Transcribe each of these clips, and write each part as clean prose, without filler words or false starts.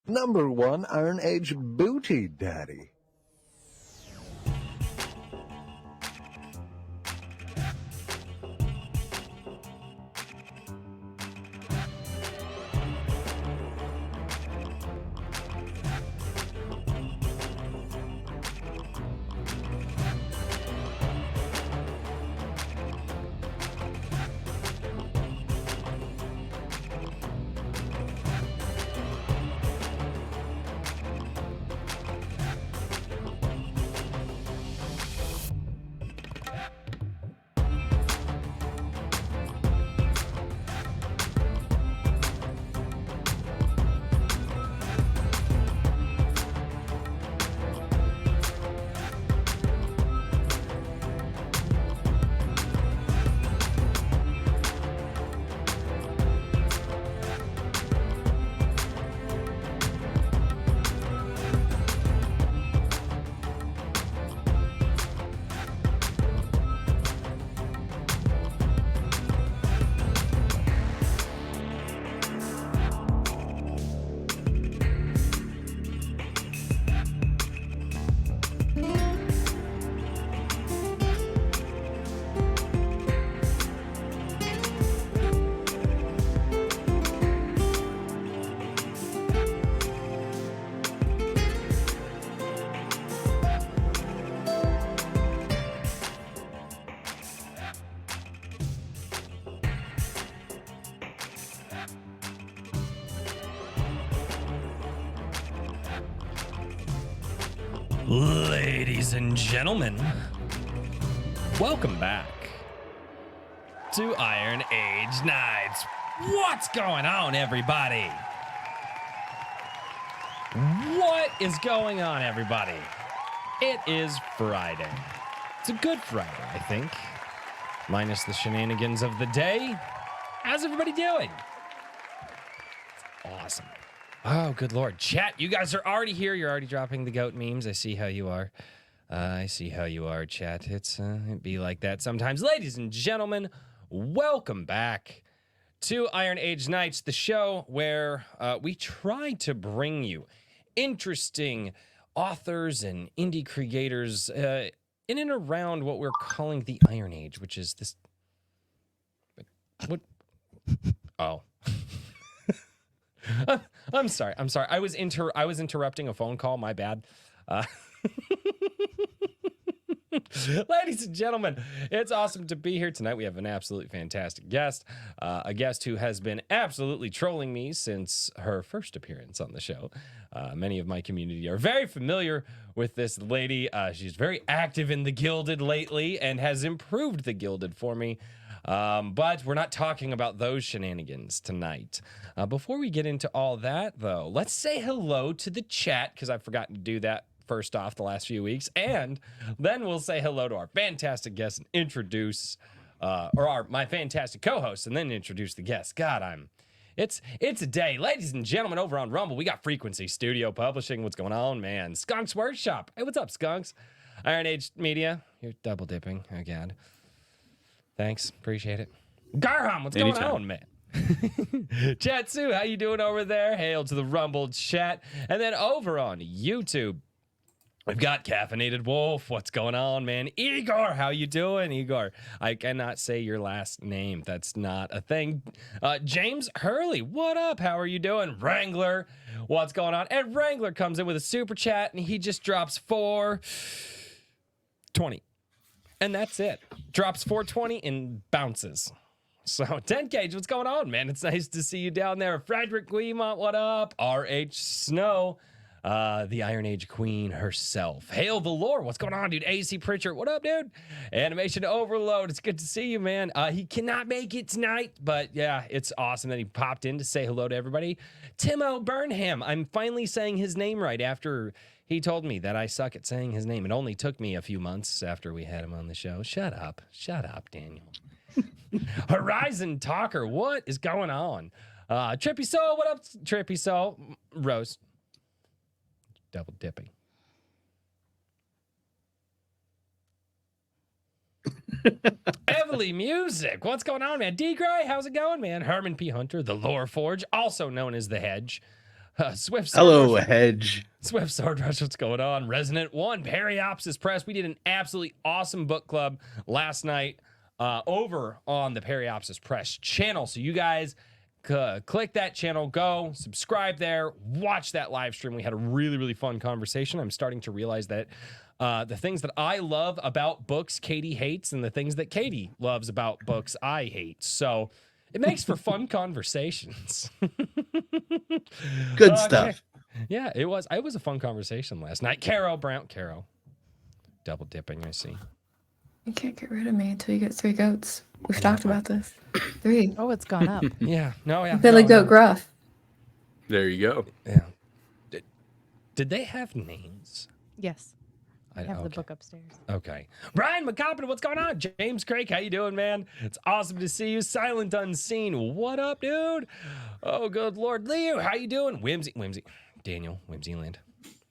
Number 1 Iron Age Booty Daddy. Ladies and gentlemen, welcome back to Iron Age Nights. What's going on, everybody? What is going on, everybody? It is Friday. It's a good Friday, I think. Minus the shenanigans of the day. How's everybody doing? It's awesome. Oh, good Lord. Chat, you guys are already here. You're already dropping the goat memes. I see how you are. I see how you are, chat. It'd be like that sometimes. Ladies and gentlemen, welcome back to Iron Age Nights, the show where we try to bring you interesting authors and indie creators in and around what we're calling the Iron Age, which is this... What? Oh. I'm sorry. I was interrupting a phone call. My bad. Ladies and gentlemen, it's awesome to be here tonight. We have an absolutely fantastic guest, a guest who has been absolutely trolling me since her first appearance on the show. Many of my community are very familiar with this lady. She's very active in the Gilded lately and has improved the Gilded for me. But we're not talking about those shenanigans tonight. Before we get into all that, though, let's say hello to the chat, because I've forgotten to do that first off the last few weeks. And then we'll say hello to our fantastic guest and introduce, my fantastic co-host, and then introduce the guest. God, it's a day. Ladies and gentlemen, over on Rumble, we got Frequency Studio Publishing. What's going on, man? Skunks Workshop. Hey, what's up, Skunks? Iron Age Media. You're double dipping again. Thanks. Appreciate it. Garham, what's going on, man? Chatsu, how you doing over there? Hail to the Rumble chat. And then over on YouTube, we've got Caffeinated Wolf. What's going on, man? Igor, how you doing, Igor? I cannot say your last name. That's not a thing. James Hurley, what up? How are you doing? Wrangler, what's going on? And Wrangler comes in with a super chat, and he just drops $4.20. And that's it. Drops 420 and bounces. So, 10 Cage, what's going on, man? It's nice to see you down there. Frederick Guimont, what up? R.H. Snow, the Iron Age Queen herself. Hail the Lore, what's going on, dude? AC Pritchard, what up, dude? Animation Overload, it's good to see you, man. He cannot make it tonight, but yeah, it's awesome that he popped in to say hello to everybody. Timo Burnham, I'm finally saying his name right after... He told me that I suck at saying his name. It only took me a few months after we had him on the show. Shut up, Daniel. Horizon Talker, what is going on? Trippy Soul, what up, Trippy Soul? Rose, double dipping. Everly Music, what's going on, man? D Gray, how's it going, man? Herman P. Hunter, the Lore Forge, also known as the Hedge. Swift Sword Hello, Rush. Hedge. Swift Sword Rush, what's going on? Resonant One, Periopsis Press. We did an absolutely awesome book club last night over on the Periopsis Press channel. So you guys click that channel, go subscribe there, watch that live stream. We had a really, really fun conversation. I'm starting to realize that the things that I love about books, Katie hates, and the things that Katie loves about books, I hate. So it makes for fun conversations. Good stuff. Yeah, it was a fun conversation last night. Carrow Brown, double dipping, I see. You can't get rid of me until you get 3 goats. We've talked about this. 3. Oh, it's gone up. Yeah, no, Billy Goat Gruff. There you go. Yeah. Did they have names? Yes. I have the book upstairs. Okay. Brian McCoppin, what's going on? James Craig, how you doing, man? It's awesome to see you. Silent Unseen, what up, dude? Oh, good Lord. Leo, how you doing? Whimsy. Daniel, Whimsyland.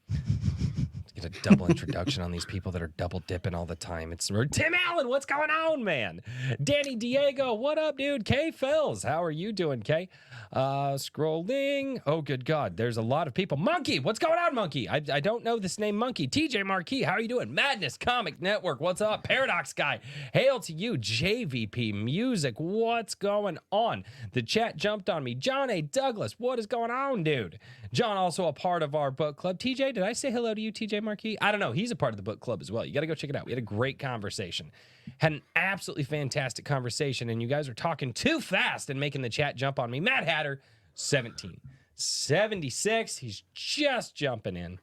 Let's get a double introduction on these people that are double dipping all the time. It's Tim Allen, what's going on, man? Danny Diego, what up, dude? Kay Phils, how are you doing, Kay? Scrolling. Oh, good God. There's a lot of people. Monkey, what's going on, Monkey? I don't know this name, Monkey. TJ Marquis, how are you doing? Madness Comic Network, what's up? Paradox Guy, hail to you. JVP Music, what's going on? The chat jumped on me. John A. Douglas, what is going on, dude? John, also a part of our book club. TJ, did I say hello to you, TJ Marquis? I don't know. He's a part of the book club as well. You got to go check it out. We had a great conversation. Had an absolutely fantastic conversation, and you guys are talking too fast and making the chat jump on me. Matt Hatter, 1776. He's just jumping in.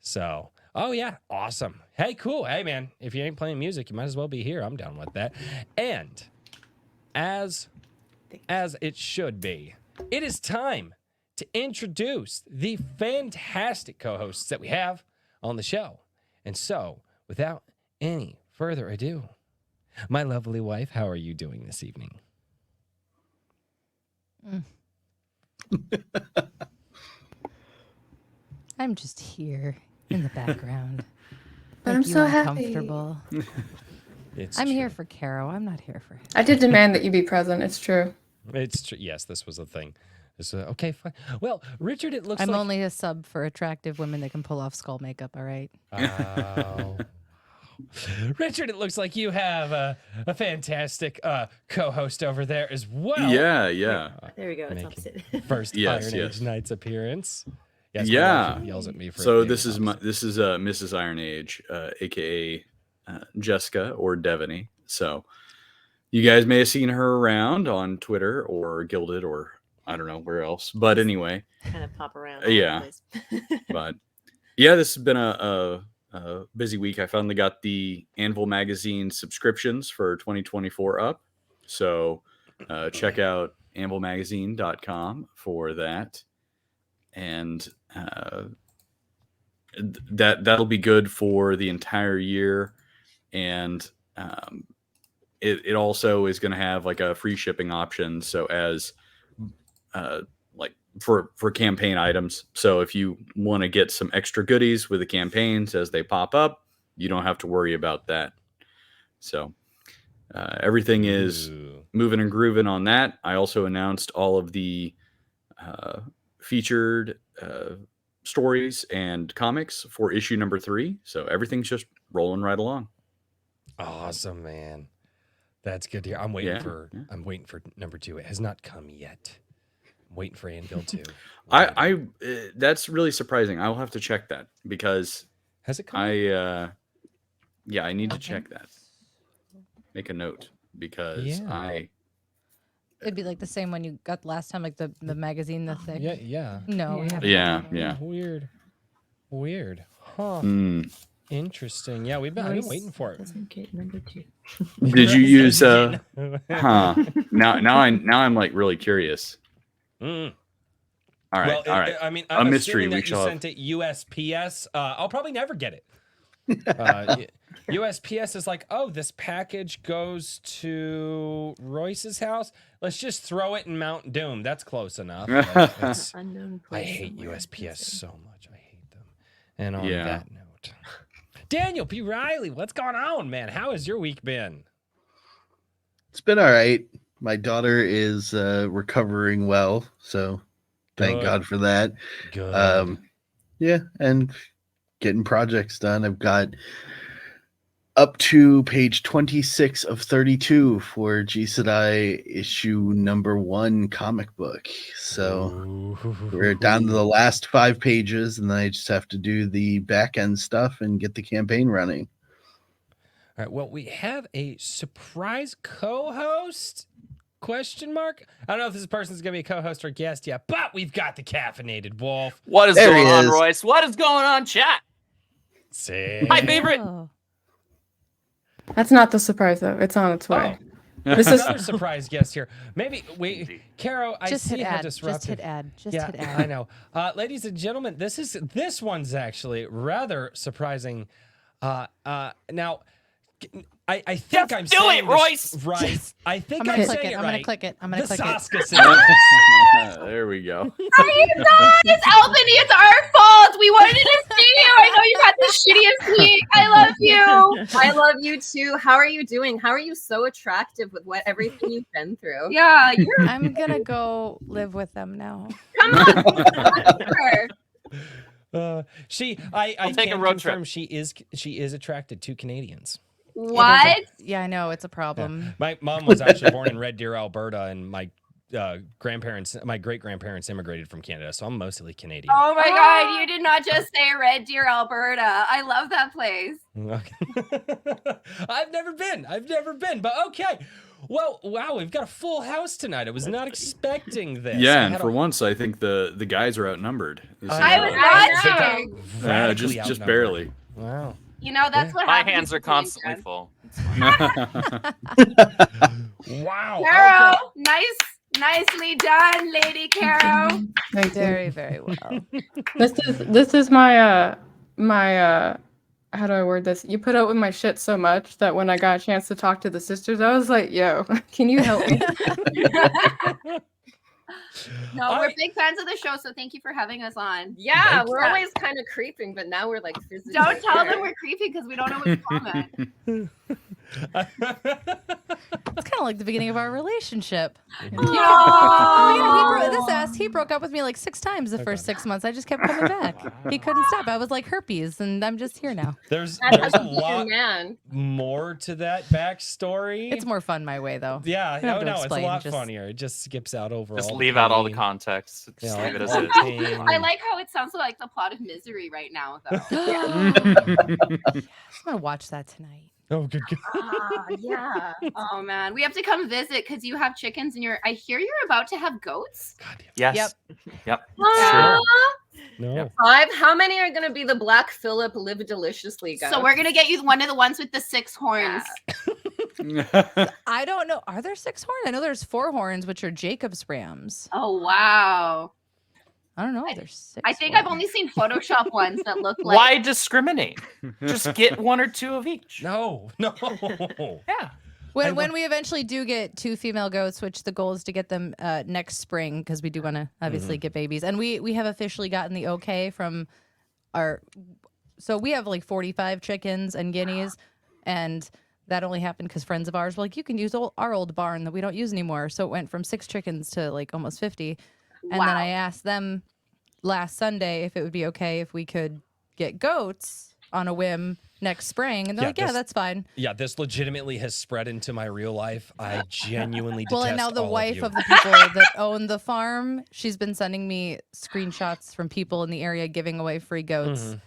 So, oh yeah, awesome. Hey, cool. Hey, man, if you ain't playing music, you might as well be here. I'm down with that. And as it should be, it is time to introduce the fantastic co-hosts that we have on the show. And so, without any further ado, my lovely wife, how are you doing this evening? I'm just here in the background. But I'm so happy. Uncomfortable. I'm here for Carrow. I'm not here for him. I did demand that you be present. It's true. It's true. Yes, this was a thing. Okay, fine. Well, Richard, it looks I'm like... only a sub for attractive women that can pull off skull makeup, all right? Oh. Richard, it looks like you have a fantastic co-host over there as well. Yeah. There we go. It's opposite. First Iron Age Knight's appearance. Yes, yeah. Yells at me for so this is Mrs. Iron Age, aka Jessica or Devaney. So you guys may have seen her around on Twitter or Gilded or I don't know where else. But anyway, kind of pop around. Yeah. But yeah, this has been a busy week. I finally got the Anvil magazine subscriptions for 2024 up. So check out anvilmagazine.com for that. And that'll be good for the entire year. And it also is going to have like a free shipping option. So as like for campaign items. So if you want to get some extra goodies with the campaigns as they pop up, you don't have to worry about that. So everything is moving and grooving on that. I also announced all of the featured stories and comics for issue number 3. So everything's just rolling right along. Awesome, man. That's good to hear. I'm waiting for number 2. It has not come yet. I'm waiting for Anvil 2. I that's really surprising. I'll have to check that because has it come? I need to check that. Make a note because It'd be like the same one you got last time, like the magazine, the thick. Yeah. No, we haven't. Yeah. Weird. Huh. Interesting. Yeah, I've been waiting for it. Doesn't get number 2. Did you use Now I'm like really curious. All right. Well, all right. I mean, a mystery. That you sent it USPS. I'll probably never get it. USPS is like, oh, this package goes to Royce's house. Let's just throw it in Mount Doom. That's close enough. Unknown I place hate somewhere. USPS so much. I hate them. And on that note, Daniel P. Riley, what's going on, man? How has your week been? It's been all right. My daughter is recovering well, so Thank Good. God for that. Good. Yeah, and getting projects done. I've got up to page 26 of 32 for G Sedai issue #1 comic book. So we're down to the last 5 pages, and then I just have to do the back end stuff and get the campaign running. All right. Well, we have a surprise co-host? Question mark? I don't know if this person's gonna be a co-host or guest yet, but we've got the caffeinated wolf. What is There going he on, is. Royce? What is going on, chat? See? My favorite. Oh. That's not the surprise though. It's on its way. This is Another surprise guest here. Maybe we, Carol. I Just see hit how add. disruptive. Just hit add. Just Yeah, hit add. I know. Ladies and gentlemen, this one's actually rather surprising. Now, I think Just I'm do saying it, this Royce! right. I think I'm I'm, gonna click saying it. it I'm right. gonna click it. I'm gonna The click it. Saska sisters. There we go. It's Albany. It's our fault. We wanted to see you. I know you had the shittiest week. I love you. I love you too. How are you doing? How are you so attractive with what everything you've been through? Yeah, you're I'm gonna go live with them now. come on. Sure. I take a can road trip. confirm she is attracted to Canadians. What? Yeah, I know it's a problem. My mom was actually born in Red Deer, Alberta, and my great grandparents immigrated from Canada, so I'm mostly Canadian. Oh my God, you did not just say Red Deer, Alberta. I love that place. I've never been, but okay. Well, wow, we've got a full house tonight. I was not expecting this. Yeah, I and had for a- once, I think the guys are outnumbered. This is, I was I watching. radically just outnumbered. barely. Wow. You know, that's what My happens. hands are with being constantly friends. full. Wow. Carol, nicely done, Lady Carol. Thank you. Very, very well. This is my how do I word this? You put up with my shit so much that when I got a chance to talk to the sisters, I was like, yo, can you help me? No, we're big fans of the show, so thank you for having us on. Yeah, Thank we're you. always kind of creeping, but now we're like physically. Don't tell there. them we're creepy because we don't know what to comment. It's kind of like the beginning of our relationship. Oh, He broke up with me like 6 times the first 6 months. I just kept coming back. He couldn't stop. I was like herpes, and I'm just here now. There's That's a a lot man. more to that backstory. It's more fun my way, though. Yeah, don't have to no, it's a explain, lot just- funnier. It just skips out over Just all leave out all the pain. context. Just Yeah, leave it as all is. the pain. I like how it sounds like the plot of Misery right now, though. I'm gonna watch that tonight. Oh, good. Yeah. Oh man, we have to come visit because you have chickens and I hear you're about to have goats. God damn. Yes. Yep. Aw. No. Yep. 5. How many are gonna be the Black Phillip Live Deliciously guys? So we're gonna get you one of the ones with the 6 horns. I don't know. Are there 6 horns? I know there's 4 horns, which are Jacob's rams. Oh wow. I don't know if there's 6. I think I've horns. only seen Photoshop ones that look like. Why discriminate? Just get 1 or 2 of each. No. Yeah. When we eventually do get 2 female goats, which the goal is to get them next spring, because we do want to obviously get babies, and we have officially gotten the okay from our. So we have like 45 chickens and guineas, and that only happened because friends of ours were like, you can use our old barn that we don't use anymore. So it went from 6 chickens to like almost 50. And then I asked them last Sunday if it would be okay if we could get goats on a whim next spring. And they're Yeah, like, yeah, this- that's fine. Yeah, this legitimately has spread into my real life. I genuinely detest Well, and now the all wife you. of the people that own the farm, she's been sending me screenshots from people in the area giving away free goats. Mhm.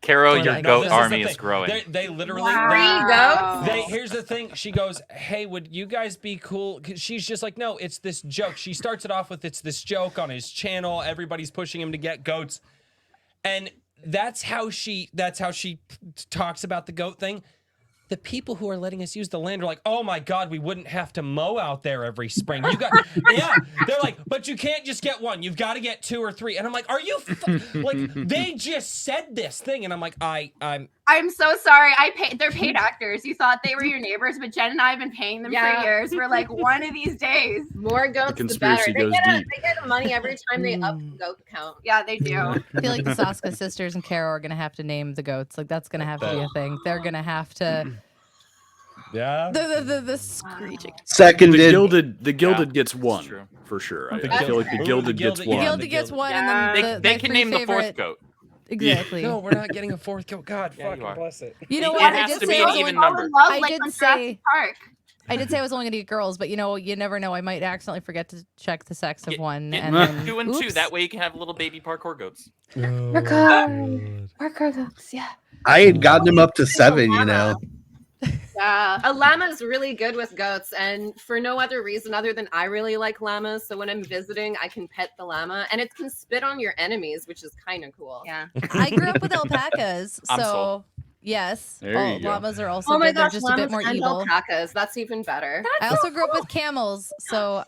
Carol, Well, your like, goat this is the army thing. is growing. They literally Wow. here's the thing. She goes, "Hey, would you guys be cool?" 'Cause she's just like, "No, it's this joke." She starts it off with, "It's this joke on his channel. Everybody's pushing him to get goats," and that's how she talks about the goat thing. The people who are letting us use the land are like, "Oh my God, we wouldn't have to mow out there every spring." You got, yeah. They're like, "But you can't just get 1. You've got to get 2 or 3." And I'm like, "Are you like?" They just said this thing, and I'm like, I'm so sorry. They're paid actors. You thought they were your neighbors, but Jen and I have been paying them Yeah. for years. We're like, one of these days. More goats, the conspiracy better. goes deep. They get money every time they up the goat count. Yeah, they do. I feel like the Saska sisters and Carol are going to have to name the goats. Like, that's going to have to be a thing. They're going to have to Yeah. The screeching. Seconded. The gilded Yeah, gets that's one true. for sure. The I feel like the Ooh, gilded the gets gilded- The one. yeah, Gilded gets one, Yeah. and then They my can free name the fourth favorite- goat. Exactly. No, we're not getting a fourth goat. God, Yeah, you fucking are. bless it. You know It what? I has did to say be I an was even only- number. I like did on say- Jurassic Park. I did say I was only going to get girls, but you know, you never know. I might accidentally forget to check the sex of Get- one, Get and then 2 and 2. oops. That way you can have little baby parkour goats. Oh, God. Parkour goats, yeah. I had gotten him up to 7, you know. Yeah, a llama is really good with goats, and for no other reason other than I really like llamas. So when I'm visiting, I can pet the llama, and it can spit on your enemies, which is kind of cool. Yeah. I grew up with alpacas, I'm so sold. yes, There you go. llamas are also Oh my good. They're gosh, just a bit llamas more and evil. alpacas. That's even better. I also grew up with camels, so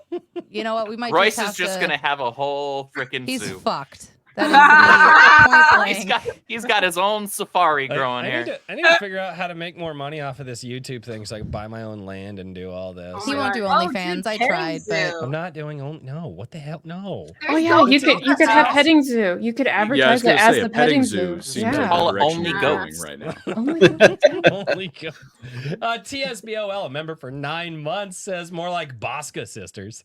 you know what? We might Royce just is just have to. gonna have a whole freaking He's zoo. fucked. That is the point He's blank. he's got his own safari Like, growing I here. need to figure out how to make more money off of this YouTube thing so I can buy my own land and do all this. Oh He my won't do God. OnlyFans. dude, I petting tried, but zoo. I'm not doing only. No, what the hell? No. Oh There's yeah, goats you in could the have house. petting zoo. You could Yeah, I was advertise gonna it as say, the a petting zoo. zoo seems Yeah. like Call the it direction only you're goats. going right now. Oh my God. Only go. TSBOL, a member for 9 months, says more like Bosca sisters.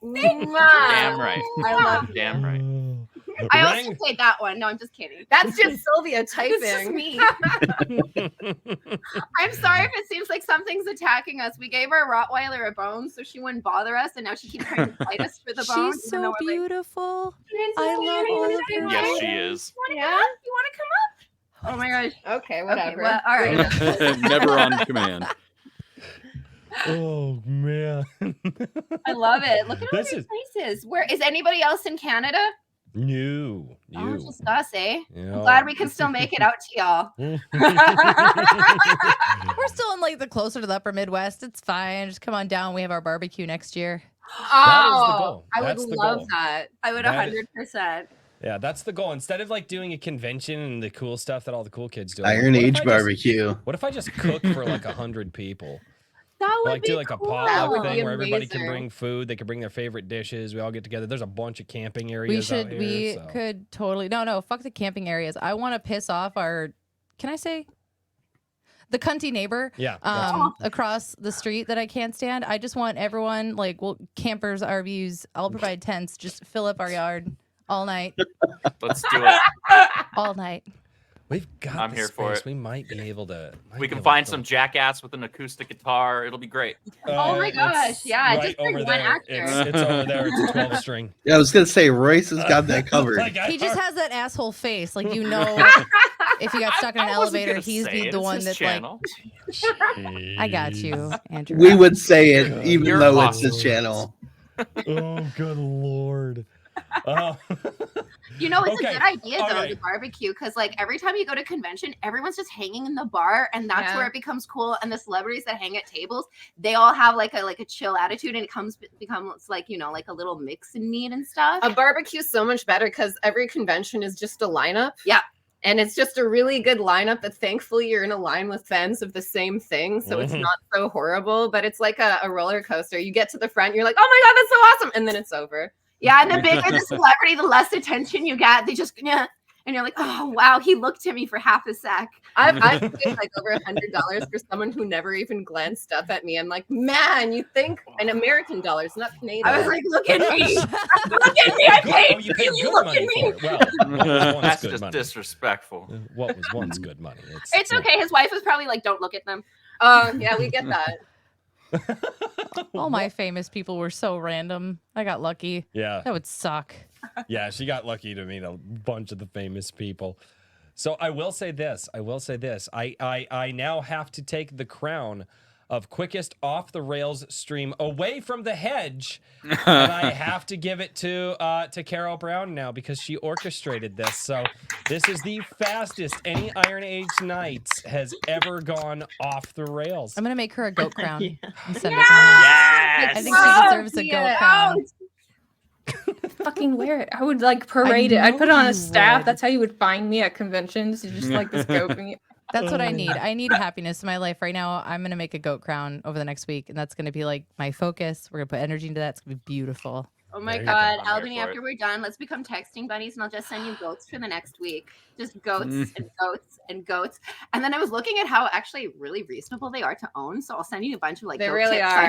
Mwah. Damn right. I love you. Damn right. I also Rang- say that one. No, I'm just kidding. That's just Sylvia typing. It's just me. I'm sorry if it seems like something's attacking us. We gave our Rottweiler a bone so she wouldn't bother us, and now she keeps trying to fight us for the bone. She's even though so we're like, beautiful. "It's I so love cute. all You of wanna her. Yes, come she up? is. You wanna Yeah? come up? You want to come up? Oh my gosh. Okay, whatever. well, all right. Never on command. Oh man. I love it. Look at all This these is places. Where is anybody else in Canada? new. Oh, just us, eh? Yeah. I'm glad we can still make it out to y'all. We're still in like the closer to the upper Midwest. It's fine. Just come on down. We have our barbecue next year. That is the Oh, goal. I would That's the love goal. that. I would That is- 100%. Yeah, that's the goal. Instead of like doing a convention and the cool stuff that all the cool kids do. Iron what if Age I just- barbecue. What if I just cook for like 100 people? That would Like be do like a cool. That potluck would thing be where everybody can amazing. bring food. They can bring their favorite dishes. We all get together. There's a bunch of camping areas. We out should. here, We so. could totally. No. Fuck the camping areas. I want to piss off our. Can I say? The cunty neighbor. Yeah. that's Across the street that I can't stand. I just want everyone like, well, campers, RVs. I'll provide tents. Just fill up our yard all night. Let's do it. All night. We've got. I'm the here for space. it. We might be able to. We can find some jackass with an acoustic guitar. It'll be great. Oh my gosh, yeah, just for one actor. It's over there. It's a 12 string. Yeah, I was gonna say Royce has got that covered. Like, He just has that asshole face. Like, you know, if you got stuck in an I wasn't elevator, gonna he's say it. the It's one his that's channel. like, I got you, Andrew. We would say it even You're though it's awesome. his channel. Oh, good lord. Oh. You know, it's Okay, a good idea though, okay. the barbecue, because like every time you go to convention, everyone's just hanging in the bar, and that's Yeah. where it becomes cool. And the celebrities that hang at tables, they all have like a chill attitude, and it becomes like, you know, like a little mix and meat and stuff. A barbecue is so much better because every convention is just a lineup. Yeah. And it's just a really good lineup that thankfully you're in a line with fans of the same thing. So it's Mhm. not so horrible, but it's like a roller coaster. You get to the front, you're like, oh my God, that's so awesome. And then it's over. Yeah, and the bigger the celebrity, the less attention you get. They just yeah, and you're like, oh wow, he looked at me for half a sec. I've paid like over $100 for someone who never even glanced up at me. I'm like, man, you think in American dollars, not Canadian. I was like, look at me, look at me, I Oh, paid. you paid You good look money at me. for it. Well, what was once That's good just money? disrespectful. What was once good money? It's okay. His wife was probably like, don't look at them. oh yeah, we get that. All my famous people were so random. I got lucky. Yeah. That would suck. Yeah, she got lucky to meet a bunch of the famous people. So I will say this. I now have to take the crown of quickest off the rails stream away from the hedge, and I have to give it to Carrow Brown now because she orchestrated this. So this is the fastest any Iron Age nights has ever gone off the rails. I'm gonna make her a goat crown and send it to her. Yes. I think she deserves a goat crown. Fucking wear it. I would like parade it. I'd know put it on you a staff. would. That's how you would find me at conventions. You just like this goat thing. That's what I need. I need happiness in my life right now. I'm gonna make a goat crown over the next week, and that's gonna be like my focus. We're gonna put energy into that. It's gonna be beautiful. Oh my There you god, go. I'm here Albany, for after it. we're done, let's become texting buddies and I'll just send you goats for the next week. Just goats and goats and goats. And then I was looking at how actually really reasonable they are to own. So I'll send you a bunch of like They goat really tips are. I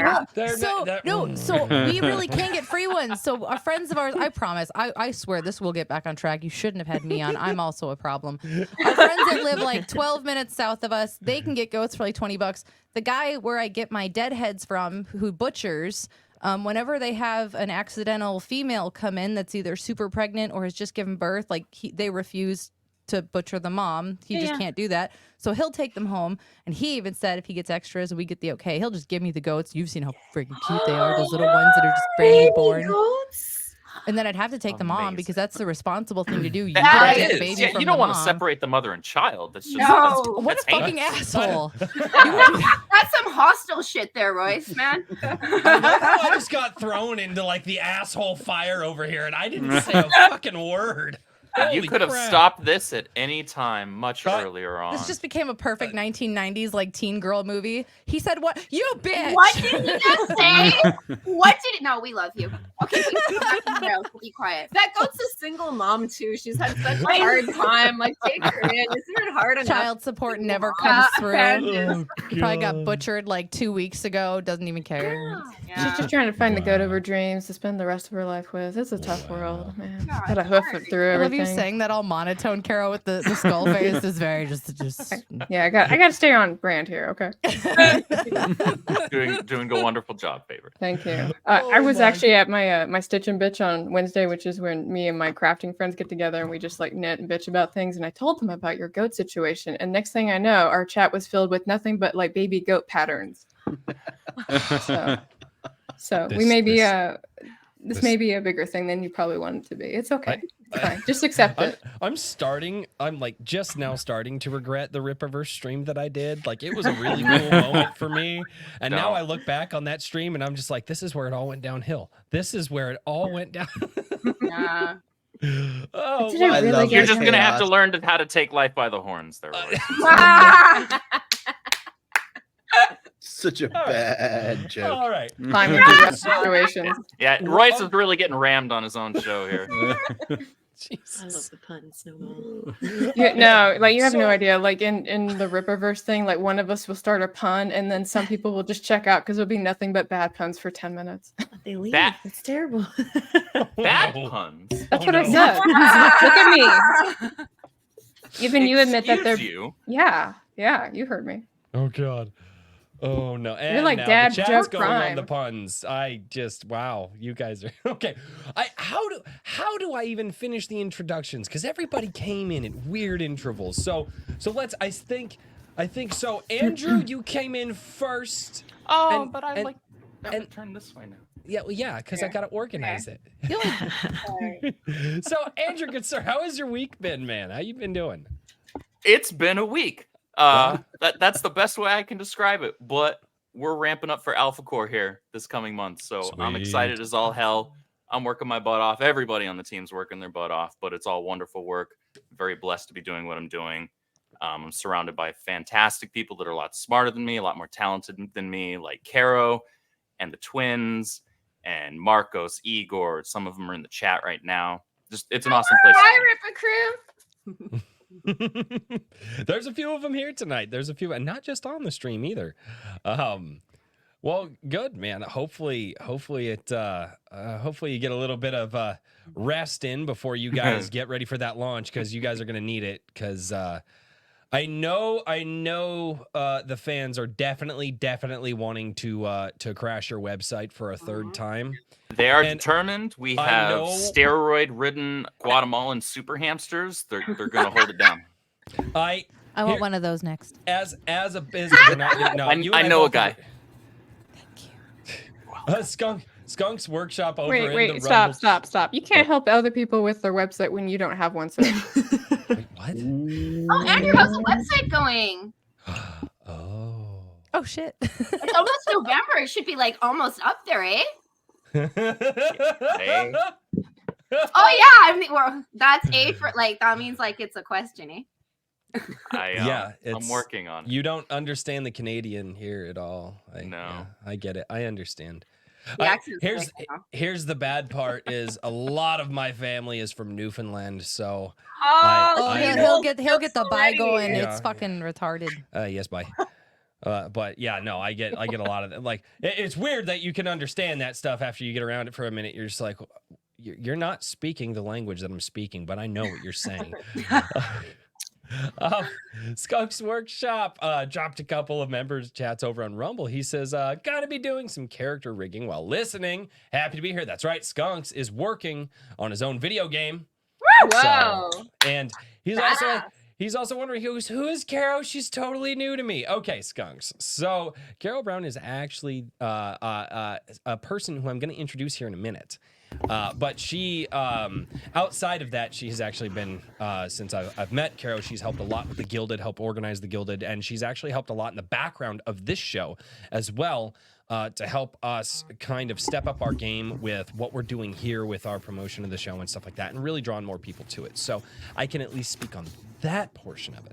have. So we really can get free ones. So our friends of ours, I promise, I swear this will get back on track. You shouldn't have had me on. I'm also a problem. Our friends that live like 12 minutes south of us, they can get goats for like $20. The guy where I get my deadheads from, who butchers, whenever they have an accidental female come in that's either super pregnant or has just given birth, like they refuse to butcher the mom. He just can't do that. So he'll take them home. And he even said if he gets extras and we get the okay, he'll just give me the goats. You've seen how freaking cute they are. Those little ones that are just brand new born. Goats? And then I'd have to take them on because that's the responsible thing to do. You That gotta get the is. baby Yeah, from you don't the want to mom. separate the mother and child. That's just No. What a that's fucking heinous. asshole. That's some hostile shit there, Royce, man. I just got thrown into like the asshole fire over here, and I didn't say a fucking word. You Holy could have crap. stopped this at any time much Right. earlier on. This just became a perfect 1990s like teen girl movie. He said, "What? You bitch." What did he just say? What did it? No, we love you. Okay, be quiet. That goat's a single mom too. She's had such a hard time. Like, take her in. Isn't it hard enough? Child support never Yeah, comes through. apparently. Probably got butchered like 2 weeks ago. Doesn't even care. She's just trying to find the goat of her dreams to spend the rest of her life with. It's a tough world, man. Gotta hoof it through I love everything. you saying that all monotone, Carol, with the skull face is very just. Yeah, I got to stay on brand here. Okay. doing a wonderful job, favorite. Thank you. I was actually at my my Stitch and Bitch on Wednesday, which is when me and my crafting friends get together and we just like knit and bitch about things. And I told them about your goat situation. And next thing I know, our chat was filled with nothing but like baby goat patterns. So we may be this may be a bigger thing than you probably want it to be. It's okay. It's fine. Just accept it. I'm like just now starting to regret the Rippaverse stream that I did. Like it was a really cool moment for me. And now I look back on that stream and I'm just like, this is where it all went downhill. This is where it all went down. Yeah. Oh, Did I really You're get just gonna have to chaos. learn how to take life by the horns, there. Roy. Such a bad joke. all right. Fine with the rest situations. Yeah, Royce is really getting rammed on his own show here. I love the pun, Snowball. No, like you have no idea. Like in the Rippaverse thing, like one of us will start a pun and then some people will just check out because it'll be nothing but bad puns for 10 minutes. But they leave. That- It's terrible. Bad no. puns. That's Oh, what I no. said. Look at me. Even you admit that they're. Excuse you. Yeah, you heard me. Oh God. Oh no. And like now Dad the chat's joke going on prime. the puns. I just wow, you guys are okay. How do I even finish the introductions? Because everybody came in at weird intervals. So let's I think so. Andrew, you came in first. Oh, And- but I and- like and- turn this way now. Yeah, well, yeah, because I gotta organize it. Sorry. So Andrew, good sir, how has your week been, man? How you been doing? It's been a week. That's the best way I can describe it. But we're ramping up for Alpha Core here this coming month, so I'm excited as all hell. I'm working my butt off. Everybody on the team's working their butt off, but it's all wonderful work. Very blessed to be doing what I'm doing. I'm surrounded by fantastic people that are a lot smarter than me, a lot more talented than me, like Carrow and the twins and Marcos, Igor. Some of them are in the chat right now. Just it's an awesome place. Hi, Rippa Crew. There's a few of them here tonight. There's a few, and not just on the stream either. Well, good, man. Hopefully you get a little bit of rest in before you guys get ready for that launch, because you guys are gonna need it. Because I know the fans are definitely wanting to crash your website for a third time. They are And determined. We I have know- steroid-ridden Guatemalan super hamsters. They're going to hold it down. I want Here- one of those next. As a business, no, I you and know a both guy. are- Skunk's workshop over in the Wait, Rumble. stop. You can't help other people with their website when you don't have one. So Wait, what? Oh, Andrew, how's the website going? Oh. Oh shit. It's almost November. It should be like almost up there, eh? Hey. Oh yeah, I mean, well, that's A for like that means like it's a question, eh? Yeah, I'm it's- working on it. You don't understand the Canadian here at all. No. Yeah, I get it. I understand. The accent's here's right now. here's the bad part is a lot of my family is from Newfoundland, so Oh, I- he'll get the buy already. going. Yeah. It's fucking retarded. yes, bye. But yeah, no, I get a lot of that. Like it's weird that you can understand that stuff after you get around it for a minute. You're just like, you're not speaking the language that I'm speaking, but I know what you're saying. Skunk's Workshop dropped a couple of members chats over on Rumble. He says, gotta be doing some character rigging while listening. Happy to be here. That's right. Skunks is working on his own video game. Whoa. And he's also wondering who is Carrow? She's totally new to me. Okay, Skunks. So Carrow Brown is actually a person who I'm going to introduce here in a minute. But she, outside of that, she has actually been, since I've met Carrow, she's helped a lot with the Gilded, helped organize the Gilded, and she's actually helped a lot in the background of this show as well, to help us kind of step up our game with what we're doing here with our promotion of the show and stuff like that, and really drawing more people to it. So I can at least speak on that portion of it.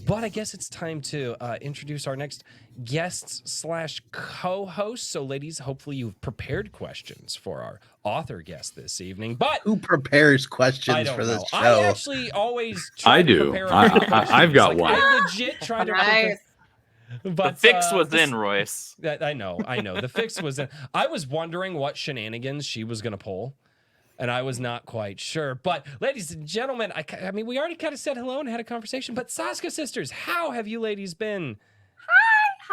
But I guess it's time to introduce our next guests/co-host. So, ladies, hopefully you've prepared questions for our author guest this evening. But Who prepares I questions don't for this know. show? I actually always try I to do. prepare I've got one. I legit try to prepare. Nice. But The fix was in, Royce. I know. The fix was in. I was wondering what shenanigans she was going to pull, and I was not quite sure. But, ladies and gentlemen, I mean, we already kind of said hello and had a conversation, but Saska sisters, how have you ladies been?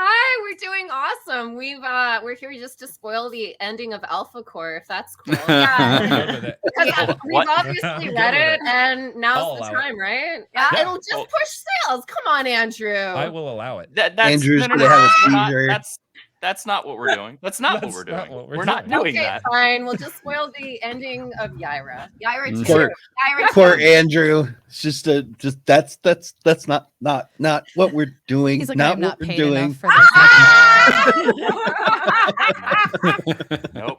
Hi, we're doing awesome. We're here just to spoil the ending of Alpha Core, if that's cool. Yeah. Good with it. Because we've What? obviously Good read with it, it. and I'll now's the allow time, right? Yeah, Yeah. it'll just push sales. Come on, Andrew. I will allow it. That's Andrew's no, no, gonna no, have a we're not- seizure. That's not what we're doing. That's not what That's we're not doing. what we're We're not doing. doing Okay, that. fine. We'll just spoil the ending of Yaira. Yaira Mm. 2. Poor- Yaira Poor 2. Andrew. It's just that's not what we're doing. He's like, not I'm what not we're paid doing. enough for this. Nope.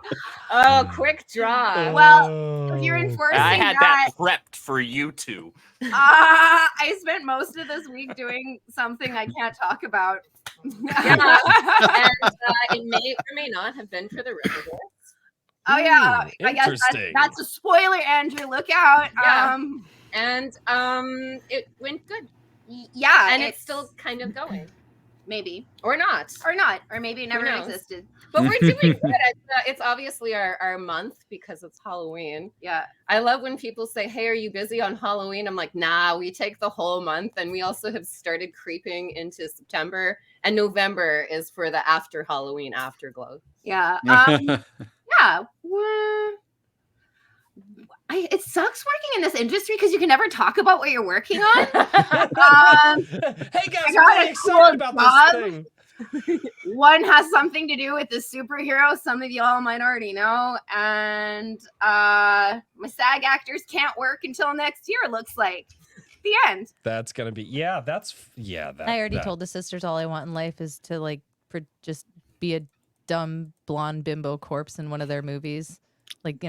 Oh, quick draw. Well, if you're enforcing I had that prepped for you two. I spent most of this week doing something I can't talk about. Yeah. And it may or may not have been for the Riverwolf. Oh yeah, I guess Interesting. that's a spoiler, Andrew. Look out. Yeah. And it went good. Yeah, And it's still kind of going. maybe Or not. or maybe it never knows? existed. But we're doing good. It's obviously our month because it's Halloween. Yeah. I love when people say, "Hey, are you busy on Halloween?" I'm like, "Nah, we take the whole month." And we also have started creeping into September, and November is for the after Halloween afterglow. Yeah. Yeah. It sucks working in this industry because you can never talk about what you're working on. Hey guys, I'm got really a excited cool about job. this thing. One has something to do with the superhero. Some of y'all might already know. And my SAG actors can't work until next year, it looks like. The end. That's gonna be that. I already told the sisters all I want in life is to just be a dumb blonde bimbo corpse in one of their movies. Like,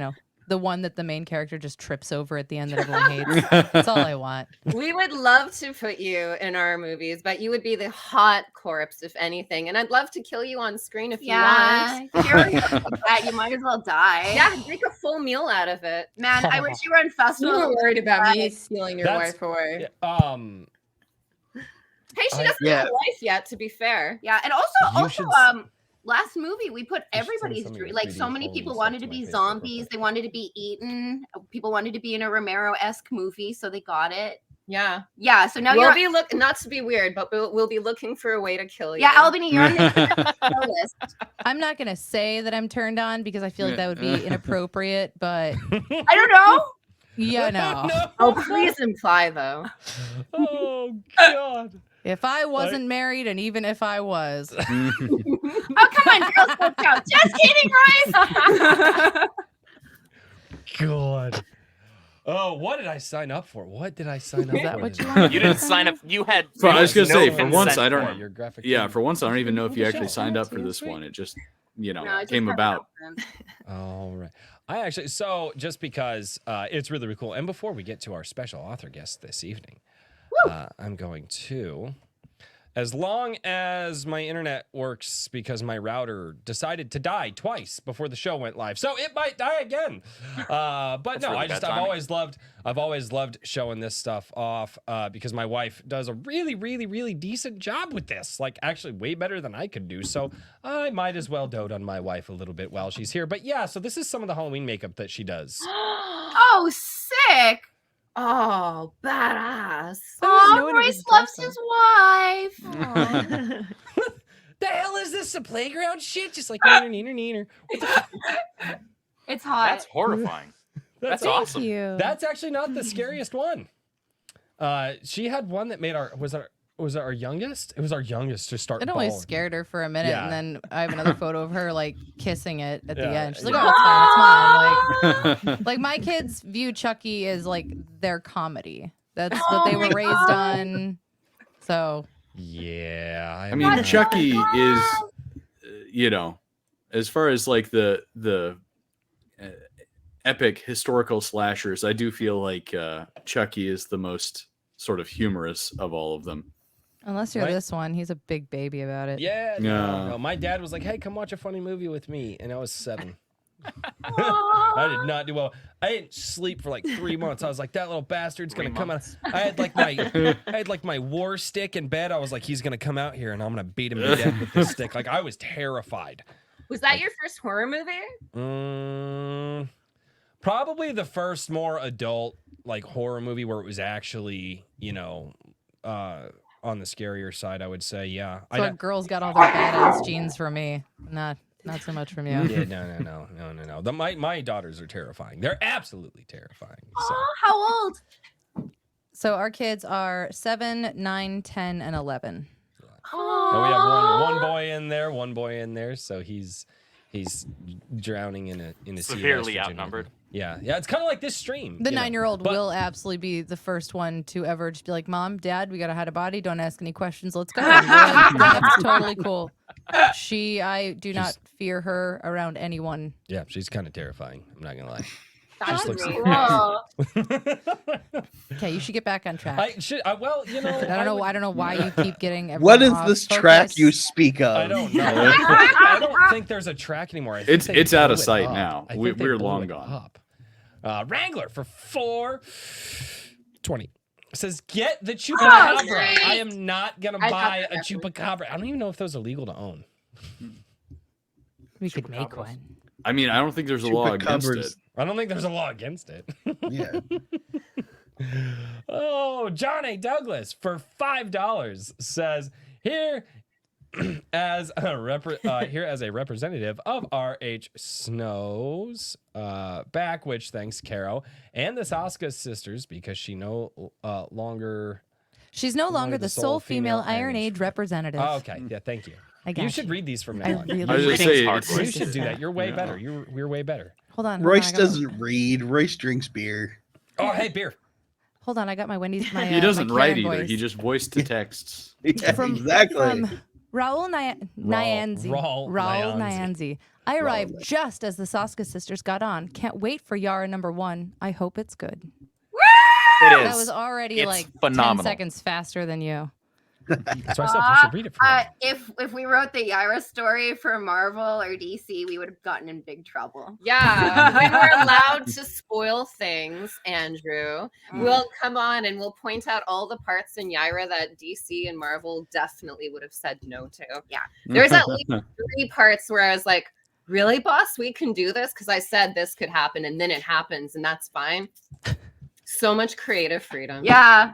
the one that the main character just trips over at the end that everyone hates. That's all I want. We would love to put you in our movies, but you would be the hot corpse, if anything. And I'd love to kill you on screen if you want. If you're that, you might as well die. Yeah, make a full meal out of it. Man, I wish you were in You festival. were worried about me Right. stealing your That's- wife away. Hey, she doesn't yeah. have a life yet, to be fair. Yeah, and You also, should last movie we put You should send everybody's some of your dream. Like 3D so many photos people up wanted to to my be Facebook real zombies. quick. They wanted to be eaten. People wanted to be in a Romero-esque movie, so they got it. Yeah. Yeah, so now We'll you're be not to be weird, but we'll be looking for a way to kill you. yeah, Albany, you're on the kill list. I'm not going to say that I'm turned on because I feel like that would be inappropriate, but I don't know. yeah, no. Oh, please imply though. Oh God. If I wasn't married, and even if I was, Oh, come on, girls, go out. Just kidding, Royce. God. Oh, what did I sign up for? What did I sign up Is that for? what you this- want? You didn't sign up. You had. So I was gonna no say, for consent once, I don't- form. Your graphic Yeah, design. for once, I don't even know if you For the actually show. signed Oh, up for see, this sweet. one. It just, No, I just came have about. an All right. I actually, so just because it's really, really cool. And before we get to our special author guest this evening, I'm going to as long as my internet works, because my router decided to die twice before the show went live, so it might die again. But That's no, really I've bad timing. always loved showing this stuff off because my wife does a really, really, really decent job with this. Like, actually, way better than I could do. So I might as well dote on my wife a little bit while she's here. But yeah, so this is some of the Halloween makeup that she does. Oh, sick. Oh, badass. Oh, Royce loves his wife. The hell is this? A playground shit? Just like neener. It's hot. That's horrifying. That's Thank awesome. you. That's actually not the scariest one. She had one that made was it our youngest? It was our youngest to start. It only bawling. scared her for a minute, Yeah. and then I have another photo of her like kissing it at the Yeah. end. She's like, "Oh, it's fine, it's mine." Like my kids view Chucky as like their comedy. That's what they were raised on. So Yeah, I mean, Chucky is, as far as like the epic historical slashers, I do feel like Chucky is the most sort of humorous of all of them. unless you're Right. this one, he's a big baby about it. Yeah, No. no. My dad was like, "Hey, come watch a funny movie with me," and I was 7. I did not do well. I didn't sleep for like 3 months. I was like, that little bastard's gonna 3 come out. months. I had like my war stick in bed. I was like, he's gonna come out here and I'm gonna beat him to death with this stick. Like, I was terrified. Was that your first horror movie? Probably the first more adult like horror movie where it was actually, on the scarier side, I would say. Yeah. So girls got all their badass genes from me. Not so much from you. Yeah, no. My daughters are terrifying. They're absolutely terrifying. So. Oh, how old? So our kids are 7, 9, 10, and 11. And we have one boy in there, so he's drowning in a sea of Severely estrogen. outnumbered. Yeah, it's kind of like this stream. The you know. 9-year-old But- will absolutely be the first one to ever just be like, "Mom, Dad, we gotta hide a body. Don't ask any questions. Let's go." And we're like, that's totally cool. I do not fear her around anyone. Yeah, she's kind of terrifying. I'm not gonna lie. That's looks- cool. Okay, you should get back on track. I should. Well, I don't know why you keep getting everyone What is off this focus. track you speak of? I don't know. I don't think there's a track anymore. I think It's they out blew of it sight up. now. I think they We're blew long it gone. up. Wrangler for $4.20 says, "Get the chupacabra. great. I am not gonna I buy thought a that chupacabra. I don't even know if those are legal to own." We could make Chupacabras. one. I mean, I don't think there's a law against it. Chupacabras. I don't think there's a law against it. Yeah. Oh, John A. Douglas for $5 says, here as a representative of RH Snow's back, which thanks Carrow and the Saska sisters because she no longer. She's no longer the sole female Iron Age representative. Oh, okay, yeah, thank you. I got You should read these from I now on. really I was gonna Reading's say, hard it's- work. You should do that. You're way Yeah. better. You're way better. Hold on. Royce I got my- doesn't read. Royce drinks beer. Oh, hey, beer. Hold on, I got my Wendy's. My, He doesn't my write Karen either. voice. He just voice to texts. Yeah, From exactly. Raul Nyanzi. Raul Raul Nyanzi. Nyanzi. I arrived just as the Saska sisters got on. Can't wait for Yara #1. I hope it's good. It is. That was already It's like phenomenal. 10 seconds faster than you. That's why I said you should read it for me. If we wrote the Yara story for Marvel or DC, we would have gotten in big trouble. Yeah, when we're allowed to spoil things, Andrew, we'll come on and we'll point out all the parts in Yara that DC and Marvel definitely would have said no to. Yeah, there's at least 3 parts where I was like, "Really, boss? We can do this?" Because I said this could happen, and then it happens, and that's fine. So much creative freedom. Yeah.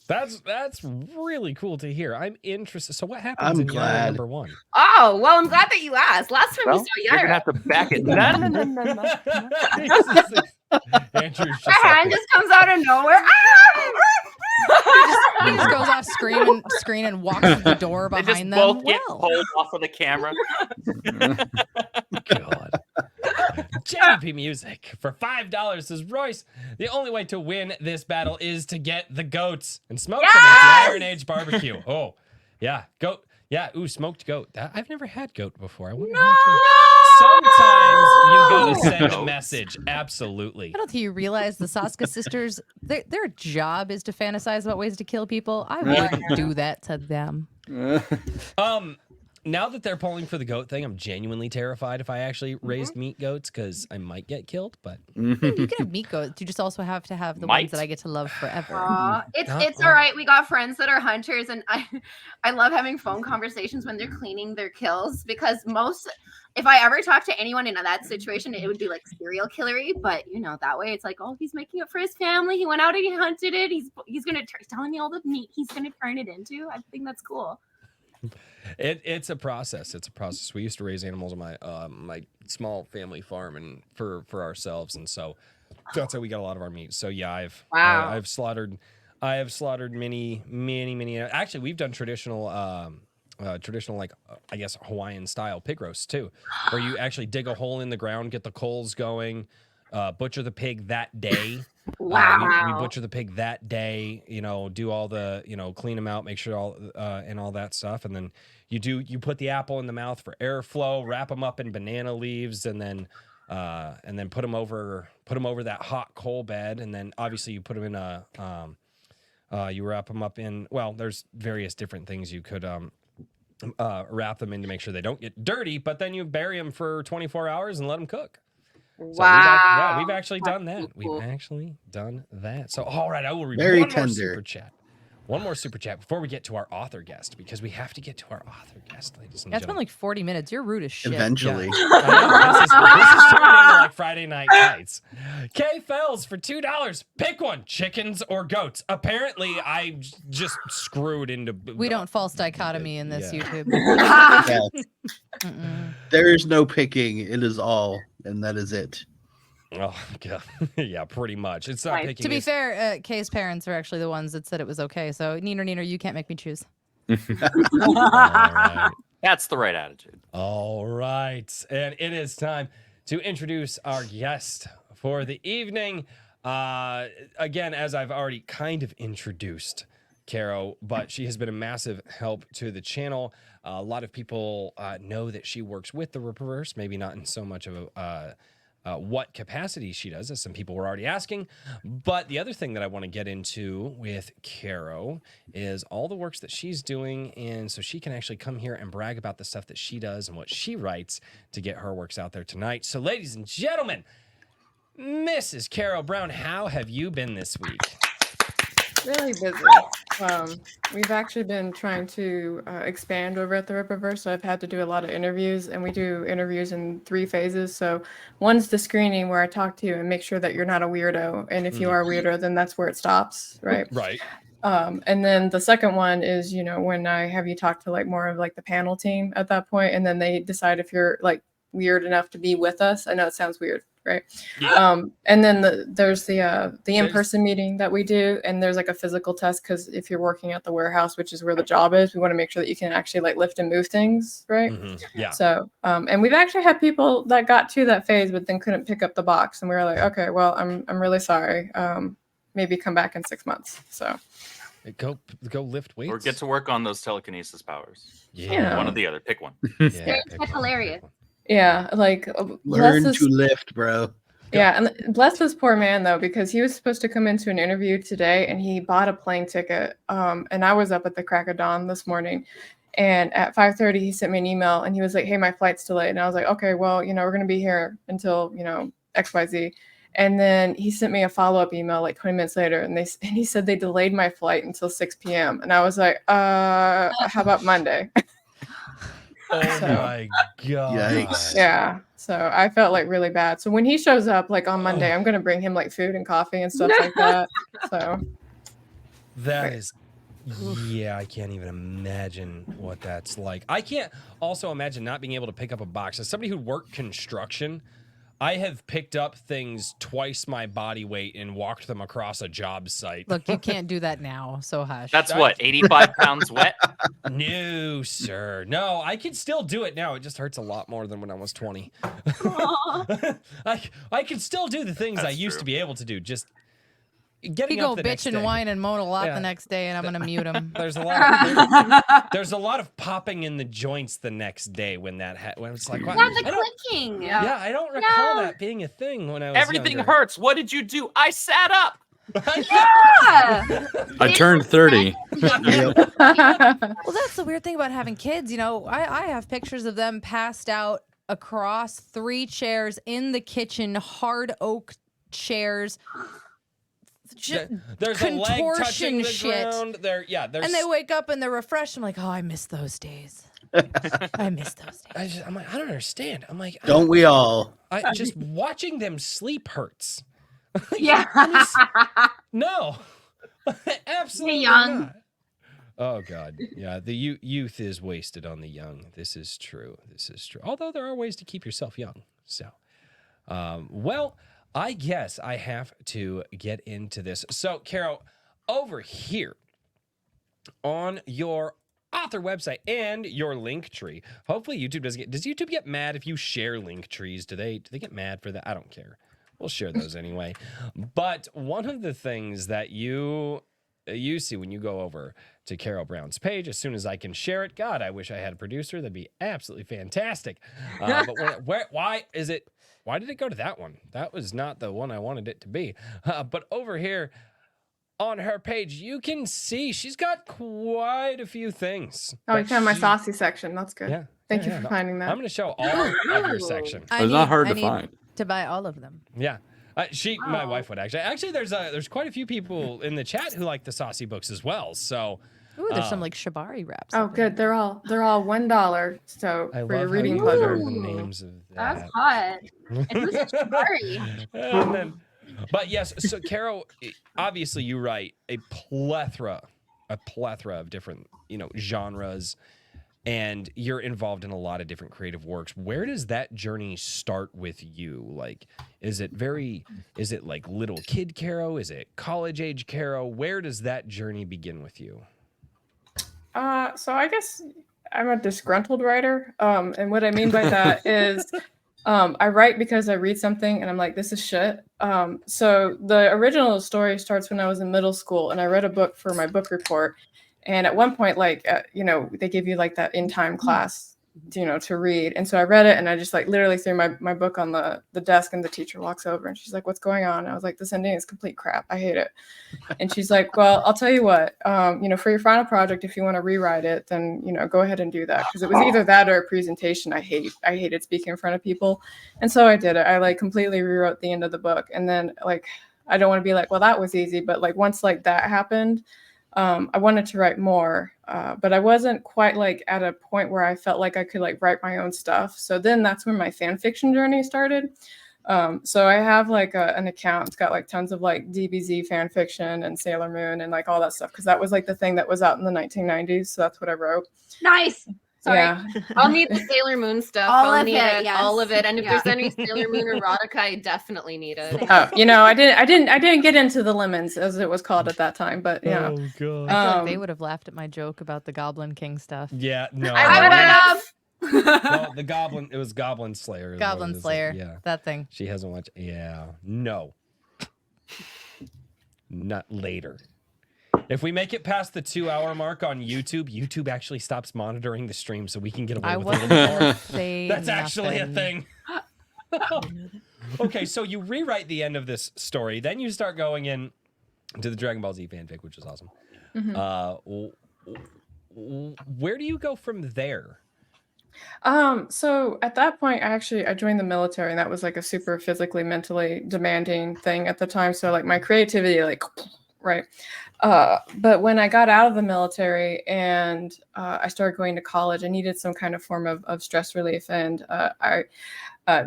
That's really cool to hear. I'm interested. So what happens I'm in Yara glad. #1? Oh, well, I'm glad that you asked. Last time Well, we saw you're gonna Yara, have to back it. No. Andrew's just Her hand like, just comes out of nowhere. He just goes off screen and walks to the door They just behind them. both get Well, pulled off of the camera. God. JP Music for $5 says, Royce, the only way to win this battle is to get the goats and smoke them at the Iron Age barbecue. Oh, yeah, goat. Yeah, ooh, smoked goat. I've never had goat before. I wonder how it tastes. you gotta send a Goats. message. Absolutely. I don't think you realize the Saska sisters, their job is to fantasize about ways to kill people. I wouldn't do that to them. Now that they're polling for the goat thing, I'm genuinely terrified if I actually raised meat goats because I might get killed. But You can have meat goats. You just also have to have the ones that I get to love forever. It's all right. We got friends that are hunters, and I love having phone conversations when they're cleaning their kills because if I ever talk to anyone in that situation, it would be like serial killery. But that way it's like, oh, he's making it for his family. He went out and he hunted it. He's telling me all the meat he's gonna turn it into. I think that's cool. It's a process. It's a process. We used to raise animals on my small family farm and for ourselves, and so that's how we got a lot of our meat. So yeah, I've slaughtered many. Actually, we've done traditional like I guess Hawaiian style pig roasts too, where you actually dig a hole in the ground, get the coals going, butcher the pig that day. Wow. We butcher the pig that day, do all the, clean them out, make sure all and all that stuff, and then you put the apple in the mouth for airflow, wrap them up in banana leaves, and then put them over that hot coal bed, and then obviously you put them in you wrap them up in, well, there's various different things you could wrap them in to make sure they don't get dirty, but then you bury them for 24 hours and let them cook. So we've actually done that. We've actually done that. So, all right, I will read Very one more tender. super chat. One more super chat before we get to our author guest, because we have to get to our author guest, ladies and It's been gentlemen. like 40 minutes. You're rude as shit. Eventually. I know, this is turning into like Friday Night Lights. K Fells for $2. Pick one, chickens or goats. Apparently, I just screwed into. We don't false dichotomy in this Yeah. YouTube. Yes. There is no picking. It is all, and that is it. Oh, God. Yeah, pretty much. It's not picking. To be it's- fair, Kay's parents are actually the ones that said it was okay. So, Neener, you can't make me choose. All right. That's the right attitude. All right. And it is time to introduce our guest for the evening. Again, as I've already kind of introduced Carrow, but she has been a massive help to the channel. A lot of people know that she works with the Rippaverse, maybe not in so much of what capacity she does, as some people were already asking. But the other thing that I want to get into with Carrow is all the works that she's doing, and so she can actually come here and brag about the stuff that she does and what she writes to get her works out there tonight. So, ladies and gentlemen, Mrs. Carrow Brown, how have you been this week? Really busy. We've actually been trying to expand over at the Rippaverse, so I've had to do a lot of interviews, and we do interviews in 3 phases. So one's the screening where I talk to you and make sure that you're not a weirdo, and if you are a weirdo, then that's where it stops, right? Right. And then the second one is, when I have you talk to like more of like the panel team at that point, and then they decide if you're like weird enough to be with us. I know it sounds weird, right? Yeah. And then there's the in-person meeting that we do, and there's like a physical test, because if you're working at the warehouse, which is where the job is, we want to make sure that you can actually like lift and move things, right? Yeah. So and we've actually had people that got to that phase but then couldn't pick up the box, and we were like, okay, well, I'm really sorry, maybe come back in 6 months. So Go lift weights. Or get to work on those telekinesis powers. Yeah. One or the other. Pick one. Yeah, It's hilarious. yeah, like Learn bless to this- lift, bro. Yeah, and bless this poor man though, because he was supposed to come into an interview today, and he bought a plane ticket. And I was up at the crack of dawn this morning, and at 5:30 he sent me an email, and he was like, "Hey, my flight's delayed." And I was like, "Okay, well, we're gonna be here until XYZ." And then he sent me a follow-up email like 20 minutes later, and he said they delayed my flight until 6 p.m. And I was like, how about Monday? Oh So- my God. Yikes. Yeah. So I felt like really bad. So when he shows up like on Monday, I'm gonna bring him like food and coffee and stuff like that. So That is, yeah, I can't even imagine what that's like. I can't also imagine not being able to pick up a box. As somebody who worked construction, I have picked up things twice my body weight and walked them across a job site. Look, you can't do that now. So hush. That's what, 85 pounds wet? No, sir. No, I can still do it now. It just hurts a lot more than when I was 20. I can still do the things I That's used true. to be able to do. Just getting He up go the next bitch and day. whine and moan a lot Yeah. the next day, and I'm gonna mute him. There's a lot of popping in the joints the next day when when it's like, wow, Yeah, the I don't, clicking. yeah, I don't recall that being a thing when I was Everything younger. hurts. What did you do? I sat up. Yeah. I turned 30. Yep. Well, that's the weird thing about having kids. You know, I have pictures of them passed out across 3 chairs in the kitchen, hard oak chairs. There's a leg touching Contortion the shit. ground. There's And they wake up and they're refreshed. I'm like, oh, I miss those days. I miss those days. I'm like, I don't understand. I'm like, Don't we all? just watching them sleep hurts. Yeah. No, absolutely young. not. Oh God, yeah. The youth is wasted on the young. This is true. Although there are ways to keep yourself young. So, well, I guess I have to get into this. So, Carol, over here on your author website and your link tree. Hopefully, YouTube does YouTube get mad if you share link trees? Do they get mad for that? I don't care. We'll share those anyway. But one of the things that you see when you go over to Carrow Brown's page, as soon as I can share it, God, I wish I had a producer. That'd be absolutely fantastic. But why did it go to that one? That was not the one I wanted it to be. But over here on her page, you can see she's got quite a few things. Oh, you found my saucy section. That's good. Yeah. Thank you for finding that. I'm going to show all of your section. It's not hard to I find. need to buy all of them. Yeah. My wife would actually. There's quite a few people in the chat who like the saucy books as well. So, Ooh, there's some like shibari wraps. Oh, up there. good. They're all $1. So I for your love reading how you pleasure. know the names of that. That's hot. And who's Shibari? And then, but yes, so Carol, obviously you write a plethora of different genres, and you're involved in a lot of different creative works. Where does that journey start with you? Like, is it like little kid Carrow? Is it college age Carrow? Where does that journey begin with you? So I guess I'm a disgruntled writer. And what I mean by that is I write because I read something and I'm like, this is shit. So the original story starts when I was in middle school and I read a book for my book report. And at one point, they give you like that in time class, to read. And so I read it and I just like literally threw my book on the desk and the teacher walks over and she's like, what's going on? And I was like, this ending is complete crap. I hate it. And she's like, well, I'll tell you what, for your final project, if you want to rewrite it, then, go ahead and do that. Because it was either that or a presentation. I hated speaking in front of people. And so I did it. I like completely rewrote the end of the book. And then like, I don't want to be like, well, that was easy. But like once like that happened, I wanted to write more, but I wasn't quite like at a point where I felt like I could like write my own stuff. So then that's when my fan fiction journey started. So I have like an account. It's got like tons of like DBZ fan fiction and Sailor Moon and like all that stuff because that was like the thing that was out in the 1990s. So that's what I wrote. Nice. Sorry. Yeah. I'll need the Sailor Moon stuff. All I'll of need it, yes. all of it. And if Yeah. there's any Sailor Moon erotica, I definitely need it. I didn't get into the lemons as it was called at that time, but yeah. Oh God. I feel like they would have laughed at my joke about the Goblin King stuff. Yeah. No. I would have. Well, the Goblin. It was Goblin Slayer. is what Goblin it is. Slayer. Yeah. That thing. She hasn't watched. Yeah. No. Not later. If we make it past the 2-hour mark on YouTube actually stops monitoring the stream so we can get away I with wasn't a little gonna more. say That's actually a nothing. thing. Okay, so you rewrite the end of this story, then you start going in to the Dragon Ball Z fanfic, which is awesome. Where do you go from there? So at that point, I joined the military, and that was like a super physically, mentally demanding thing at the time. So like my creativity, like, right. But when I got out of the military and I started going to college, I needed some kind of form of stress relief. And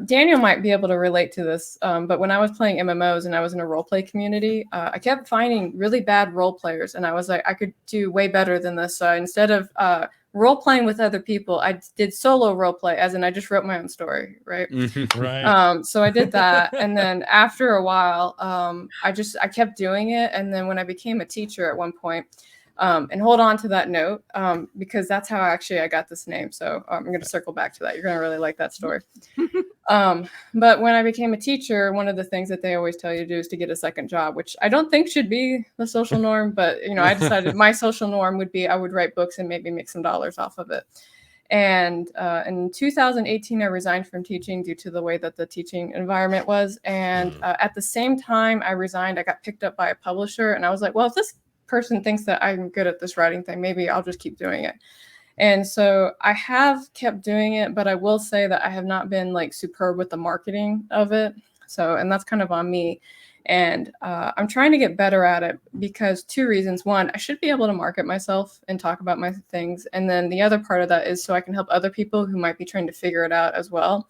Daniel might be able to relate to this, but when I was playing MMOs and I was in a role play community, I kept finding really bad role players, and I was like, I could do way better than this. So instead of role playing with other people, I did solo role play, as in I just wrote my own story, right? Right. So I did that, and then after a while, I kept doing it, and then when I became a teacher at one point, And hold on to that note because that's how I got this name. So I'm going to circle back to that. You're going to really like that story. But when I became a teacher, one of the things that they always tell you to do is to get a second job, which I don't think should be the social norm. But, I decided my social norm would be I would write books and maybe make some dollars off of it. And in 2018, I resigned from teaching due to the way that the teaching environment was. And at the same time I resigned, I got picked up by a publisher. And I was like, well, if this person thinks that I'm good at this writing thing, maybe I'll just keep doing it. And so I have kept doing it, but I will say that I have not been like superb with the marketing of it. So, and that's kind of on me. And I'm trying to get better at it because 2 reasons. One, I should be able to market myself and talk about my things. And then the other part of that is so I can help other people who might be trying to figure it out as well.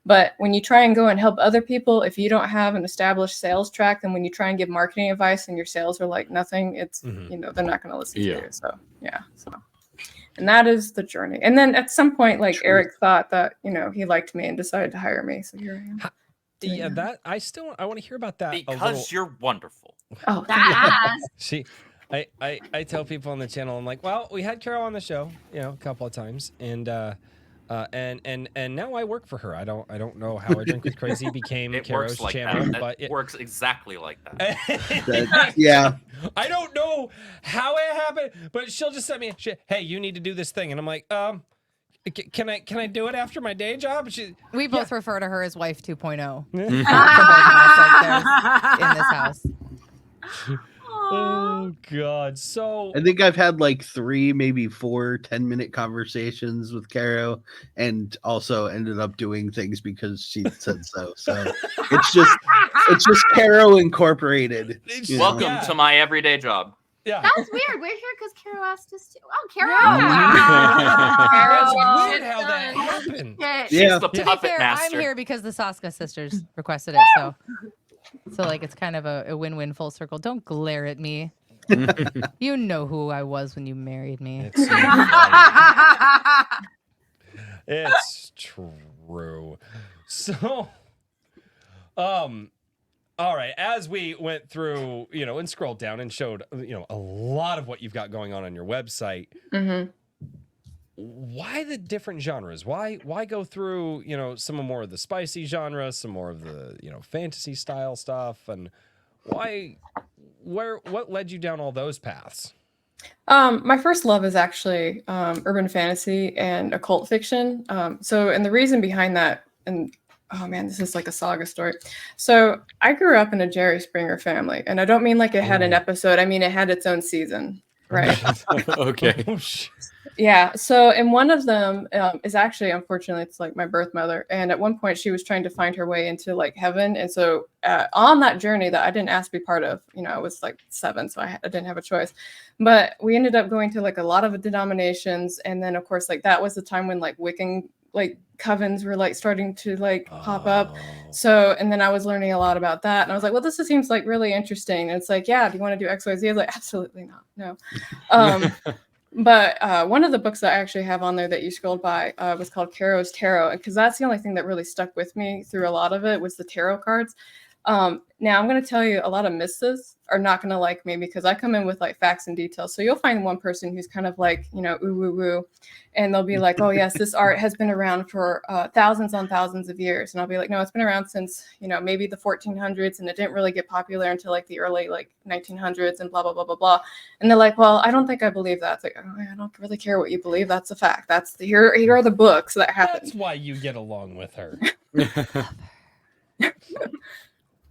But when you try and go and help other people, if you don't have an established sales track, then when you try and give marketing advice and your sales are like nothing, it's, they're not going to listen to you. So, yeah. So, and that is the journey. And then at some point, like Eric thought that, he liked me and decided to hire me. So here I am. Yeah, that I want to hear about that because you're wonderful. Oh, that I tell people on the channel, I'm like, well, we had Carol on the show, a couple of times, and now I work for her. I don't know how I Drink with Crazy became Carol's like channel, but it works exactly like that. Yeah. I don't know how it happened, but she'll just send me, hey, you need to do this thing, and I'm like, can I do it after my day job? We both refer to her as wife 2.0. Yeah. In this house. Oh God. So I think I've had like 3, maybe 4 10-minute conversations with Carrow, and also ended up doing things because she said so. So it's just Carrow Incorporated. Welcome to my everyday job. Yeah. That's weird. We're here because Carrow asked us to. Oh, Carrow! That's Wow. weird how that happened. She's the To be puppet fair, master. I'm here because the Saska sisters requested it, so like it's kind of a win-win full circle. Don't glare at me. You know who I was when you married me. It's true. So, all right, as we went through, and scrolled down and showed, a lot of what you've got going on your website. Mm-hmm. Why the different genres? Why go through, some more of the spicy genre, some more of the, fantasy style stuff, and what led you down all those paths? My first love is actually urban fantasy and occult fiction. And the reason behind that, and oh man, this is like a saga story. So I grew up in a Jerry Springer family, and I don't mean like it had an episode. I mean it had its own season, right? Okay. Yeah. So, and one of them is actually, unfortunately, it's like my birth mother. And at one point, she was trying to find her way into like heaven. And so, on that journey that I didn't ask to be part of, I was like 7, so I didn't have a choice. But we ended up going to like a lot of denominations, and then of course, like that was the time when like Wiccan like covens were like starting to like pop up. So, and then I was learning a lot about that, and I was like, well, this seems like really interesting. And it's like, yeah, do you want to do X, Y, Z? I was like, absolutely not, no. But one of the books that I actually have on there that you scrolled by was called Carrow's Tarot, because that's the only thing that really stuck with me through a lot of it was the tarot cards. Now I'm going to tell you a lot of misses are not going to like me because I come in with like facts and details. So you'll find one person who's kind of like, ooh, woo, woo. And they'll be like, oh yes, this art has been around for thousands on thousands of years. And I'll be like, no, it's been around since, maybe the 1400s. And it didn't really get popular until like the early like 1900s and blah, blah, blah, blah, blah. And they're like, well, I don't think I believe that. It's like, oh, I don't really care what you believe. That's a fact. Here are the books that happened. That's why you get along with her.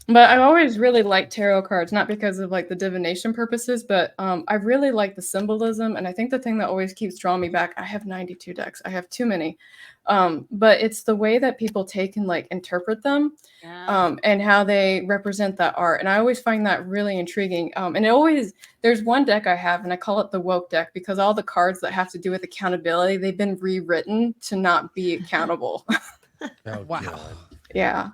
But I always really liked tarot cards, not because of like the divination purposes, but I really like the symbolism. And I think the thing that always keeps drawing me back, I have 92 decks. I have too many. But it's the way that people take and like interpret them and how they represent that art. And I always find that really intriguing. And there's one deck I have, and I call it the woke deck because all the cards that have to do with accountability, they've been rewritten to not be accountable. Oh, wow. God. Yeah.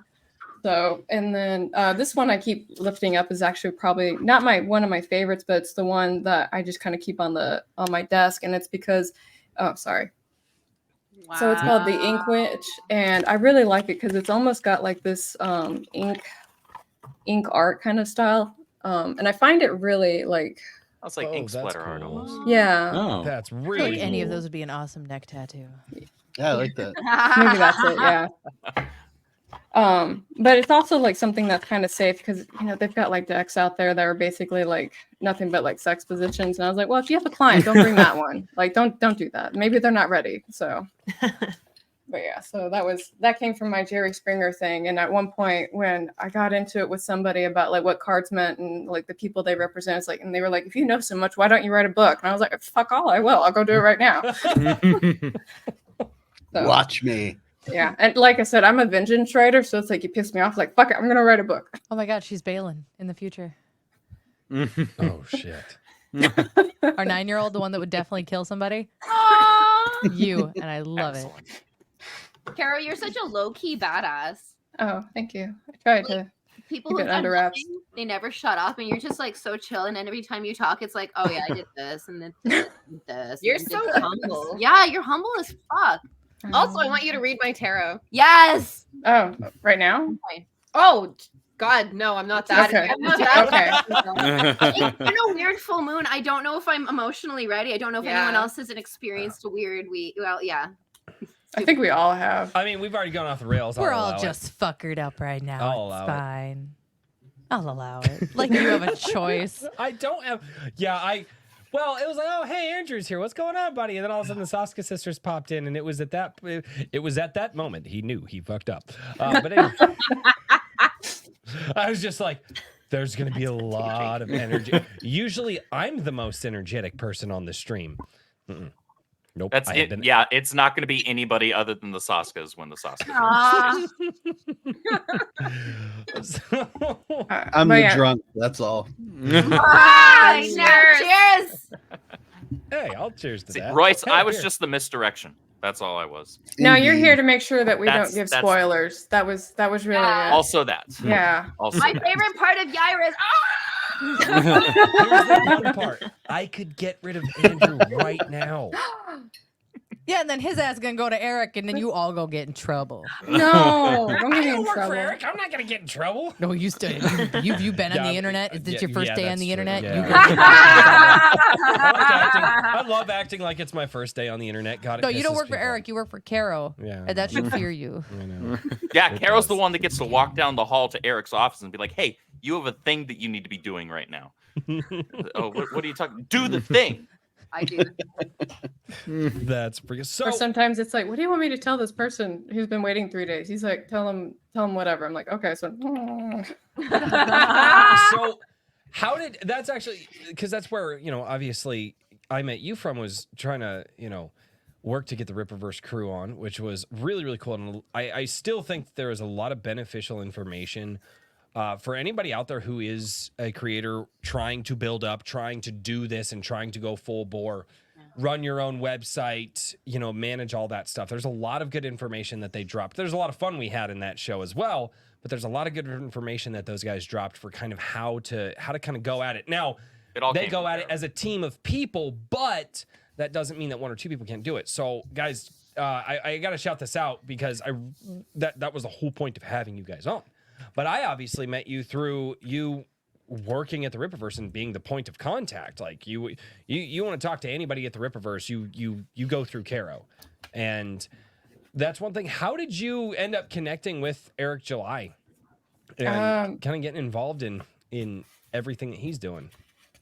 So, and then this one I keep lifting up is actually probably not one of my favorites, but it's the one that I just kind of keep on my desk, and it's because, sorry. Wow. So it's called the Ink Witch, and I really like it because it's almost got like this ink art kind of style, and I find it really like That's like ink that's splatter art cool. almost. Yeah. Oh, That's I feel really like any of cool. those would be an awesome neck tattoo. Yeah, I like that. Maybe that's it. Yeah. But it's also like something that's kind of safe because they've got like decks out there that are basically like nothing but like sex positions, and I was like, well, if you have a client, don't bring that one. Like, don't do that. Maybe they're not ready. So, but yeah, so that came from my Jerry Springer thing, and at one point when I got into it with somebody about like what cards meant and like the people they represent, it's like, and they were like, if you know so much, why don't you write a book? And I was like, fuck all, I will. I'll go do it right now. So, Watch me. yeah, and like I said, I'm a vengeance writer, so it's like you piss me off, like fuck it, I'm gonna write a book. Oh my God, she's Balin in the future. Oh shit. Our 9-year-old, the one that would definitely kill somebody. Aw. You, and I love it. Excellent. Carol, you're such a low-key badass. Oh, thank you. I tried to. People Keep who've it done under wraps. nothing, they never shut up, and you're just like so chill. And then every time you talk, it's like, oh yeah, I did this and then this, and this. You're and so did this. humble. Yeah, you're humble as fuck. Also, I want you to read my tarot. Yes. Oh, right now? Oh God, no, I'm not that. Okay. I'm not that. Okay. It's been a weird full moon. I don't know if I'm emotionally ready. I don't know if anyone Yeah. else has experienced a weird week. Well, yeah. I think we all have. I mean, we've already gone off the rails. We're I'll all allow it. just fuckered up right now. I'll It's allow it. fine. I'll allow it. Like you have a choice. I don't have. Yeah, Well, it was like, oh, hey, Andrew's here. What's going on, buddy? And then all of a sudden, the Saska sisters popped in, and it was at that moment he knew he fucked up. But anyway, I was just like, there's going to be a lot of energy. Usually, I'm the most energetic person on the stream. Nope. That's I have it. been- Yeah, it's not going to be anybody other than the Saskas when the Saskas. Ah. I'm But the yeah. drunk. That's all. Ah, Cheers. cheers. Hey, I'll cheers to See, that. Royce, Hey, I was here. just the misdirection. That's all I was. No, you're Indeed. here to make sure that we don't give That's- spoilers. That was really Yeah. it. Also that. Yeah. Also My that. favorite part of Yaira is Here's the one part. I could get rid of Andrew right now. Yeah, and then his ass gonna go to Eric, and then you all go get in trouble. No, don't I get don't in work trouble. for Eric. I'm not gonna get in trouble. No, you still you been on Yeah, the internet? Is this yeah, your first yeah, day on that's the true. internet? Yeah. You go. I like acting. I love acting like it's my first day on the internet. God, it No, you don't pisses work for people Eric. You work for Carrow. Yeah, And that should fear you. I know. Yeah, It Carol's the does. one that gets to walk down the hall to Eric's office and be like, hey, you have a thing that you need to be doing right now. Oh, what are you talking? Do the thing. I do. That's pretty. So Or sometimes it's like, what do you want me to tell this person who's been waiting 3 days? He's like, tell him whatever. I'm like, okay, so so how did that's actually because that's where obviously I met you from was trying to work to get the Rippaverse crew on, which was really, really cool. And I still think there is a lot of beneficial information for anybody out there who is a creator trying to build up, trying to do this and trying to go full bore, run your own website, manage all that stuff. There's a lot of good information that they dropped. There's a lot of fun we had in that show as well, but there's a lot of good information that those guys dropped for kind of how to kind of go at it. Now, It all they came go from at it there. as a team of people, but that doesn't mean that one or two people can't do it. So, guys, I got to shout this out because that was the whole point of having you guys on. But I obviously met you through you working at the Rippaverse and being the point of contact. Like you want to talk to anybody at the Rippaverse, you go through Carrow, and that's one thing. How did you end up connecting with Eric July and kind of getting involved in everything that he's doing?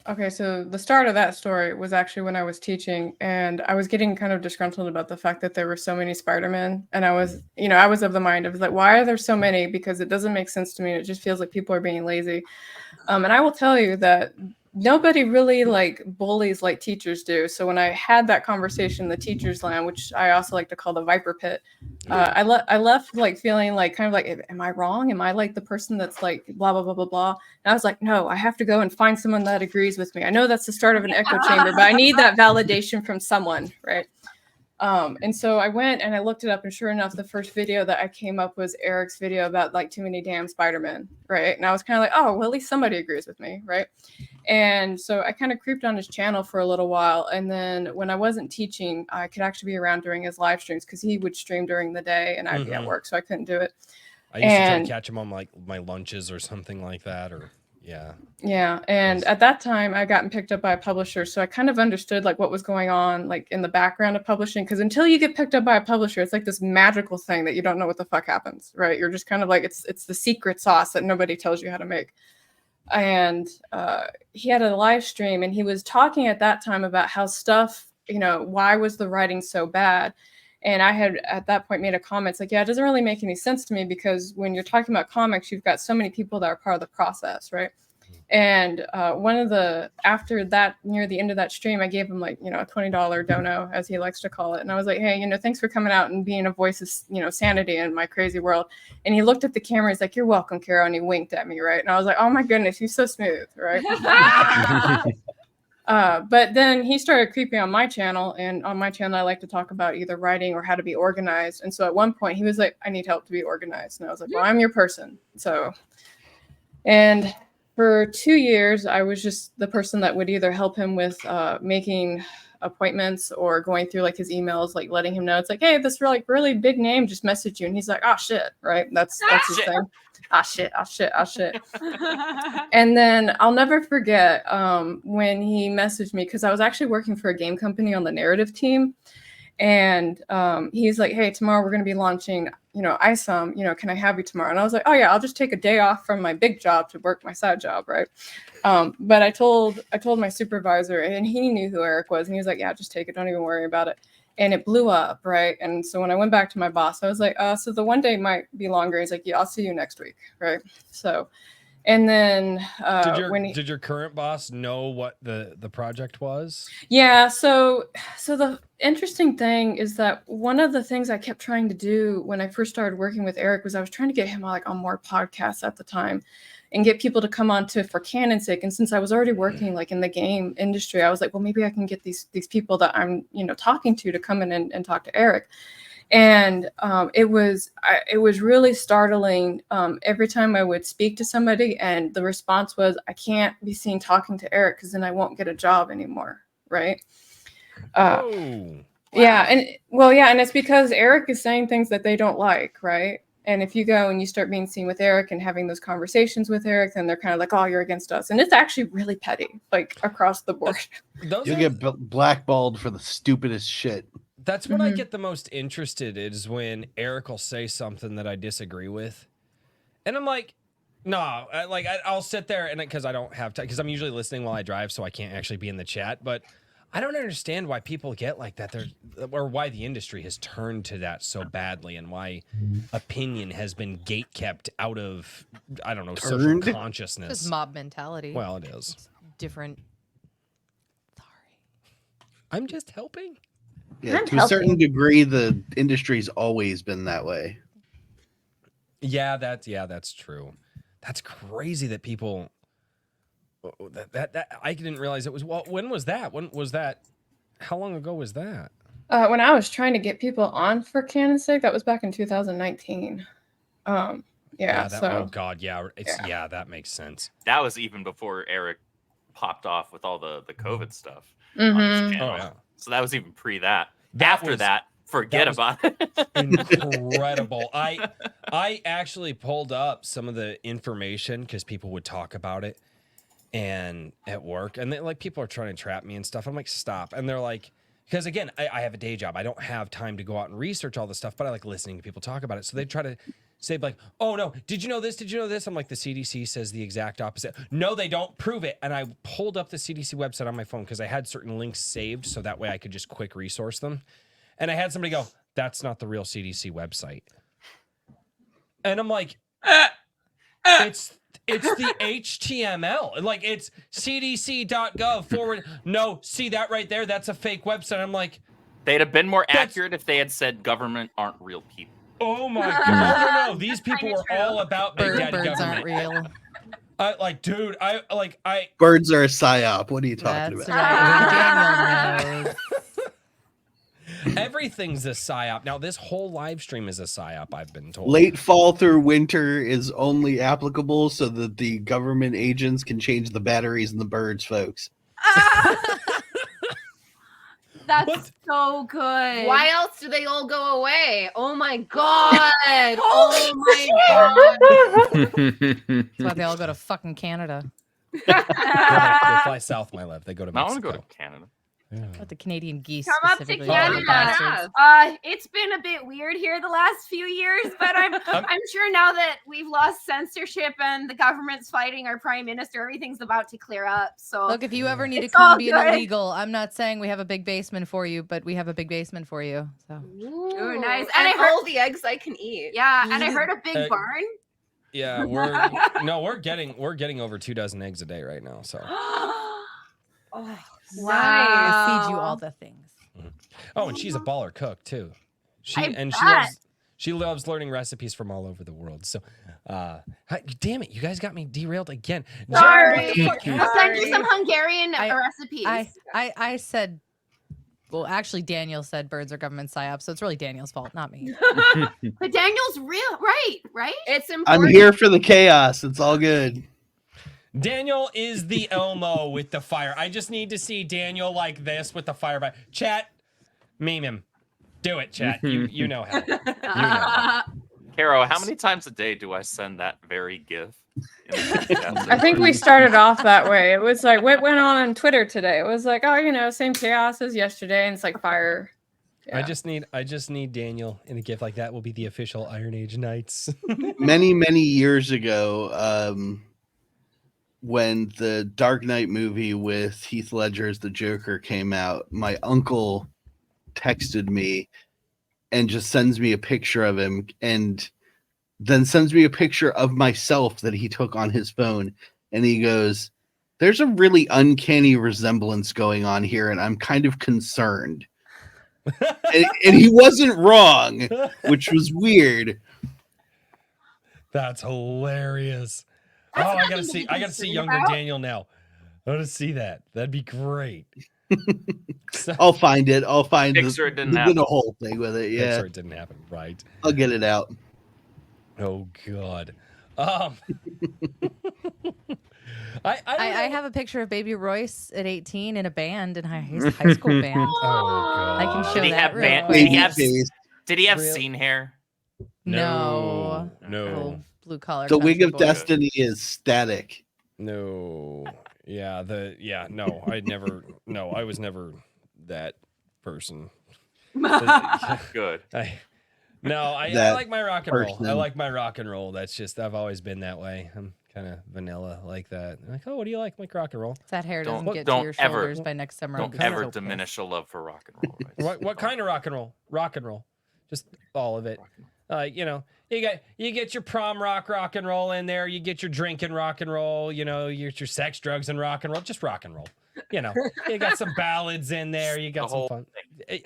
Okay, so the start of that story was actually when I was teaching, and I was getting kind of disgruntled about the fact that there were so many Spider-Men, and I was of the mind, I was like, why are there so many? Because it doesn't make sense to me. It just feels like people are being lazy. And I will tell you that nobody really bullies like teachers do. So when I had that conversation in the teachers' lounge, which I also like to call the Viper Pit, I left feeling am I wrong? Am I the person that's blah blah blah blah blah? And I was like, no, I have to go and find someone that agrees with me. I know that's the start of an echo chamber, but I need that validation from someone, right? And so I went and I looked it up, and sure enough, the first video that I came up was Eric's video about too many damn Spider-Men, right? And I was kind of like, oh, well, at least somebody agrees with me, right? And so I kind of creeped on his channel for a little while, and then when I wasn't teaching, I could actually be around during his live streams because he would stream during the day, and I'd be at work, so I couldn't do it. I used to try to catch him on my lunches or something like that, or Yeah. Yeah, and at that time, I gotten picked up by a publisher, so I kind of understood like what was going on like in the background of publishing. Because until you get picked up by a publisher, it's like this magical thing that you don't know what the fuck happens, right? You're just kind of like it's the secret sauce that nobody tells you how to make. And he had a live stream, and he was talking at that time about how stuff, why was the writing so bad? And I had at that point made a comment, it's like, yeah, it doesn't really make any sense to me because when you're talking about comics, you've got so many people that are part of the process, right? And after that, near the end of that stream, I gave him like, a $20 dono, as he likes to call it. And I was like, hey, thanks for coming out and being a voice of, sanity in my crazy world. And he looked at the camera, he's like, you're welcome, Carrow. And he winked at me, right? And I was like, oh my goodness, he's so smooth, right? But then he started creeping on my channel, and on my channel, I like to talk about either writing or how to be organized. And so at one point he was like, I need help to be organized. And I was like, well, I'm your person. And for 2 years, I was just the person that would either help him with making appointments or going through like his emails, like letting him know it's like, hey, this really big name just messaged you. And he's like, oh shit, right? That's his thing. Ah shit. And then I'll never forget when he messaged me, because I was actually working for a game company on the narrative team. And he's like, hey, tomorrow we're going to be launching, ISOM, can I have you tomorrow? And I was like, oh yeah, I'll just take a day off from my big job to work my side job, right? But I told my supervisor, and he knew who Eric was, and he was like, yeah, just take it, don't even worry about it. And it blew up, right? And so when I went back to my boss, I was like, so the one day might be longer. He's like, yeah, I'll see you next week, right? So, and then did your current boss know what the project was? Yeah, so the interesting thing is that one of the things I kept trying to do when I first started working with Eric was I was trying to get him on more podcasts at the time and get people to come on for Canon's sake. And since I was already working like in the game industry, I was like, well, maybe I can get these people that I'm talking to come in and talk to Eric. And it was really startling every time I would speak to somebody, and the response was, I can't be seen talking to Eric because then I won't get a job anymore, right? Wow. Yeah, and it's because Eric is saying things that they don't like, right? And if you go and you start being seen with Eric and having those conversations with Eric, then they're kind of like, oh, you're against us. And it's actually really petty, like across the board. You'll get blackballed for the stupidest shit. That's what I get the most interested in, is when Eric will say something that I disagree with. And I'm like, no, I'll sit there and because I don't have time, because I'm usually listening while I drive, so I can't actually be in the chat. But I don't understand why people get like that, or why the industry has turned to that so badly, and why opinion has been gatekept out of, I don't know, social consciousness. Just mob mentality. Well, it is. It's different. Sorry. I'm just helping. Yeah, to a certain degree, the industry's always been that way. Yeah, that's true. That's crazy that people. That I didn't realize it was. Well, when was that? When was that? How long ago was that? When I was trying to get people on for Canon's sake, that was back in 2019. Oh God, yeah, that makes sense. That was even before Eric popped off with all the COVID stuff Mm-hmm. on his channel. Oh, yeah. So that was even pre that. After that, forget about it. Incredible. I actually pulled up some of the information because people would talk about it and at work, and people are trying to trap me and stuff. I'm like, stop. And they're like, because again, I have a day job. I don't have time to go out and research all this stuff, but I like listening to people talk about it. So they try to say like, oh no, did you know this? Did you know this? I'm like, the CDC says the exact opposite. No, they don't. Prove it. And I pulled up the CDC website on my phone because I had certain links saved, so that way I could just quick resource them. And I had somebody go, that's not the real CDC website. And I'm like, it's the HTML. Like, it's cdc.gov/. No, see that right there? That's a fake website. I'm like, they'd have been more accurate if they had said government aren't real people. Oh my God. No. These people were all about Big Daddy Birds government. aren't real. Dude, Birds are a psyop. What are you talking That's about? right. Daniel knows. Everything's a psyop. Now, this whole live stream is a psyop, I've been told. Late fall through winter is only applicable so that the government agents can change the batteries in the birds, folks. That's so good. Why else do they all go away? Oh my god! Oh my god! That's why they all go to fucking Canada. They fly south, my love. They go to I want Mexico. to go to Canada. Yeah. But the Canadian geese Come up to specifically. Canada. Bastards. It's been a bit weird here the last few years, but I'm sure now that we've lost censorship and the government's fighting our prime minister, everything's about to clear up. So Look, if you ever need to It's all come be an good. illegal, I'm not saying we have a big basement for you, but we have a big basement for you. So Ooh, nice. And And I heard all the eggs I can eat. yeah, and I heard a big barn. Yeah, we're getting over 2 dozen eggs a day right now. So I feed you all the things. oh, and she's a baller cook too. I She loves learning recipes from all over the world. So damn it, you guys got me derailed again. Jen, Sorry. what the fuck happened? I'll send you some Hungarian recipes. I said, well, actually, Daniel said birds are government psyops, so it's really Daniel's fault, not me. But Daniel's real, right? It's important. I'm here for the chaos. It's all good. Daniel is the Elmo with the fire. I just need to see Daniel like this with the fire. Chat, meme him. Do it, chat. You know how. You know how. Carrow, how many times a day do I send that very gif? I think we started off that way. It was like what went on Twitter today. It was like, oh, same chaos as yesterday, and it's like fire. Yeah. I just need Daniel in a gift like that. Will be the official Iron Age Knights. Many years ago, when the Dark Knight movie with Heath Ledger as the Joker came out, my uncle texted me and just sends me a picture of him and then sends me a picture of myself that he took on his phone. And he goes, there's a really uncanny resemblance going on here, and I'm kind of concerned. and he wasn't wrong, which was weird. That's hilarious. I gotta see younger Daniel now. I want to see that. That'd be great. I'll find it. I'll find Pixar, it didn't the happen. whole thing with it. Yeah, Pixar, it didn't happen. Right. I'll get it out. Oh God. I have a picture of Baby Royce at 18 in a band in high school band. Oh God. I can show Did he that. have real band? quick. Did he have Real- scene hair? No. No. Blue collar. The Wig country of boy. Destiny is static. No. Yeah. No. I was never that person. Good. I That like my rock and roll. I person. like my rock and roll. That's just I've always been that way. I'm kind of vanilla like that. I'm like, oh, what do you like? Like rock and roll. If that hair doesn't Don't- get don't to your ever- shoulders by next summer. I'll Don't be ever so diminish a love for rock and roll. Right? What kind of rock and roll? Rock and roll. Just all of it. You get your prom rock and roll in there. You get your drinking rock and roll. You get your sex, drugs, and rock and roll. Just rock and roll. You got some ballads in there. You got The some whole fun.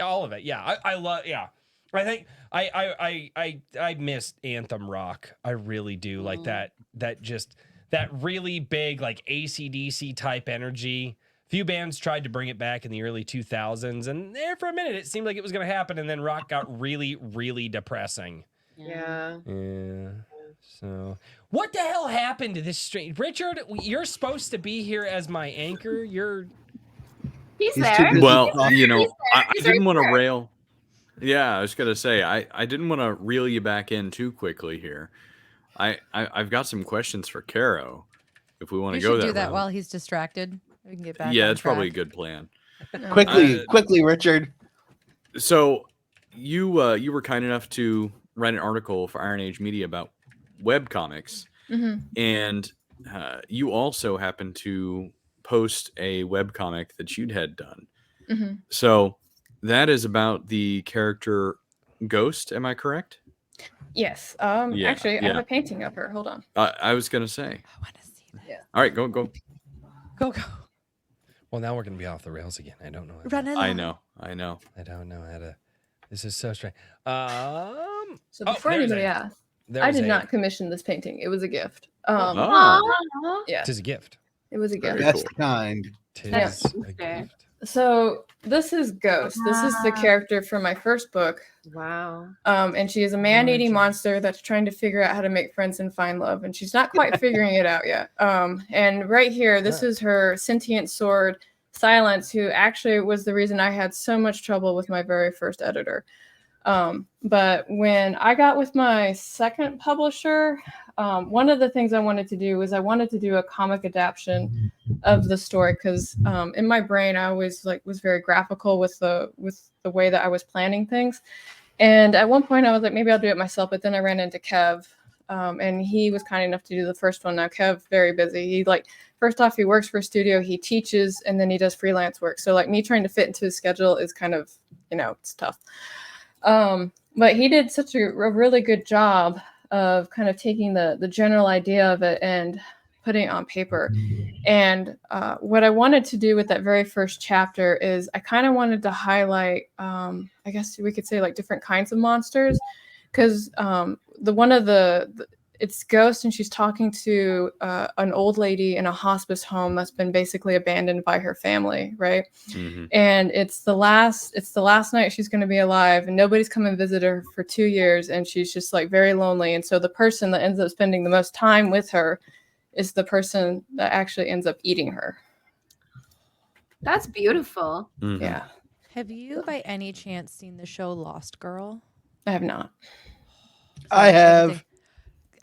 All of it. Yeah, I love. Yeah, I think I miss anthem rock. I really do like that. That really big like AC/DC type energy. Few bands tried to bring it back in the early 2000s, and there for a minute it seemed like it was going to happen, and then rock got really, really depressing. Yeah. Yeah. So, what the hell happened to this stream? Richard, you're supposed to be here as my anchor. He's He's there. too busy Well, talking. I He's didn't right want to there. rail. Yeah, I was gonna say I didn't want to reel you back in too quickly here. I've got some questions for Carrow, if we want You to go should that do that route. while he's distracted. We can get back. Yeah, on it's probably a track. good plan. Quickly, Richard. So you were kind enough to write an article for Iron Age Media about web comics, and you also happened to post a web comic that you'd had done. So that is about the character Ghost. Am I correct? Yes. Yeah, Actually, I have yeah. a painting of her. Hold on. I was gonna say. I want to see that. Yeah. All right, go. Go. Well, now we're going to be off the rails again. I don't know. Run along. I know. I don't know how to. This is so strange. So before there's anybody a- asks, I there's did a- not commission this painting. It was a gift. Oh. Yeah, It is a gift. it was a gift. Very Best kind. Tis That's a fair. gift. So this is Ghost. This is the character from my first book. Wow. And she is a man-eating monster that's trying to figure out how to make friends and find love, and she's not quite figuring it out yet. And right here, this is her sentient sword Silence, who actually was the reason I had so much trouble with my very first editor. But when I got with my second publisher, one of the things I wanted to do was I wanted to do a comic adaptation of the story, because in my brain I always was very graphical with the way that I was planning things. And at one point I was like, maybe I'll do it myself, but then I ran into Kev, and he was kind enough to do the first one. Now Kev, very busy. He first off, he works for a studio, he teaches, and then he does freelance work. So me trying to fit into his schedule is kind of, it's tough. But he did such a really good job of kind of taking the general idea of it and putting it on paper. And what I wanted to do with that very first chapter is I kind of wanted to highlight, I guess we could say different kinds of monsters, because it's Ghost, and she's talking to an old lady in a hospice home that's been basically abandoned by her family, right? Mm-hmm. And it's the last night she's going to be alive, and nobody's come and visit her for 2 years, and she's just very lonely. And so the person that ends up spending the most time with her is the person that actually ends up eating her. That's beautiful. Mm-hmm. Yeah. Have you by any chance seen the show Lost Girl? I have not. I have.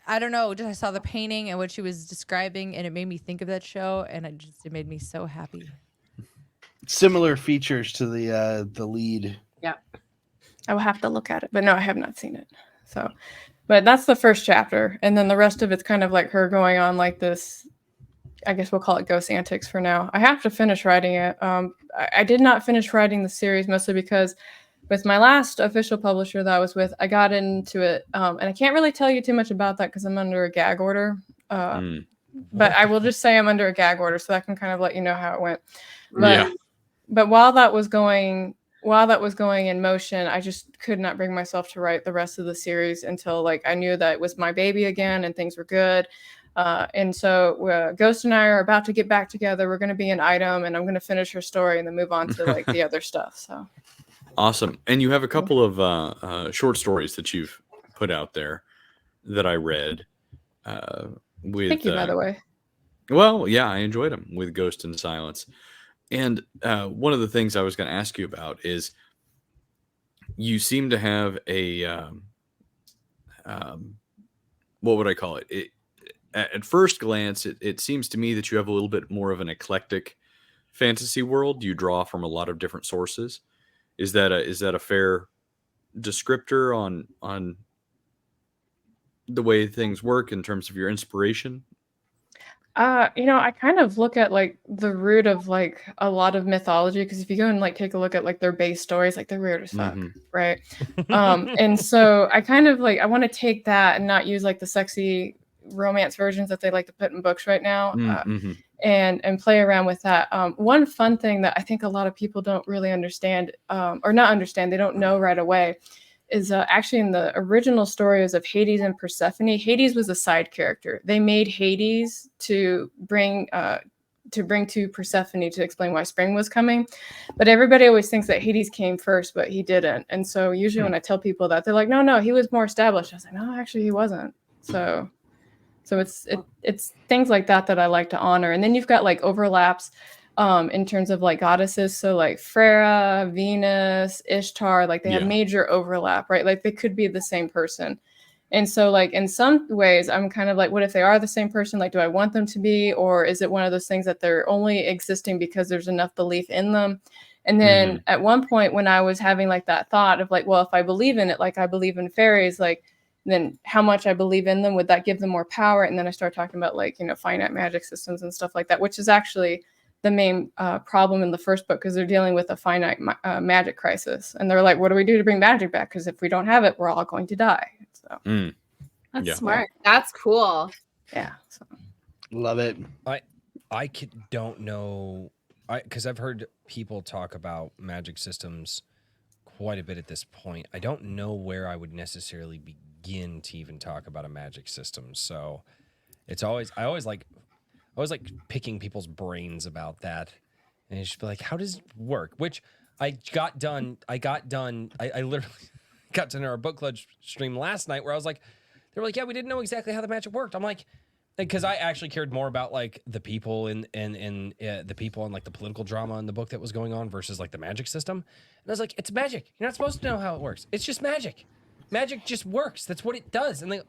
I don't know. Just I saw the painting and what she was describing, and it made me think of that show, and it made me so happy. Similar features to the lead. Yeah, I will have to look at it, but no, I have not seen it. So, but that's the first chapter, and then the rest of it's kind of her going on this. I guess we'll call it ghost antics for now. I have to finish writing it. I did not finish writing the series mostly because with my last official publisher that I was with, I got into it, and I can't really tell you too much about that because I'm under a gag order. But I will just say I'm under a gag order, so I can kind of let you know how it went. But while that was going in motion, I just could not bring myself to write the rest of the series until I knew that it was my baby again and things were good. And so Ghost and I are about to get back together. We're going to be an item, and I'm going to finish her story and then move on to the other stuff. So. Awesome. And you have a couple of short stories that you've put out there that I read. Thank you, by the way. Well, yeah, I enjoyed them with Ghost and Silence. And one of the things I was going to ask you about is you seem to have a, what would I call it? At first glance, it seems to me that you have a little bit more of an eclectic fantasy world. You draw from a lot of different sources. Is that a fair descriptor on the way things work in terms of your inspiration? I kind of look at the root of a lot of mythology, because if you go and take a look at their base stories, they're weird as fuck, right? And so I kind of I want to take that and not use the sexy romance versions that they like to put in books right now, and play around with that. One fun thing that I think a lot of people don't really understand, or not understand, they don't know right away, is actually in the original stories of Hades and Persephone. Hades was a side character. They made Hades to bring to Persephone to explain why spring was coming, but everybody always thinks that Hades came first, but he didn't. And so usually when I tell people that, they're like, no, he was more established. I was like, no, actually he wasn't. So it's things like that I like to honor. And then you've got overlaps in terms of goddesses. So Freya, Venus, Ishtar, they have major overlap, right? They could be the same person. And so in some ways I'm kind of what if they are the same person? Do I want them to be, or is it one of those things that they're only existing because there's enough belief in them? And then at one point when I was having that thought of well, if I believe in it, I believe in fairies, then how much I believe in them, would that give them more power? And then I start talking about finite magic systems and stuff like that, which is actually the main problem in the first book, because they're dealing with a finite magic crisis. And they're like, what do we do to bring magic back? Because if we don't have it, we're all going to die. So that's smart. That's cool. Yeah. So. Love it. I don't know, because I've heard people talk about magic systems quite a bit at this point. I don't know where I would necessarily begin to even talk about a magic system. So I always like picking people's brains about that, and you should be like, how does it work? Which I literally got to our book club stream last night where I was like, they were like, yeah, we didn't know exactly how the magic worked. I'm like, because I actually cared more about like the people and the people and like the political drama in the book that was going on versus like the magic system. And I was like, it's magic. You're not supposed to know how it works. It's just magic. Magic just works. That's what it does. And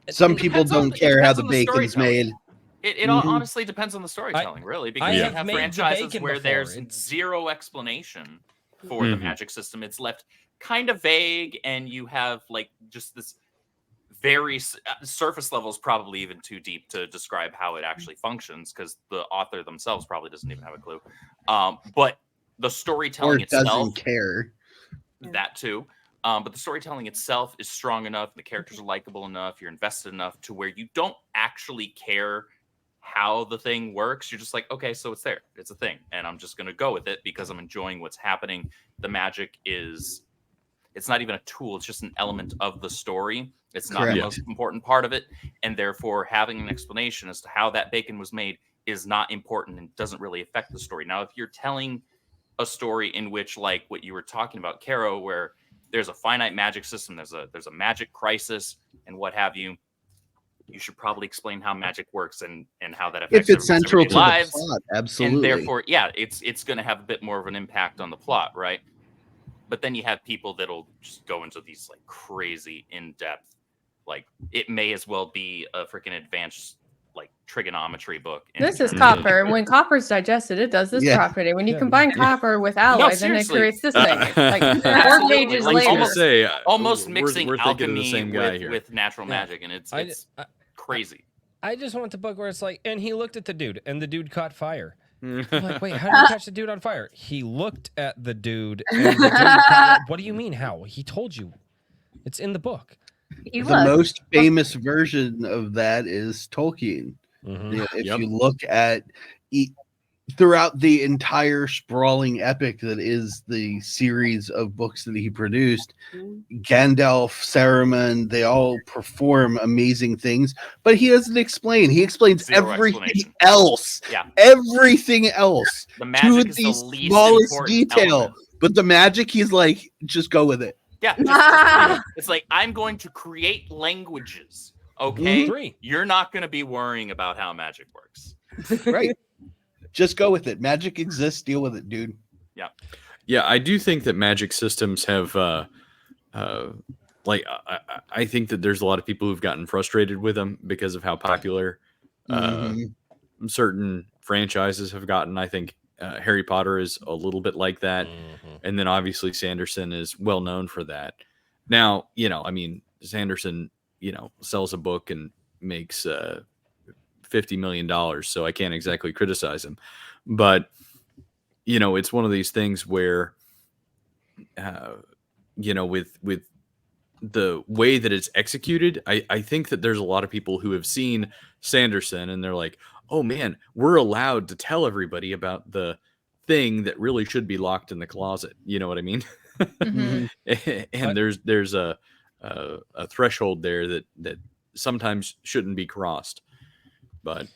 Some people don't care how the bacon's made. It honestly depends on the storytelling, really, because you have franchises where there's zero explanation for the magic system. It's left kind of vague, and you have like just this very surface level is probably even too deep to describe how it actually functions, because the author themselves probably doesn't even have a clue. But the storytelling itself doesn't care. That too. But the storytelling itself is strong enough, the characters are likable enough, you're invested enough to where you don't actually care how the thing works. You're just like, okay, so it's there. It's a thing. And I'm just going to go with it because I'm enjoying what's happening. The magic it's not even a tool. It's just an element of the story. It's not the most important part of it. And therefore, having an explanation as to how that bacon was made is not important and doesn't really affect the story. Now, if you're telling a story in which, like what you were talking about, Carrow, where there's a finite magic system, there's a magic crisis and what have you, you should probably explain how magic works and how that affects if it's central to lives. The plot, absolutely. And therefore, it's going to have a bit more of an impact on the plot, right? But then you have people that'll just go into these like crazy in-depth, like it may as well be a freaking advanced like trigonometry book. This is copper. When copper's digested, it does this property. When you combine copper with alloy, then it creates this thing. Like 4 pages later. Almost mixing alchemy with natural magic, and it's crazy. I just want the book where it's like, and he looked at the dude, and the dude caught fire. I'm like, wait, how did you catch the dude on fire? He looked at the dude, and the dude caught, what do you mean, how? He told you. It's in the book. The most famous version of that is Tolkien. If you look at throughout the entire sprawling epic that is the series of books that he produced, Gandalf, Saruman, they all perform amazing things, but he doesn't explain. He explains everything else. Everything else. The magic is the least smallest detail. Element. But the magic, he's like, just go with it. Yeah. It's like, I'm going to create languages. Okay. You're not going to be worrying about how magic works. Right. Just go with it. Magic exists. Deal with it, dude. Yeah. Yeah, I do think that magic systems have, I think that there's a lot of people who've gotten frustrated with them because of how popular certain franchises have gotten. I think Harry Potter is a little bit like that. And then obviously Sanderson is well known for that. Now, Sanderson, sells a book and makes $50 million, so I can't exactly criticize him. But it's one of these things where with the way that it's executed, I think that there's a lot of people who have seen Sanderson and they're like, oh man, we're allowed to tell everybody about the thing that really should be locked in the closet. You know what I mean? And there's a threshold there that sometimes shouldn't be crossed. But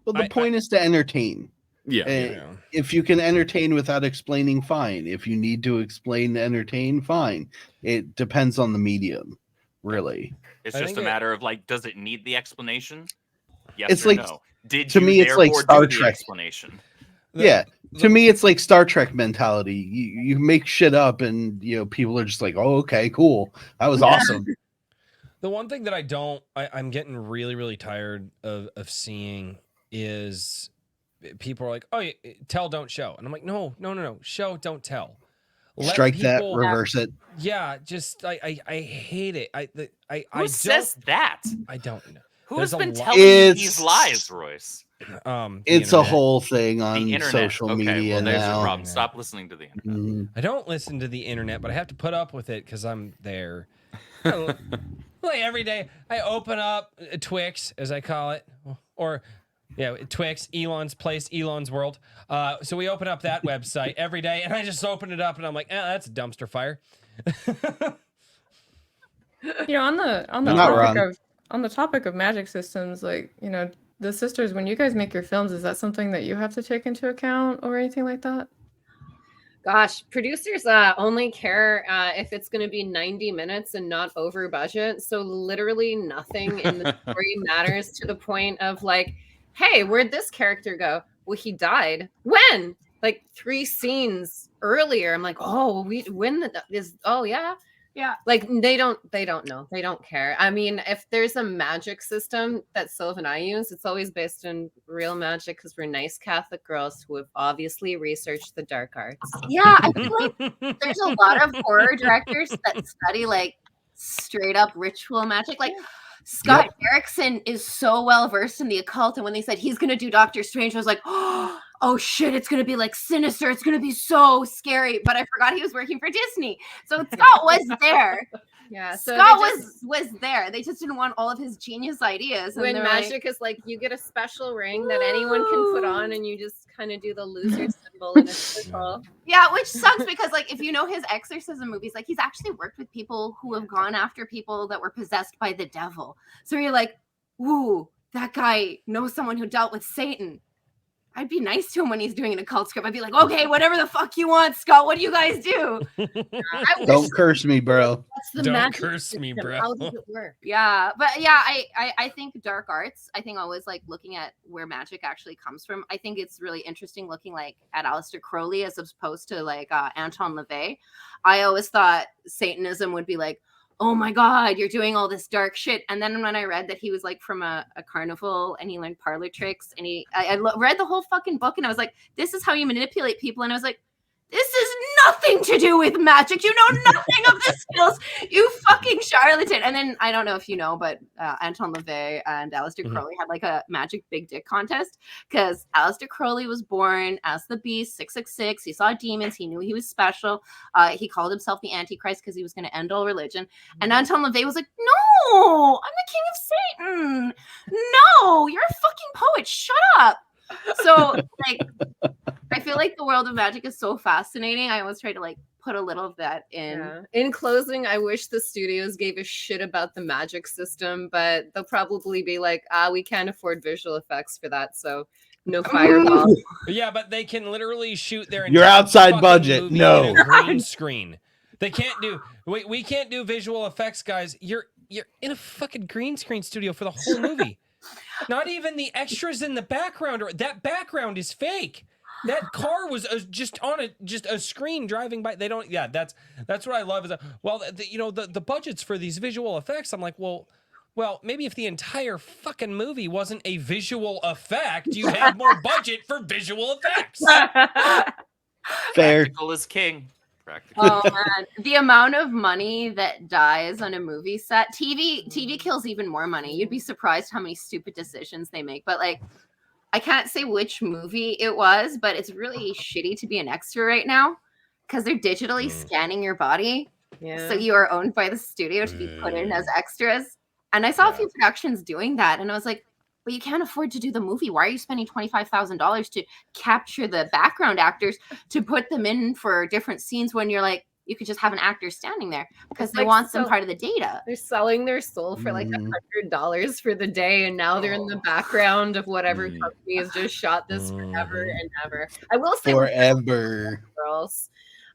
the point is to entertain. If you can entertain without explaining, fine. If you need to explain to entertain, fine. It depends on the medium, really. It's just a matter of like, does it need the explanation? Yes it's or like, no? Did to you me, it's like Star Trek explanation? To me, it's like Star Trek mentality. You make shit up, and people are just like, "Oh, okay, cool, that was awesome." The one thing that I'm getting really, really tired of seeing is people are like, "Oh, tell, don't show," and I'm like, "No, show, don't tell." Strike that, reverse it. Yeah, just I hate it. Who says that? I don't know. Who's been telling you these lies, Royce? It's a whole thing on social media well, there's now. your problem. Stop listening to the internet. I don't listen to the internet, but I have to put up with it because I'm there. Like every day, I open up Twix, as I call it, or Twix, Elon's place, Elon's world. So we open up that website every day, and I just open it up, and I'm like, that's a dumpster fire. On the topic of magic systems, like the sisters, when you guys make your films, is that something that you have to take into account or anything like that? Gosh, producers only care if it's going to be 90 minutes and not over budget. So literally nothing in the story matters to the point of like, hey, where'd this character go? Well, he died. When? Like 3 scenes earlier. I'm like, oh, yeah. Like they don't know. They don't care. I mean, if there's a magic system that Sylv and I use, it's always based on real magic because we're nice Catholic girls who have obviously researched the dark arts. Yeah, I feel like there's a lot of horror directors that study like straight up ritual magic. Like Scott Derrickson is so well versed in the occult, and when they said he's gonna do Doctor Strange, I was like, oh shit, it's gonna be like sinister. It's gonna be so scary. But I forgot he was working for Disney, so Scott was there. Yeah, so Scott was there. They just didn't want all of his genius ideas. When magic is like you get a special ring that anyone can put on, and you just kind of do the loser symbol in a circle. Yeah, which sucks because like if you know his exorcism movies, like he's actually worked with people who have gone after people that were possessed by the devil. So you're like, ooh, that guy knows someone who dealt with Satan. I'd be nice to him when he's doing an occult script. I'd be like, okay, whatever the fuck you want, Scott. What do you guys do? Don't curse me, bro. That's the Don't magic curse me, system. bro. How does it work? Yeah, but yeah, I think dark arts. I think always like looking at where magic actually comes from. I think it's really interesting looking like at Aleister Crowley as opposed to like Anton LaVey. I always thought Satanism would be like, oh my God, you're doing all this dark shit. And then when I read that he was like from a carnival and he learned parlor tricks and I read the whole fucking book and I was like, this is how you manipulate people. And I was like, this is nothing to do with magic. You know nothing of the skills. You fucking charlatan. And then I don't know if you know, but Anton LaVey and Aleister Crowley had like a magic big dick contest because Aleister Crowley was born as the beast, 666. He saw demons. He knew he was special. He called himself the Antichrist because he was going to end all religion. And Anton LaVey was like, no, I'm the king of Satan. No, you're a fucking poet. Shut up. So like I feel like the world of magic is so fascinating. I always try to like put a little of that in. Yeah. In closing, I wish the studios gave a shit about the magic system, but they'll probably be like, we can't afford visual effects for that, so no fireball. Yeah, but they can literally shoot their Your entire outside fucking budget, movie no. in a green screen. They can't do. We can't do visual effects, guys. You're in a fucking green screen studio for the whole movie. Not even the extras in the background, or that background is fake. That car was just on a screen driving by. They don't. Yeah, that's what I love. Is the budgets for these visual effects. I'm like, well, maybe if the entire fucking movie wasn't a visual effect, you'd have more budget for visual effects. Fair. Practical is king. Practical. Oh man, the amount of money that dies on a movie set. TV kills even more money. You'd be surprised how many stupid decisions they make. But like, I can't say which movie it was, but it's really shitty to be an extra right now because they're digitally scanning your body. Yeah. So you are owned by the studio to be put in as extras. And I saw a few productions doing that, and I was like, but you can't afford to do the movie. Why are you spending $25,000 to capture the background actors to put them in for different scenes when you're like, you could just have an actor standing there because they want some part of the data. They're selling their soul for like $100 for the day, and now they're in the background of whatever company has just shot this forever and ever. I will say, forever, girls,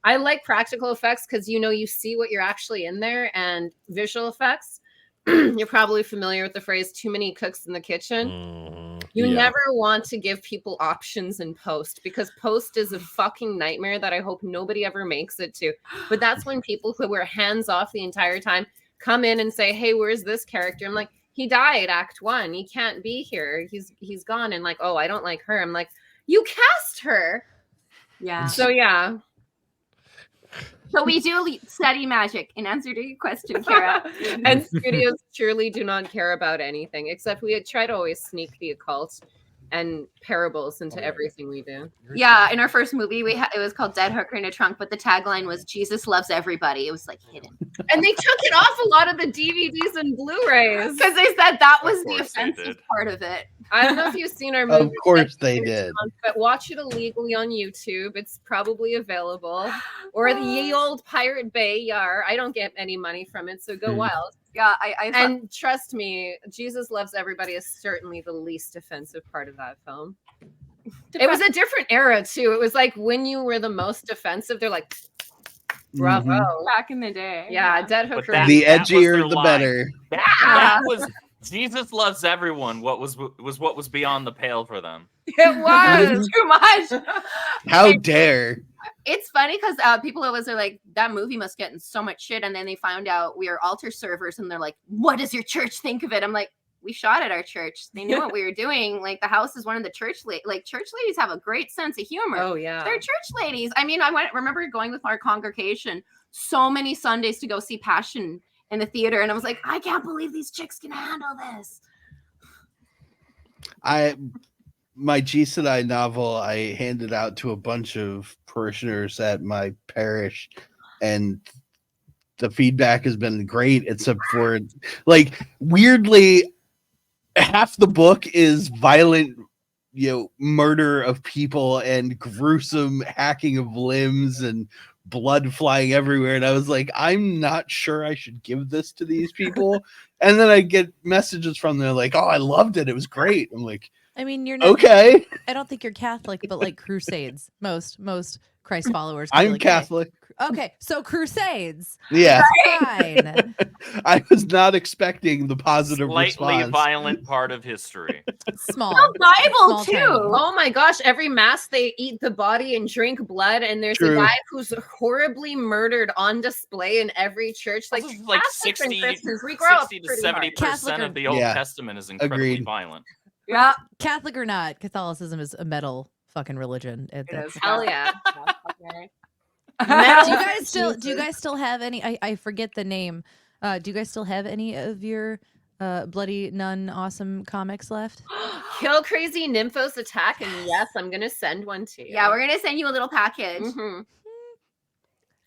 I like practical effects because you see what you're actually in there, and visual effects. You're probably familiar with the phrase "too many cooks in the kitchen." You never want to give people options in post because post is a fucking nightmare that I hope nobody ever makes it to. But that's when people who were hands off the entire time come in and say, "Hey, where's this character?" I'm like, "He died, Act 1. He can't be here. He's gone." And like, "Oh, I don't like her." I'm like, "You cast her." Yeah. So yeah. So we do study magic in answer to your question, Kara. And studios surely do not care about anything, except we try to always sneak the occult and parables into everything we do. Yeah, in our first movie, it was called Dead Hooker in a Trunk, but the tagline was Jesus loves everybody. It was like hidden. And they took it off a lot of the DVDs and Blu-rays. Because they said that was the offensive part of it. I don't know if you've seen our movie. Of course they did. But watch it illegally on YouTube. It's probably available. Or the ye old Pirate Bay, yar. I don't get any money from it, so go wild. Yeah, and trust me, Jesus loves everybody is certainly the least offensive part of that film. It was a different era too. It was like when you were the most defensive, they're like, bravo. Mhm. Back in the day. Yeah, dead But hooker. that- The that was their edgier, the line. better. That was Jesus loves everyone. What was beyond the pale for them. It was too much. How dare? It's funny because people always are like, that movie must get in so much shit, and then they found out we are altar servers, and they're like, what does your church think of it? I'm like, we shot at our church. They knew what we were doing. Like, the house is one of the church church ladies have a great sense of humor. Oh yeah. They're church ladies. I mean, remember going with our congregation so many Sundays to go see Passion in the theater, and I was like, I can't believe these chicks can handle this. My G Sedai novel I handed out to a bunch of parishioners at my parish, and the feedback has been great, except for like weirdly half the book is violent, murder of people and gruesome hacking of limbs and blood flying everywhere. And I was like, I'm not sure I should give this to these people. And then I get messages from them like, oh, I loved it. It was great. I'm like, I mean, you're not okay. I don't think you're Catholic, but like Crusades, most Christ followers. can be I'm like, "Hey." Catholic. Okay, so Crusades. Yeah. Fine. I was not expecting the positive Slightly response. violent part of history. Small. The Bible Small too. tiny. Oh my gosh, every mass they eat the body and drink blood, and there's True. a guy who's horribly murdered on display in every church. Like, This is like Catholics and 60, Christians, we grow up 60 to pretty 70% Catholic of the Old Yeah. Testament is incredibly Agreed. violent. Yeah. Catholic or not, Catholicism is a metal fucking religion. That's- Hell yeah. do you guys still have any? I forget the name. Do you guys still have any of your bloody nun awesome comics left? Kill Crazy Nymphos Attack, and yes, I'm gonna send one to you. Yeah, we're gonna send you a little package. Mhm.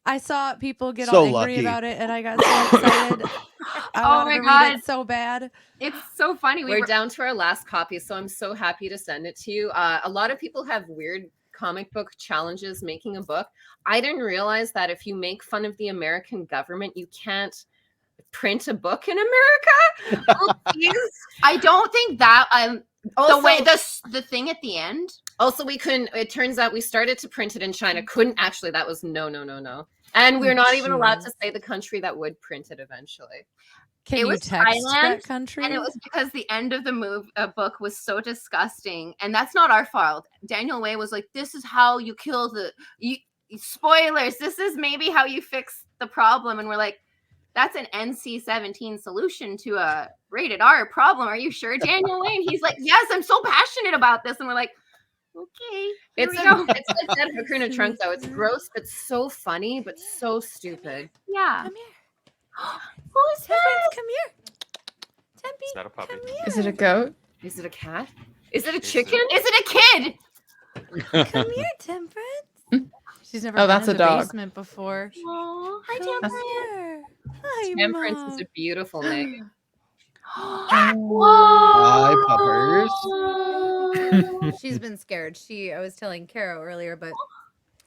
I saw people get So all angry lucky. about it, and I got so excited. I Oh wanted my to read God. it so bad. It's so funny. We're down to our last copy, so I'm so happy to send it to you. A lot of people have weird comic book challenges making a book. I didn't realize that if you make fun of the American government, you can't print a book in America. Oh, geez. I don't think that Also, the way the thing at the end. Also, we couldn't. It turns out we started to print it in China. Couldn't actually. That was no. And we're not even allowed to say the country that would print it eventually. Can It you was text Thailand, that country? And it was because the end of the book was so disgusting, and that's not our fault. Daniel Way was like, "This is how you kill spoilers. This is maybe how you fix the problem," and we're like, "That's an NC-17 solution to a rated R problem. Are you sure, Daniel Way?" And he's like, "Yes, I'm so passionate about this," and we're like, "Okay." It's a dead hooker in a trunk, though. It's gross, but so funny, but so stupid. Yeah. Come here. Who's Temperance, that? come here. Tempe, Is that a puppy? come here. Is it a goat? Is it a cat? Is it a Is chicken? Is it a kid? Come here, Temperance. She's never Oh, been that's in a the dog. basement before. Oh, hi, Come Temperance. here. Hi, Temperance Mom. is a beautiful name. Hi, puppers. She's been scared. I was telling Carrow earlier, but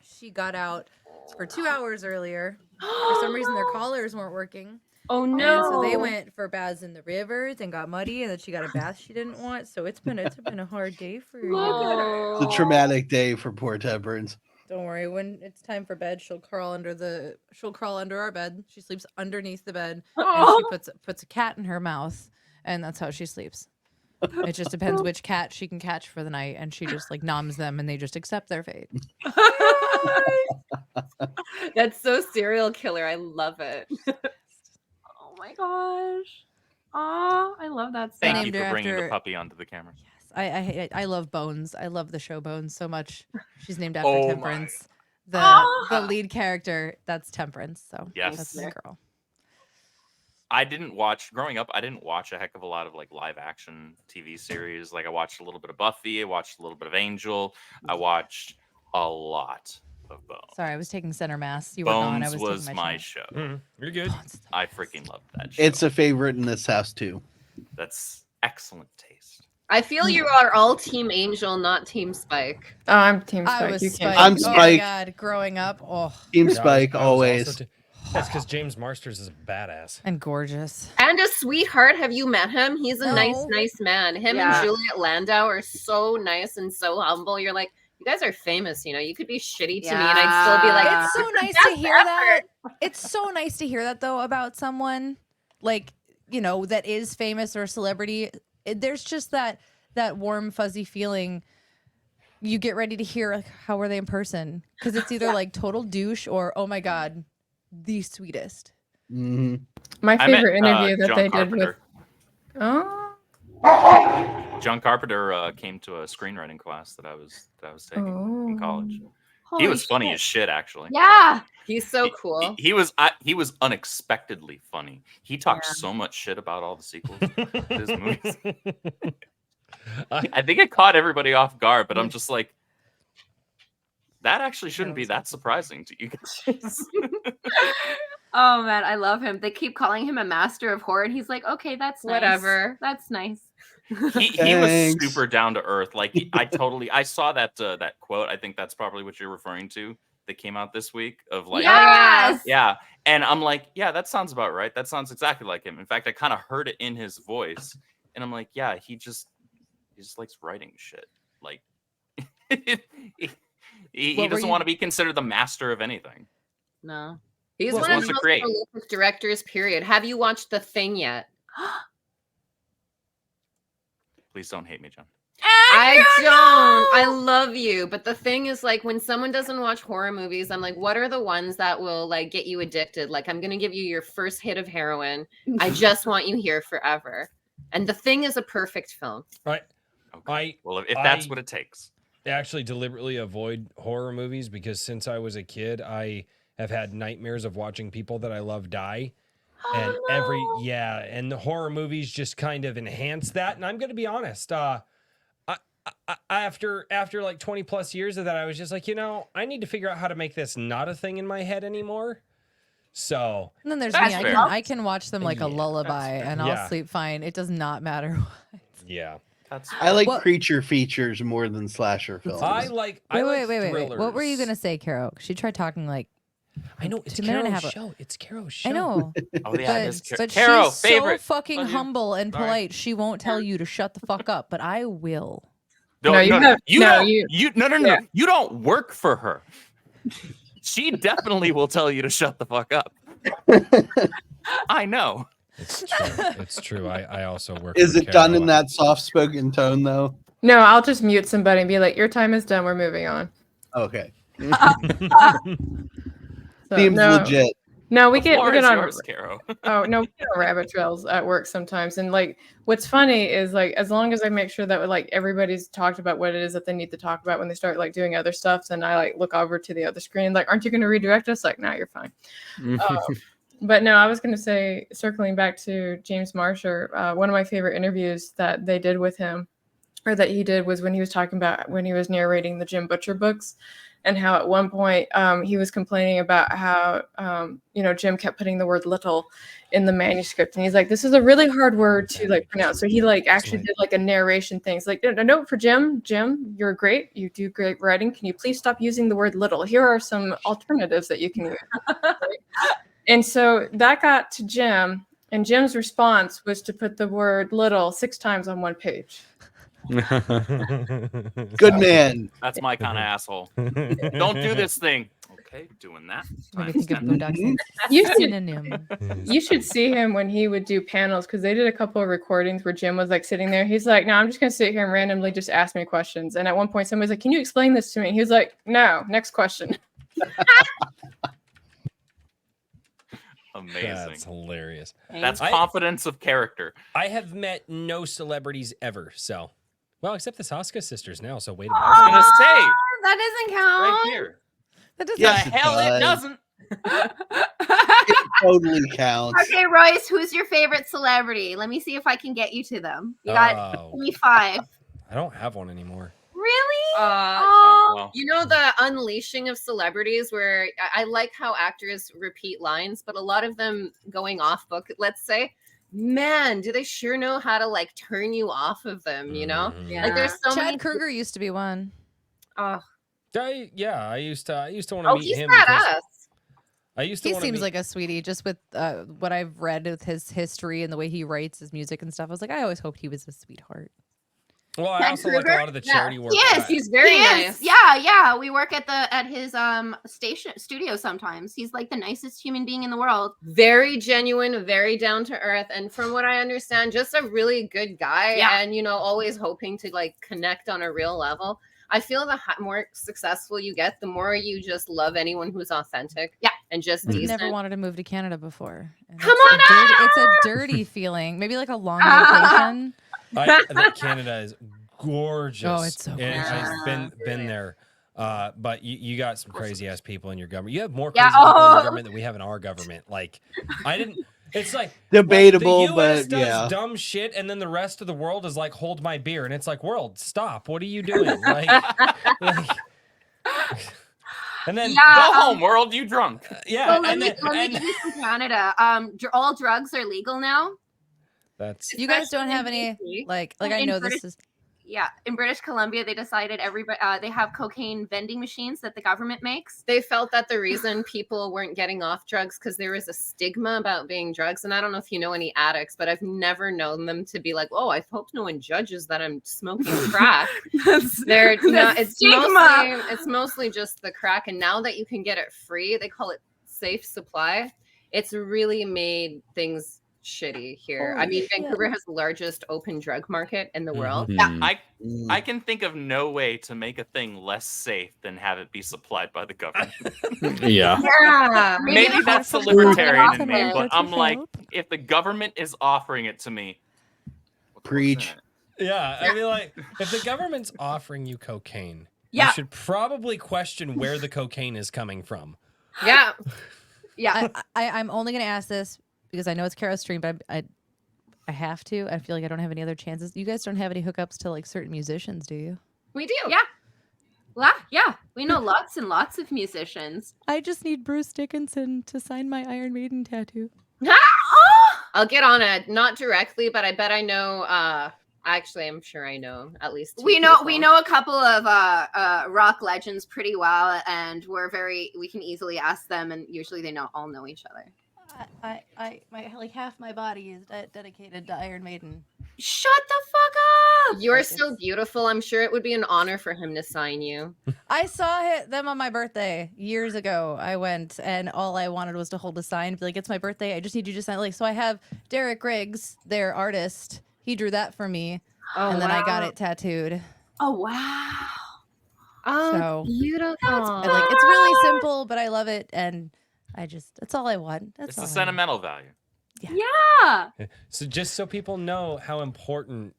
she got out for 2 hours earlier. For some reason, their collars weren't working. Oh And no! so they went for baths in the rivers and got muddy, and then she got a bath she didn't want. So it's been a hard day for you. It's a traumatic day for poor Temperance. Don't worry. When it's time for bed, she'll crawl under our bed. She sleeps underneath the bed, and she puts a cat in her mouth, and that's how she sleeps. It just depends which cat she can catch for the night, and she just like noms them, and they just accept their fate. That's so serial killer. I love it. Oh my gosh. Oh, I love that stuff. Thank you named her for bringing the after- puppy onto the camera. I love Bones. I love the show Bones so much. She's named after Oh my. Temperance. Oh. The lead character, that's Temperance. So Yes. that's my girl. Growing up, I didn't watch a heck of a lot of like live action TV series. Like I watched a little bit of Buffy, I watched a little bit of Angel, I watched a lot of Bones. Sorry, I was taking center mass. You were gone. I Bones was was taking my my show. You're good. I freaking loved that show. It's a favorite in this house too. That's excellent taste. I feel you are all Team Angel, not Team Spike. Oh, I'm Team I Spike. was You Spike. can't. I'm Oh my Spike. god, growing up. Oh, Team Yeah, Spike I was always. also That's because James Marsters is a badass. And gorgeous. And a sweetheart. Have you met him? He's a nice man. Him and Juliet Landau are so nice and so humble. You're like, you guys are famous, you know. You could be shitty to me and I'd still be like, it's so nice to hear that. It's so nice to hear that though about someone like, you know, that is famous or a celebrity. There's just that warm fuzzy feeling. You get ready to hear like, how are they in person? Because it's either like total douche or oh my god, the sweetest. Mm-hmm. My favorite interview that John they Carpenter. did with John Carpenter came to a screenwriting class that I was taking in college. He was funny as shit, actually. Yeah, he's so cool. He was unexpectedly funny. He talked so much shit about all the sequels to his movies. I think it caught everybody off guard, but I'm just like, that actually shouldn't be that surprising to you guys. Oh man, I love him. They keep calling him a master of horror, and he's like, okay, that's nice. Whatever. That's nice. He was super down to earth. Like I saw that quote. I think that's probably what you're referring to that came out this week of like, yes! yeah. And I'm like, yeah, that sounds about right. That sounds exactly like him. In fact, I kind of heard it in his voice, and I'm like, yeah, he just likes writing shit. Like he doesn't want to be considered the master of anything. No, he's Just one of wants the to most create. prolific directors. Period. Have you watched The Thing yet? Please don't hate me, John. I don't. I love you, but the thing is, like, when someone doesn't watch horror movies, I'm like, what are the ones that will like get you addicted? Like, I'm gonna give you your first hit of heroin. I just want you here forever. And The Thing is a perfect film. Right. Okay. Well, if that's what it takes. I actually deliberately avoid horror movies because since I was a kid, I have had nightmares of watching people that I love die. And and the horror movies just kind of enhance that. And I'm going to be honest, after like 20 plus years of that, I was just like, you know, I need to figure out how to make this not a thing in my head anymore. So And then there's me. I can watch them like a lullaby and I'll sleep fine. It does not matter what. Yeah. I like creature features more than slasher films. Wait. What were you gonna say, Carol? She tried talking like. I know it's Carrow's show. It's Carrow's show. I know. Oh yeah, but Carol, she's favorite. so fucking humble and polite. She won't tell you to shut the fuck up, but I will. No, you don't work for her. She definitely will tell you to shut the fuck up. I know. It's true. It's true. I also work. Is it done in that soft-spoken tone though? No, I'll just mute somebody and be like, "Your time is done. We're moving on." Okay. So, Seems legit. No, we The get floor on. is yours, Carol. Oh no, we get on rabbit trails at work sometimes, and like what's funny is like as long as I make sure that like everybody's talked about what it is that they need to talk about when they start like doing other stuff, then I like look over to the other screen like, "Aren't you going to redirect us?" Like, "No, you're fine." But no, I was going to say, circling back to James Marsher, one of my favorite interviews that they did with him, or that he did, was when he was talking about when he was narrating the Jim Butcher books, and how at one point he was complaining about how Jim kept putting the word "little" in the manuscript, and he's like, "This is a really hard word to like pronounce." So he like actually did like a narration thing. It's like, a note for Jim. Jim, you're great. You do great writing. Can you please stop using the word "little"? Here are some alternatives that you can use. And so that got to Jim, and Jim's response was to put the word "little" 6 times on one page. Good man. That's my kind of asshole. Don't do this thing. Okay, doing that. You should see him when he would do panels, because they did a couple of recordings where Jim was like sitting there. He's like, "No, I'm just going to sit here and randomly just ask me questions." And at one point, somebody's like, "Can you explain this to me?" And he was like, "No, next question." Amazing. That's hilarious. That's confidence of character. I have met no celebrities ever, so except the Saska sisters now. So wait a minute. I was gonna say that doesn't count. right here. That doesn't. Yes, The hell it doesn't. It totally counts. Okay, Royce, who's your favorite celebrity? Let me see if I can get you to them. You got 25. I don't have one anymore. Really? Well. You know, the unleashing of celebrities, where I like how actors repeat lines, but a lot of them going off book, let's say, man, do they sure know how to like turn you off of them, you know? Yeah. Like there's so many. Chad Kruger used to be one. Oh, I used to want to oh, meet he's him. badass. I used to He want to seems be, like a sweetie, just with what I've read with his history and the way he writes his music and stuff. I was like, I always hoped he was a sweetheart. well, I Ben also like a Kruger? lot of the charity work. Yes, he's very He is. nice. Yeah. We work at his studio sometimes. He's like the nicest human being in the world. Very genuine, very down to earth, and from what I understand, just a really good guy. Yeah. And always hoping to like connect on a real level. I feel the more successful you get, the more you just love anyone who's authentic. Yeah. And just I've decent. never wanted to move to Canada before. And Come it's a dirty feeling. Maybe like a long vacation. Canada is gorgeous. Oh, it's so And I've gorgeous. been there. But you got some crazy ass people in your government. You have more Yeah, crazy people in your government than we have in our government. Like, I didn't. It's like Debatable, like, the US but does yeah. dumb shit, and then the rest of the world is like, hold my beer, and it's like, world, stop! What are you doing? Like and then Go home, world. You drunk? yeah, So let and me then give you some Canada. All drugs are legal now. that's You guys don't Especially have in any BC. like And I in know British- this is Yeah, in British Columbia, they decided they have cocaine vending machines that the government makes. They felt that the reason people weren't getting off drugs because there was a stigma about being drugs. And I don't know if you know any addicts, but I've never known them to be like, "Oh, I hope no one judges that I'm smoking crack." They're not. It's mostly just the crack. And now that you can get it free, they call it safe supply. It's really made things shitty here. I mean, Vancouver has the largest open drug market in the world. I can think of no way to make a thing less safe than have it be supplied by the government. Yeah. Yeah. Maybe that's the libertarian in me, but I'm like, if the government is offering it to me, Preach. yeah. I mean, like, if the government's offering you cocaine, you Yeah. should probably question where the cocaine is coming from. Yeah. Yeah. I'm only gonna ask this because I know it's Carrow's stream, but I have to. I feel like I don't have any other chances. You guys don't have any hookups to like certain musicians, do you? We do. Yeah. Yeah. We know lots and lots of musicians. I just need Bruce Dickinson to sign my Iron Maiden tattoo. I'll get on it. Not directly, but I bet I know. Actually, I'm sure I know at least. Two We know people. a couple of rock legends pretty well, and we can easily ask them, and usually they all know each other. My like half my body is dedicated to Iron Maiden. Shut the fuck up! You're Like, so beautiful. I'm sure it would be an honor for him to sign you. I saw them on my birthday years ago. I went and all I wanted was to hold a sign, be like, "It's my birthday. I just need you to sign." Like, so I have Derek Riggs, their artist. He drew that for me, and then I got it tattooed. Oh wow! Oh, So beautiful. it's really simple, but I love it, and that's all I want. That's it's all the I sentimental value. Yeah. So just so people know how important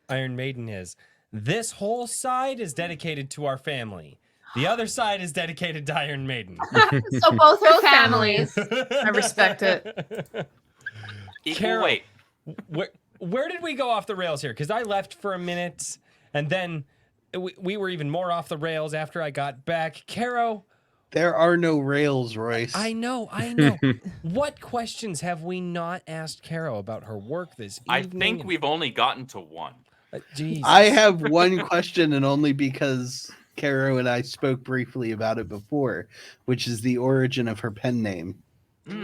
Iron Maiden is, this whole side is dedicated to our family. The other side is dedicated to Iron Maiden. So both are families. I respect it. Equal Carrow, weight. Where did we go off the rails here? Because I left for a minute, and then we were even more off the rails after I got back. Carrow, There are no rails, Royce. I know. What questions have we not asked Carrow about her work this evening? I think we've only gotten to one. Jesus. I have one question, and only because Carrow and I spoke briefly about it before, which is the origin of her pen name.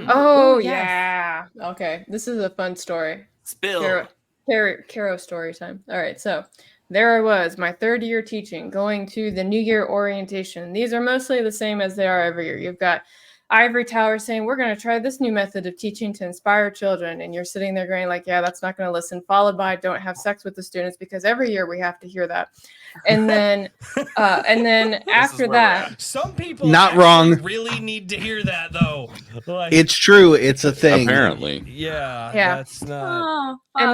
Oh, Ooh, yes. yeah. Okay. This is a fun story. Spill. Carrow story time. All right. So there I was, my third year teaching, going to the New Year orientation. These are mostly the same as they are every year. You've got Ivory Tower saying, we're going to try this new method of teaching to inspire children. And you're sitting there going like, yeah, that's not going to listen. Followed by don't have sex with the students, because every year we have to hear that. And then after that, some people Not actually wrong. really need to hear that though. Like, It's true. It's a thing. Apparently. yeah, Yeah. that's not. Oh,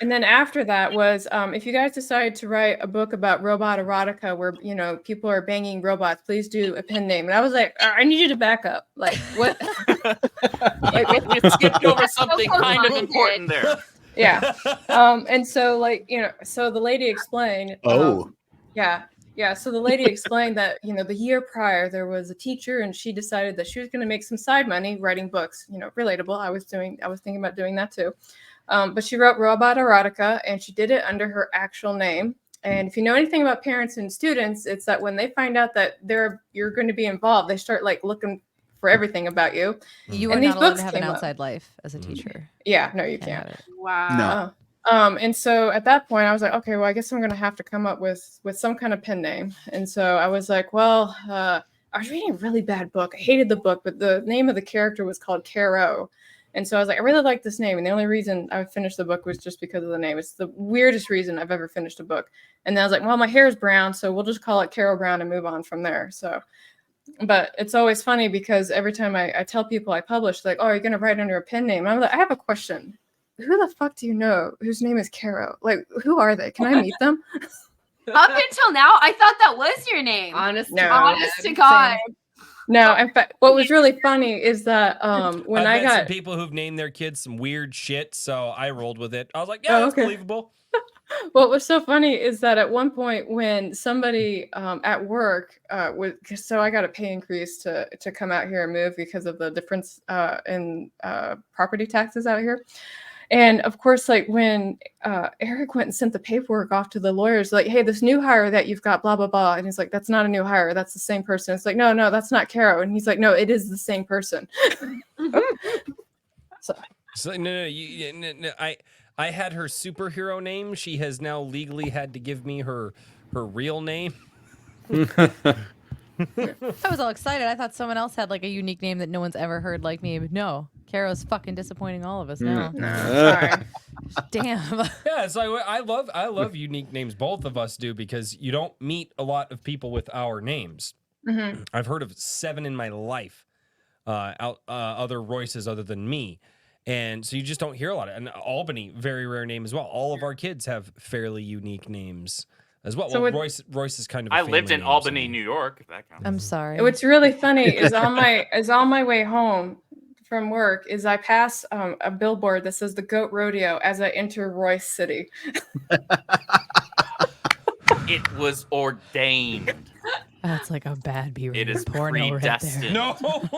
and then after that was if you guys decide to write a book about robot erotica where people are banging robots, please do a pen name. And I was like, I need you to back up. Like what? You skipped over something kind of important there. Yeah. And so so the lady explained. Oh. Yeah. So the lady explained that, the year prior there was a teacher and she decided that she was going to make some side money writing books, relatable. I was thinking about doing that too. But she wrote Robot Erotica and she did it under her actual name. And if you know anything about parents and students, it's that when they find out that you're going to be involved, they start like looking for everything about you. You And are these not allowed books to have an came up. outside life as a teacher. Yeah, no, you Can't can't. have it. Wow. And so at that point I was like, okay, well, I guess I'm gonna have to come up with some kind of pen name. And so I was like, well, I was reading a really bad book. I hated the book, but the name of the character was called Carrow. And so I was like, I really like this name. And the only reason I finished the book was just because of the name. It's the weirdest reason I've ever finished a book. And then I was like, well, my hair is brown, so we'll just call it Carrow Brown and move on from there. So, but it's always funny because every time I tell people I publish, like, oh, are you going to write under a pen name? And I'm like, I have a question. Who the fuck do you know whose name is Carrow? Like, who are they? Can I meet them? Up until now, I thought that was your name. Honest, No. Honest to God. No, in fact, what was really funny is that when I I've met some got people who've named their kids some weird shit, so I rolled with it. I was like, Oh, yeah, that's okay. believable. what was so funny is that at one point when somebody at work so I got a pay increase to come out here and move because of the difference in property taxes out here. And of course, like when Eric went and sent the paperwork off to the lawyers, like, hey, this new hire that you've got, blah, blah, blah. And he's like, that's not a new hire. That's the same person. It's like, no, that's not Carrow. And he's like, no, it is the same person. So no, I had her superhero name. She has now legally had to give me her real name. I was all excited. I thought someone else had like a unique name that no one's ever heard like me. But no, Carrow's fucking disappointing all of us now. Sorry. Damn. Yeah, it's like I love unique names. Both of us do because you don't meet a lot of people with our names. Mm-hmm. I've heard of 7 in my life, other Royces other than me. And so you just don't hear a lot of. And Albany, very rare name as well. All of our kids have fairly unique names as well. So well, Royce is kind of. I lived in Albany, New York. If that counts. I'm sorry. What's really funny is on my way home from work is I pass a billboard that says the Goat Rodeo as I enter Royce City. It was ordained. That's like a bad B-rated It is porno right there. predestined. No. So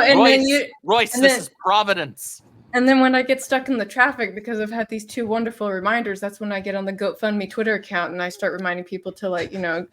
and Royce, then you Royce, and this then- is Providence. And then when I get stuck in the traffic because I've had these 2 wonderful reminders, that's when I get on the GoatFundMe Twitter account and I start reminding people to, like,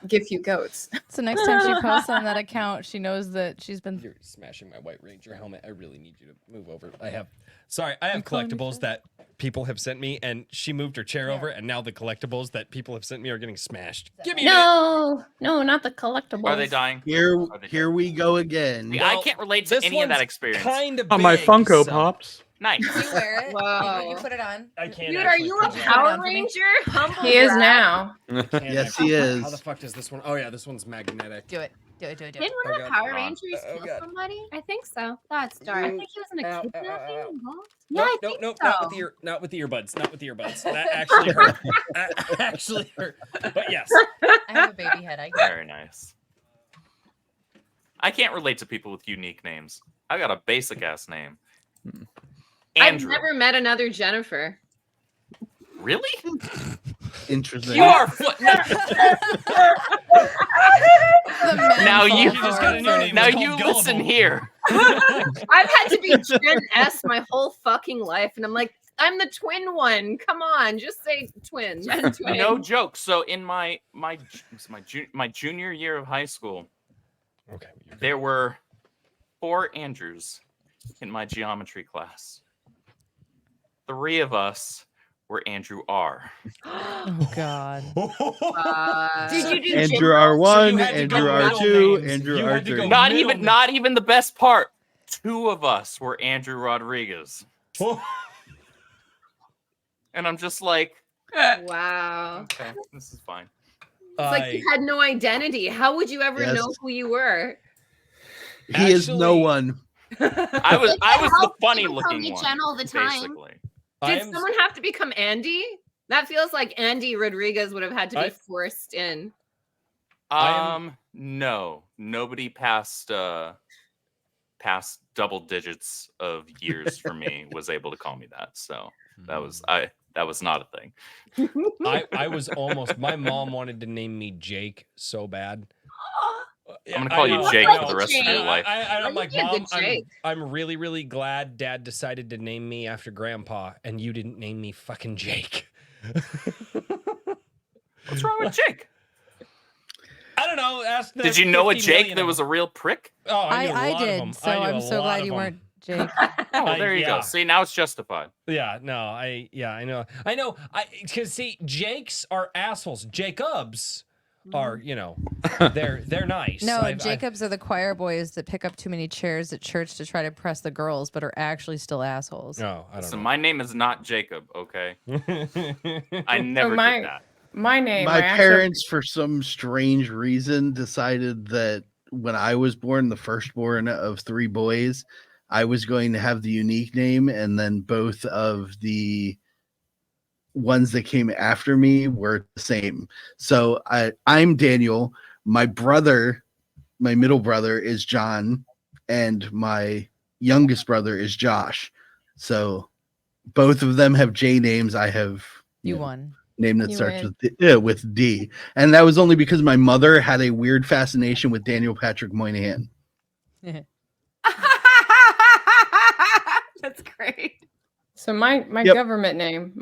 give you goats. So next time she posts on that account, she knows that she's been. You're smashing my White Ranger helmet. I really need you to move over. I have calling you collectibles that people have sent me, and she moved her chair over, and now the collectibles that people have sent me are getting smashed. Give me No, not the collectibles. Are they dying? Here we go again. See, I can't relate to this any of that one's experience. kind of On my big, Funko so- Pops. Nice. You wear it. Whoa. You put it on. I can't. Dude, are actually you a put it Power Power on for me? Ranger? Humble He is brag. now. on. I can't Yes, actually. he is. How the fuck does this one? Oh yeah, this one's magnetic. Do it. Do it. Didn't Oh, one of the God. Power Oh, Rangers oh, kill God. somebody? I think so. That's dark. I think he was in a Ow, ow, kidnapping ow, ow. involved. Yeah, I think Nope, so. not with the earbuds. Not with the earbuds. That actually hurt. That actually hurt. But yes. I have a baby head. I get it. Very nice. I can't relate to people with unique names. I got a basic ass name. Andrew. I've never met another Jennifer. Really? Interesting. You are now The you men just got a new name. now It's you called listen Gullible. here. I've had to be Gen S my whole fucking life, and I'm like, I'm the twin one. Come on, just say twin. Gen twin. No joke. So in my junior year of high school, Okay. there were 4 Andrews in my geometry class. 3 of us were Andrew R. Oh God. Did you do Andrew gym R1, So you had to Andrew go middle R2, names. Andrew You had to go R3. Not even the best part. 2 of us were Andrew Rodriguez. And I'm just like, Wow. okay, this is fine. It's like you had no identity. How would you ever Yes. know who you were? He is no Actually- one. I was the help funny people call looking me one. Jen all the time. Basically. Did I'm- someone have to become Andy? That feels like Andy Rodriguez would have had to be I- forced in. No. Nobody passed double digits of years for me was able to call me that. So that was not a thing. I was almost. My mom wanted to name me Jake so bad. I'm gonna call you know, Jake I for know. the rest of your life. I'm Why like, you can't Mom, be Jake? I'm really, really glad Dad decided to name me after Grandpa, and you didn't name me fucking Jake. What's wrong with Jake? I don't don't know. Ask the Did you know a 50 Jake million that of was a real prick? them. Oh, I knew a lot of did. them. So I knew I'm a so lot glad of you them. weren't Jake. Oh, there you yeah. go. See, now it's justified. Yeah, no, I know. Because see, Jakes are assholes. Jacobs are, they're nice. No, Jacobs are the choir boys that pick up too many chairs at church to try to impress the girls, but are actually still assholes. No, I don't So know. my name is not Jacob, okay? I never did that. My name. My I actually- parents, for some strange reason, decided that when I was born, the firstborn of 3 boys, I was going to have the unique name, and then both of the ones that came after me were the same. So I'm Daniel. My middle brother is John, and my youngest brother is Josh. So both of them have J names. I have You won. name that You starts win. with D, and that was only because my mother had a weird fascination with Daniel Patrick Moynihan. That's great. So my Yep. government name,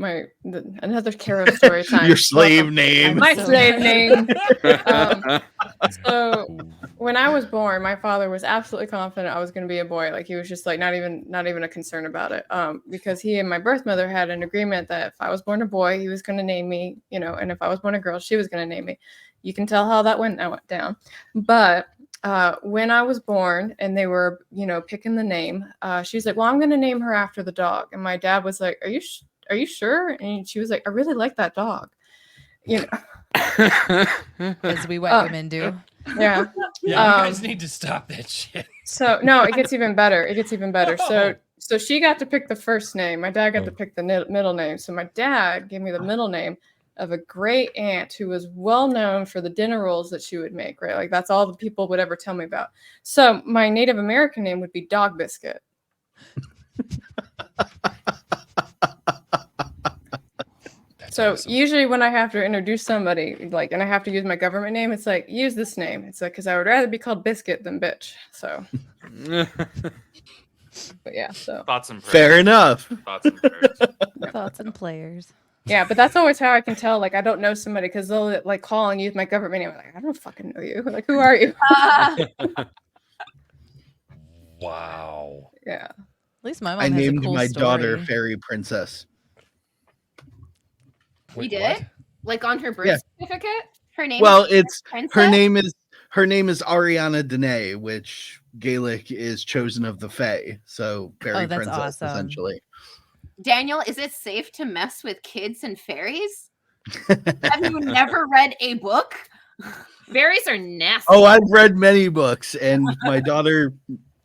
another Carrow story time. Your slave name. My So slave good. name. So when I was born, my father was absolutely confident I was going to be a boy. Like he was just like not even a concern about it. Because he and my birth mother had an agreement that if I was born a boy, he was going to name me, and if I was born a girl, she was going to name me. You can tell how that went down. But when I was born and they were, picking the name, she's like, well, I'm going to name her after the dog. And my dad was like, are you sure? And she was like, I really like that dog. As we white women do. Yeah. Yeah, you guys need to stop that shit. So no, it gets even better. Oh. So she got to pick the first name. My dad got to pick the middle name. So my dad gave me the middle name of a great aunt who was well known for the dinner rolls that she would make, right? Like that's all the people would ever tell me about. So my Native American name would be Dog Biscuit. So awesome. usually when I have to introduce somebody, and I have to use my government name, it's like, use this name. It's like, because I would rather be called Biscuit than bitch. So, but yeah, so. Thoughts and prayers. Fair enough. Thoughts and prayers. Thoughts and players. Yeah, but that's always how I can tell, I don't know somebody because they'll call and use my government name. I'm like, I don't fucking know you. Like, who are you? Wow. Yeah. At least my mom I has named a cool my story. daughter Fairy Princess. You did? what? Like on her birth Yeah. certificate? Her name Well, is it's Princess? her name is Ariana Dene, which Gaelic is chosen of the Fae. So Fairy Oh, that's Princess, awesome. essentially. Daniel, is it safe to mess with kids and fairies? Have you never read a book? Fairies are nasty. Oh, I've read many books, and my daughter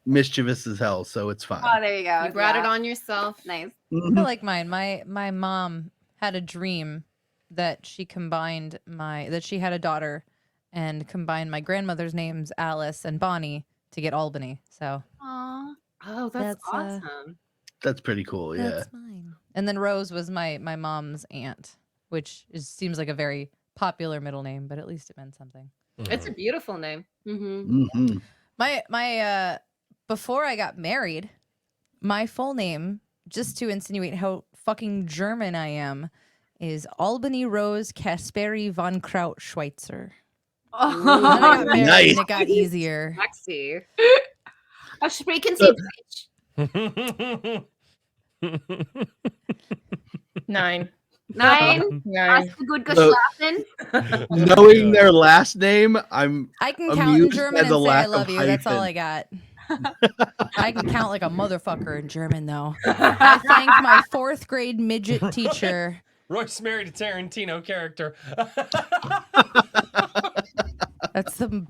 mischievous as hell, so it's fine. Oh, there you go. You brought it Yeah. on yourself. Nice. Mhm. I like mine. My mom had a dream that she had a daughter and combined my grandmother's names Alice and Bonnie to get Albany. So Aw. Oh, that's That's, awesome. That's pretty cool, yeah. that's mine. And then Rose was my mom's aunt, which seems like a very popular middle name, but at least it meant something. It's a beautiful name. Mm-hmm. Mhm. My before I got married, my full name, just to insinuate how fucking German I am, is Albany Rose Kasperi von Kraut Schweitzer. And then I got married Nice. and it got easier. Sexy. Oh, sprechen Sie Deutsch? 9. 9. 9. Hast du gut So- geschlafen? Knowing their last name, I'm I can count in Amused German by the and say I lack of love you. That's all I hyphen. got. I can count like a motherfucker in German, though. I thank my 4th grade midget teacher. Royce married a Tarantino character. That's the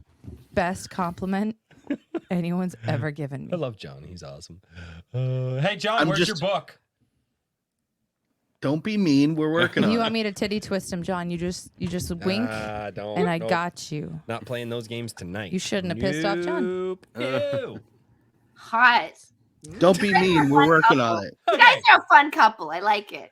best compliment anyone's ever given I me. love John. He's awesome. Hey, John, I'm where's just- your book? don't be mean. We're working You on want it. me to titty twist him, John? You just wink, Don't. and I don't. got you. Not playing those games tonight. You shouldn't have pissed off John. Nope. Ew. Hot. Don't be mean. We're working on it. You guys are a fun couple. I like it.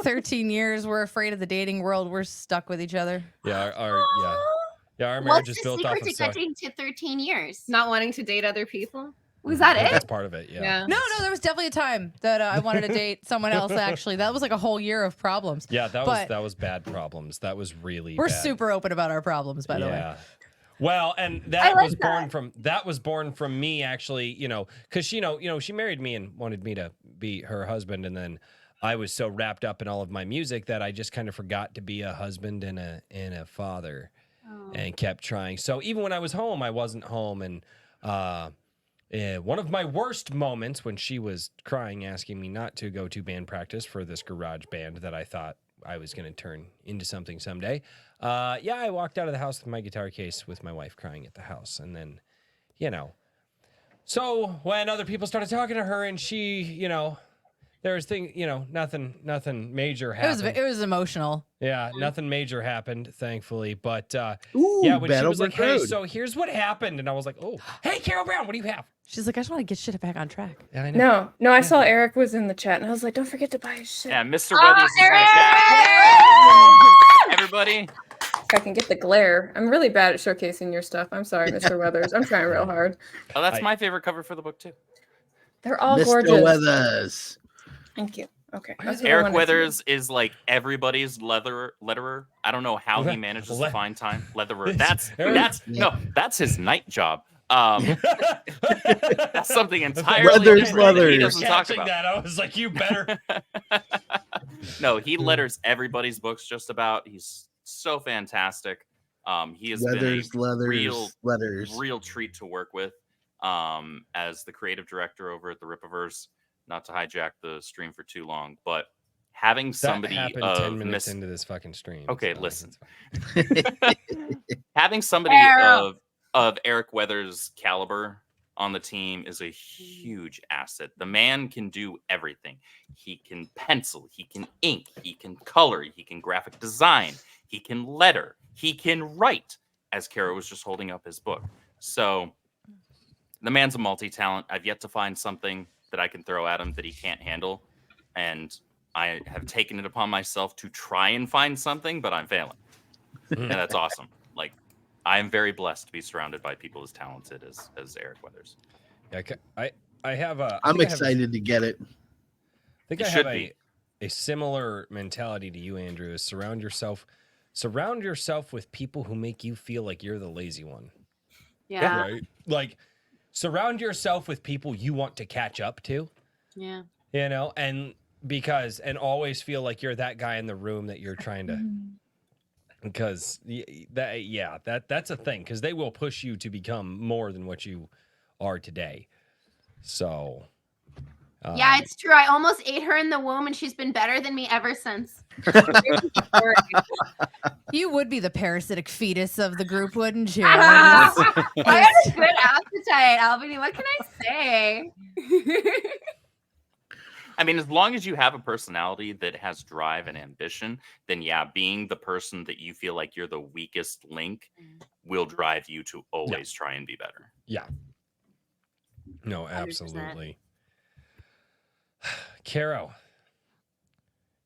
13 years, we're afraid of the dating world. We're stuck with each other. Yeah, our marriage What's is the built off secret of to getting to 13 years? Not wanting to date other people. Was that That's it? part of it. Yeah. Yeah. No, there was definitely a time that I wanted to date someone else. Actually, that was like a whole year of problems. Yeah, But that was bad problems. That was really we're bad. super open about our problems, by the way. Yeah. Well, and I that like was born from me actually, because she married me and wanted me to be her husband, and then I was so wrapped up in all of my music that I just kind of forgot to be a husband and a father, and kept trying. So even when I was home, I wasn't home, and one of my worst moments when she was crying, asking me not to go to band practice for this garage band that I thought I was going to turn into something someday. I walked out of the house with my guitar case with my wife crying at the house. And then, so when other people started talking to her and she, there was nothing major happened. It was emotional. Yeah, nothing major happened, thankfully. But Ooh, when she was like, Battleburg hey, Road. so here's what happened. And I was like, oh, hey, Carrow Brown, what do you have? She's like, I just want to get shit back on track. And I know. No, I saw Eric was in the chat, and I was like, don't forget to buy his shit. Yeah, Mr. Weathers is in the chat. Everybody. If I can get the glare. I'm really bad at showcasing your stuff. I'm sorry, Mr. Weathers. I'm trying real hard. Oh, that's my favorite cover for the book too. They're all Mr. gorgeous. Weathers. Thank you. Okay. that's what I Eric wanted to Weathers is like everybody's letterer. I don't know how he manages to find time. Leatherer. That's his night job. That's something entirely Weathers different that he leathers. doesn't talk Catching about. that, I was like, you better. No, he letters everybody's books just about. He's so fantastic. He has Weathers, been a leathers, letters. real treat to work with as the creative director over at the Rippaverse. Not to hijack the stream for too long, but having somebody that happened of 10 minutes into this fucking stream. Okay, so listen. it's fine. Having somebody of Eric Weathers' caliber on the team is a huge asset. The man can do everything. He can pencil, he can ink, he can color, he can graphic design, he can letter, he can write, as Carrow was just holding up his book. So the man's a multi-talent. I've yet to find something that I can throw at him that he can't handle. And I have taken it upon myself to try and find something, but I'm failing. And that's awesome. Like, I am very blessed to be surrounded by people as talented as Eric Weathers. Yeah, I have a. I'm excited to get it. I think You I should have be. a similar mentality to you, Andrew. Is surround yourself with people who make you feel like you're the lazy one. Yeah. Right? Like, surround yourself with people you want to catch up to. Yeah. And always feel like you're that guy in the room that you're trying to. Because that's a thing. Because they will push you to become more than what you are today. So. Yeah, it's true. I almost ate her in the womb, and she's been better than me ever since. You would be the parasitic fetus of the group, wouldn't you? I have a good appetite, Albany. What can I say? I mean, as long as you have a personality that has drive and ambition, then yeah, being the person that you feel like you're the weakest link will drive you to always try and be better. Yeah. No, absolutely. Carrow,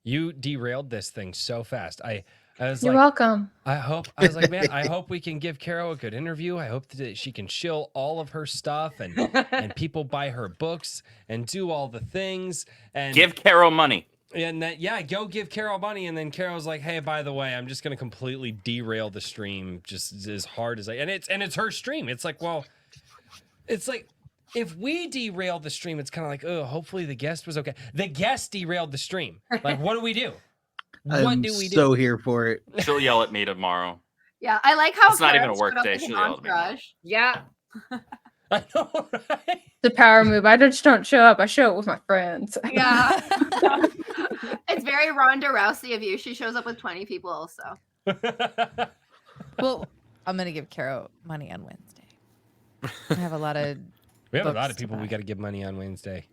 you derailed this thing so fast. I was You're like, welcome. I was like, man, I hope we can give Carrow a good interview. I hope that she can shill all of her stuff and people buy her books and do all the things and give Carrow money. And that, go give Carrow money. And then Carrow's like, hey, by the way, I'm just going to completely derail the stream just as hard as it's her stream. It's like, well, it's like, if we derail the stream, it's kind of like, oh, hopefully the guest was okay. The guest derailed the stream. Like, what do we do? I'm so here for it. She'll yell at me tomorrow. Yeah, I like how It's not even a Kara work showed up day. with an She'll yell at me. entourage. Yeah. I know, right? The power move. I just don't show up. I show up with my friends. Yeah. It's very Ronda Rousey of you. She shows up with 20 people also. Well, I'm going to give Carrow money on Wednesday. I have a lot of We have a books lot of to people we buy. got to give money on Wednesday.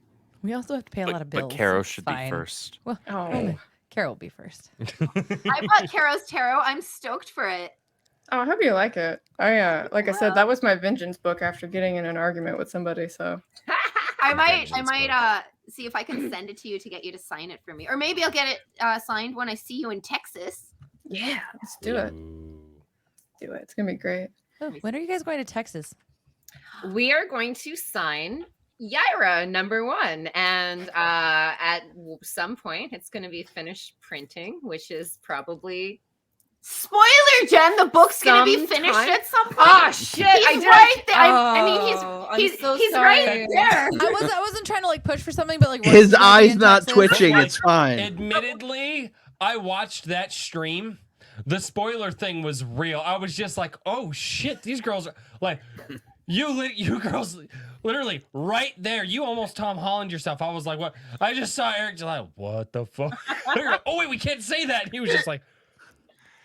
We also have to pay a lot of bills. But Carrow It's should fine. be first. Well, Oh. Carrow will be first. I bought Carrow's Tarot. I'm stoked for it. Oh, I hope you like it. Like I said, that was my vengeance book after getting in an argument with somebody. So I might Vengeance see if I can send it to you to get you to sign it for me. Or maybe I'll get it signed when I see you in Texas. yeah, let's do it. Ooh. Do it. It's gonna be great. Oh, when are you guys going to Texas? We are going to sign Yaira #1, and at some point it's going to be finished printing, which is probably Spoiler, Jen, the book's gonna be finished sometime. at some point. Oh shit! He's right there. I mean, I'm he's so he's sorry. right there. I wasn't trying to like push for something, but like Royce His is gonna be eyes in not Texas. twitching. Like, It's fine. Admittedly, I watched that stream. The spoiler thing was real. I was just like, oh shit, these girls are like, you girls literally right there. You almost Tom Holland yourself. I was like, what? I just saw Eric just like, what the fuck? Oh wait, we can't say that. And he was just like,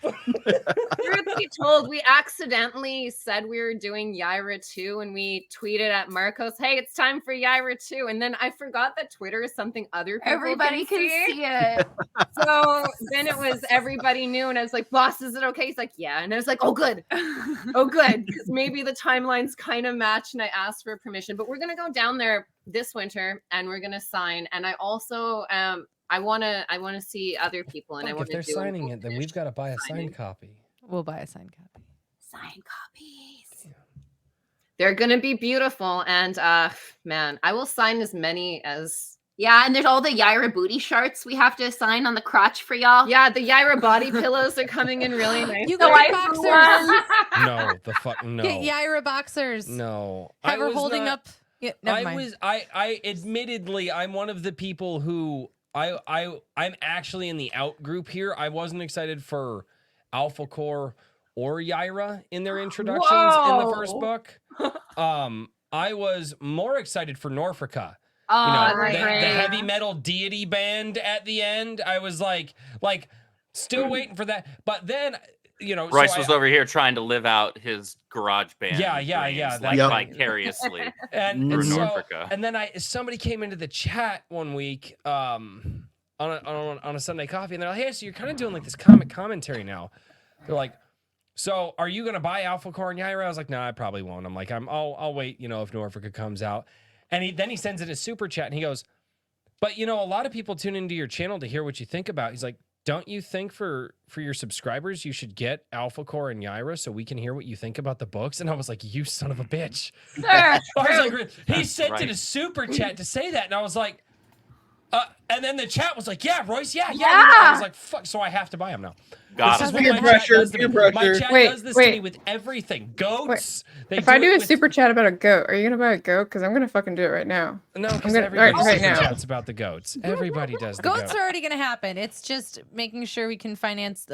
Truth be told, we accidentally said we were doing Yaira 2 and we tweeted at Marcos, hey, it's time for Yaira 2. And then I forgot that Twitter is something other people Everybody can see it. So then it was everybody knew, and I was like, boss, is it okay? He's like, yeah. And I was like, oh, good. Oh, good. Because maybe the timelines kind of match, and I asked for permission. But we're going to go down there this winter and we're going to sign. And I also, I want to see other people, and I want if to they're do signing it, then we've got to buy a signed copy. We'll buy a signed copy. Signed copies. They're gonna be beautiful, and man, I will sign as many as. Yeah, and there's all the Yaira booty shirts we have to sign on the crotch for y'all. Yeah, the Yaira body pillows are coming in really nice. You The got waifu boxers. ones. No, the fuck no. Get Yaira boxers. No. Have her was holding not- up. Yeah, never mind. I admittedly I'm one of the people who I'm actually in the out group here. I wasn't excited for Alpha Core or Yaira in their introductions in the first book. I was more excited for Norfolka. Oh, You know, right. the heavy metal deity band at the end. I was like still waiting for that. But then, you know, Royce so was over here trying to live out his garage band. Yeah, dreams, that like Yep. vicariously and through so, Norfolka. and then somebody came into the chat one week on a Sunday coffee, and they're like, hey, so you're kind of doing like this comic commentary now. They're like, so are you gonna buy Alpha Core and Yaira? I was like, no, I probably won't. I'm like, I'll wait, you know, if Norfolka comes out. And then he sends it a super chat and he goes, but you know, a lot of people tune into your channel to hear what you think about. He's like, don't you think for your subscribers you should get Alpha Core and Yaira so we can hear what you think about the books? And I was like, you son of a bitch. I was like, he sent it a super chat to say that, and I was like, and then the chat was like, yeah, Royce, yeah. You know, I was like, fuck, so I have to buy them now. Got This it. is what Peer my chat pressure, does to peer me. pressure. My chat Wait, does this to me wait. with everything. Goats. They If I do it a with- super chat about a goat, are you gonna buy a goat? Because I'm gonna fucking do it right now. No, because gonna- everybody right super now. chats about the goats. Everybody does the Goats goat. are already going to happen. It's just making sure we can finance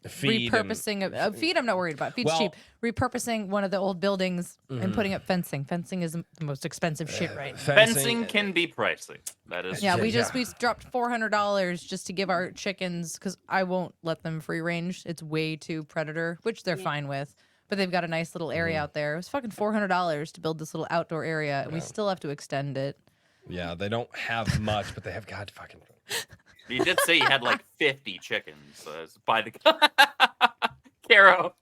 Feed repurposing of feed. I'm not worried about. Feed's Well- cheap. Repurposing one of the old buildings and putting up fencing. Fencing is the most expensive shit right now. Fencing can be pricey. That is Yeah, true. we dropped $400 just to give our chickens because I won't let them free range. It's way too predator, which they're fine with. But they've got a nice little area out there. It was fucking $400 to build this little outdoor area, and we still have to extend it. Yeah, they don't have much, but they have God fucking. You did say you had like 50 chickens by the Carrow.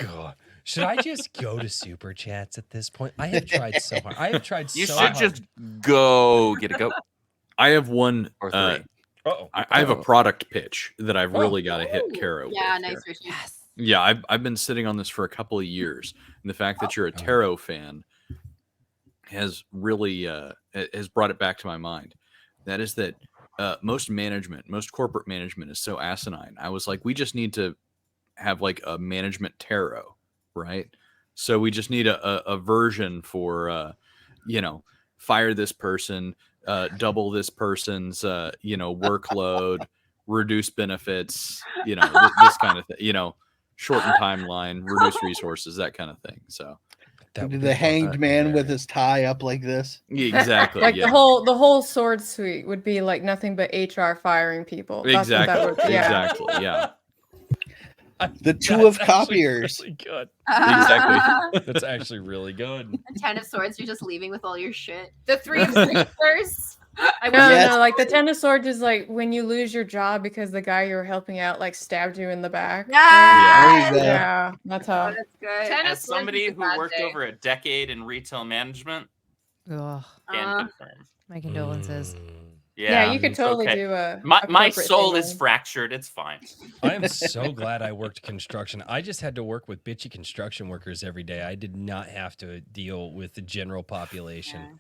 God. Should I just go to super chats at this point? I have tried so hard. I have tried You so should hard. just go get a goat I have one. or three. Uh-oh. I have a product pitch that I've Oh. really got to hit Carrow. Yeah, with nice here. Richie. Yeah, I've been sitting on this for a couple of years, and the fact that you're a tarot fan has really has brought it back to my mind. That is that most corporate management is so asinine. I was like, we just need to have like a management tarot, right? So we just need a version for fire this person, double this person's workload, reduce benefits, this kind of thing, shorten timeline, reduce resources, that kind of thing. So That would The be hanged fun. man with his tie up like this. exactly, Like yeah. the whole sword suite would be like nothing but HR firing people. That's what that would, Exactly, yeah. The two That's of copiers. Actually really good. Exactly. That's actually really good. Ten of Swords, you're just leaving with all your shit. The Three of Swords. I No, was Yes. no, like the Ten of Swords is like when you lose your job because the guy you were helping out like stabbed you in the back. There you go. Yeah, that's how. That's good. Ten of As Swords somebody is a who bad worked day. over a decade in retail management, Ugh, can confirm. my condolences. Yeah. you could totally okay. do a. My corporate soul thing is on- fractured. It's fine. I am so glad I worked construction. I just had to work with bitchy construction workers every day. I did not have to deal with the general population. Yeah.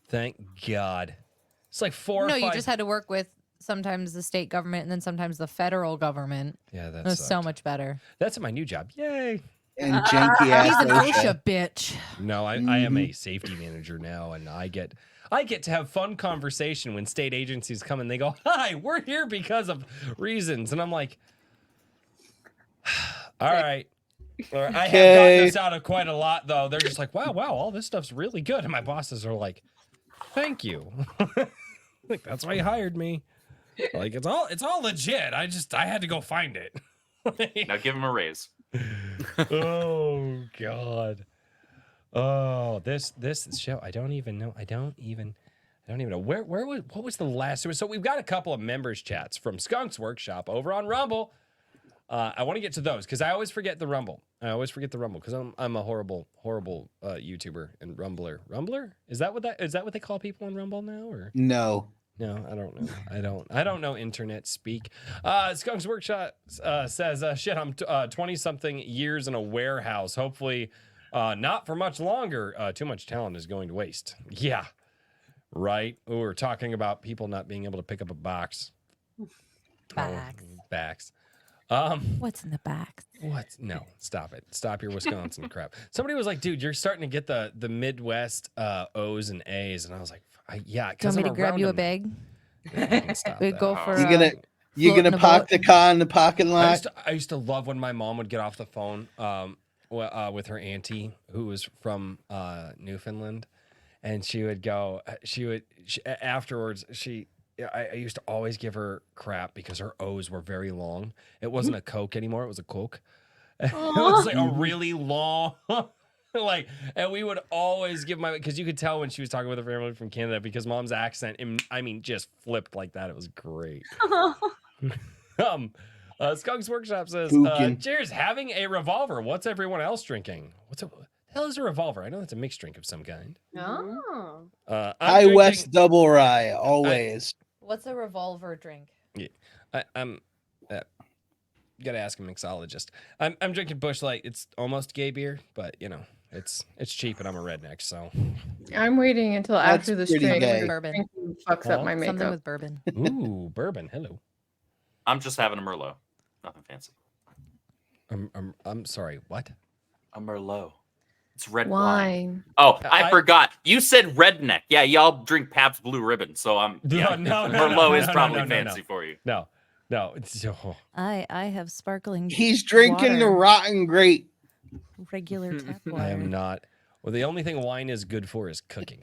Thank God. It's like 4 or 5. No, you just had to work with sometimes the state government and then sometimes the federal government. Yeah, It was so sucked. much better. That's my new job. Yay. And janky ass He's an OSHA. OSHA bitch. No, I am a safety manager now, and I get to have fun conversation when state agencies come and they go, "Hi, we're here because of reasons," and I'm like, "All right." I have gotten this out of quite a lot, though. They're just like, "Wow, all this stuff's really good," and my bosses are like, "Thank you." Like, that's why you hired me. Like, it's all legit. I had to go find it. Now give him a raise. Oh God. Oh, this show. I don't even know. What was the last? So we've got a couple of members chats from Skunk's Workshop over on Rumble. I want to get to those because I always forget the Rumble. Because I'm a horrible YouTuber and Rumbler. Rumbler? Is that what they call people on Rumble now? Or No. no, I don't know. I don't know internet speak. Skunk's Workshop says, shit, I'm 20-something years in a warehouse. Hopefully not for much longer. Too much talent is going to waste. Yeah, right. Ooh, we're talking about people not being able to pick up a box. Backs. What's in the back? What? No, stop it. Stop your Wisconsin crap. Somebody was like, dude, you're starting to get the Midwest O's and A's. And I was like, yeah. Do you want me to grab you a bag? We go for You gonna park the car in the parking lot? I used to love when my mom would get off the phone with her auntie who was from Newfoundland, and she would go. Afterwards. I used to always give her crap because her O's were very long. It wasn't a Coke anymore; it was a Coke. It was like a really long. And we would always give because you could tell when she was talking with her family from Canada because mom's accent, just flipped like that. It was great. Skunk's Workshop says, cheers, having a revolver. What's everyone else drinking? The hell is a revolver? I know that's a mixed drink of some kind. Oh. High West double rye, always. What's a revolver drink? Yeah, I'm gotta ask a mixologist. I'm drinking Busch Light. It's almost gay beer, but it's cheap, and I'm a redneck, so. I'm waiting until That's after the pretty stream. gay. Bourbon. Fucks up my Something makeup. with bourbon. Ooh, bourbon. Hello. I'm just having a Merlot. Nothing fancy. I'm sorry. What? A Merlot. It's red wine. Wine. Oh, I forgot. You said redneck. Yeah, y'all drink Pabst Blue Ribbon, so I'm. Yeah, No, Merlot is no, probably no. fancy for you. No. It's I have sparkling. He's drinking the water. rotten grape. Regular tap water. I am not. Well, the only thing wine is good for is cooking.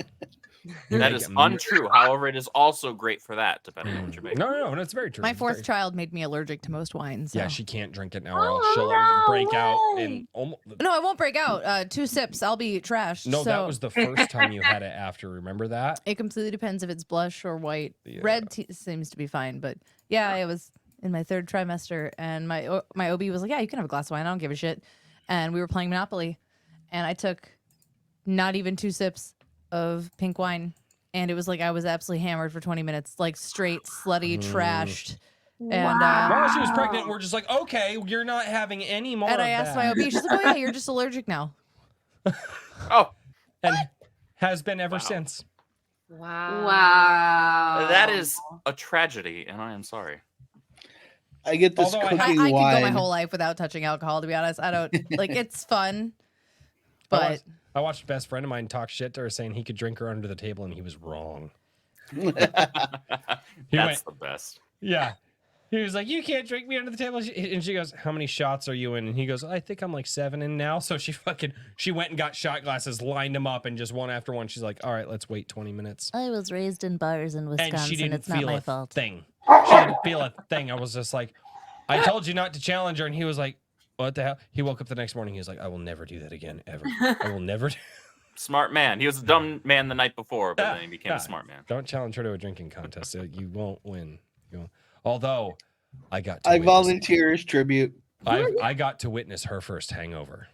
That is untrue. However, it is also great for that, depending on what you're making. No, it's very true. My fourth child made me allergic to most wines. So. Yeah, she can't drink it now, or else she'll break out in almost. No, I won't break out. 2 sips, I'll be trashed. No, so. that was the first time you had it after. Remember that? It completely depends if it's blush or white. Yeah. Red seems to be fine, but yeah, I was in my 3rd trimester, and my OB was like, "Yeah, you can have a glass of wine. I don't give a shit." And we were playing Monopoly, and I took not even 2 sips of pink wine. And it was like I was absolutely hammered for 20 minutes, like straight slutty, trashed. And While she was pregnant, we're just like, okay, you're not having any more. and I of asked that. my OB, she's like, "Oh yeah, you're just allergic now." Oh, and has been ever since. Wow. that is a tragedy, and I am sorry. I get this Although I cooking I could wine. go my whole life without touching alcohol. To be honest, I don't like. It's fun, but I watched a best friend of mine talk shit to her, saying he could drink her under the table, and he was wrong. That's the best. Yeah. He was like, "You can't drink me under the table." And she goes, "How many shots are you in?" And he goes, "I think I'm like 7 in now." So she went and got shot glasses, lined them up, and just one after one, she's like, "All right, let's wait 20 minutes." I was raised in bars in Wisconsin. And she didn't it's not feel my a fault. thing. She didn't feel a thing. I was just like, I told you not to challenge her. And he was like, what the hell? He woke up the next morning. He was like, I will never do that again, ever. I will never do Smart man. He was a dumb man the night before, but then he became a smart man. Don't challenge her to a drinking contest. You won't win. Although, I got to I witness- volunteer as tribute. I got to witness her first hangover.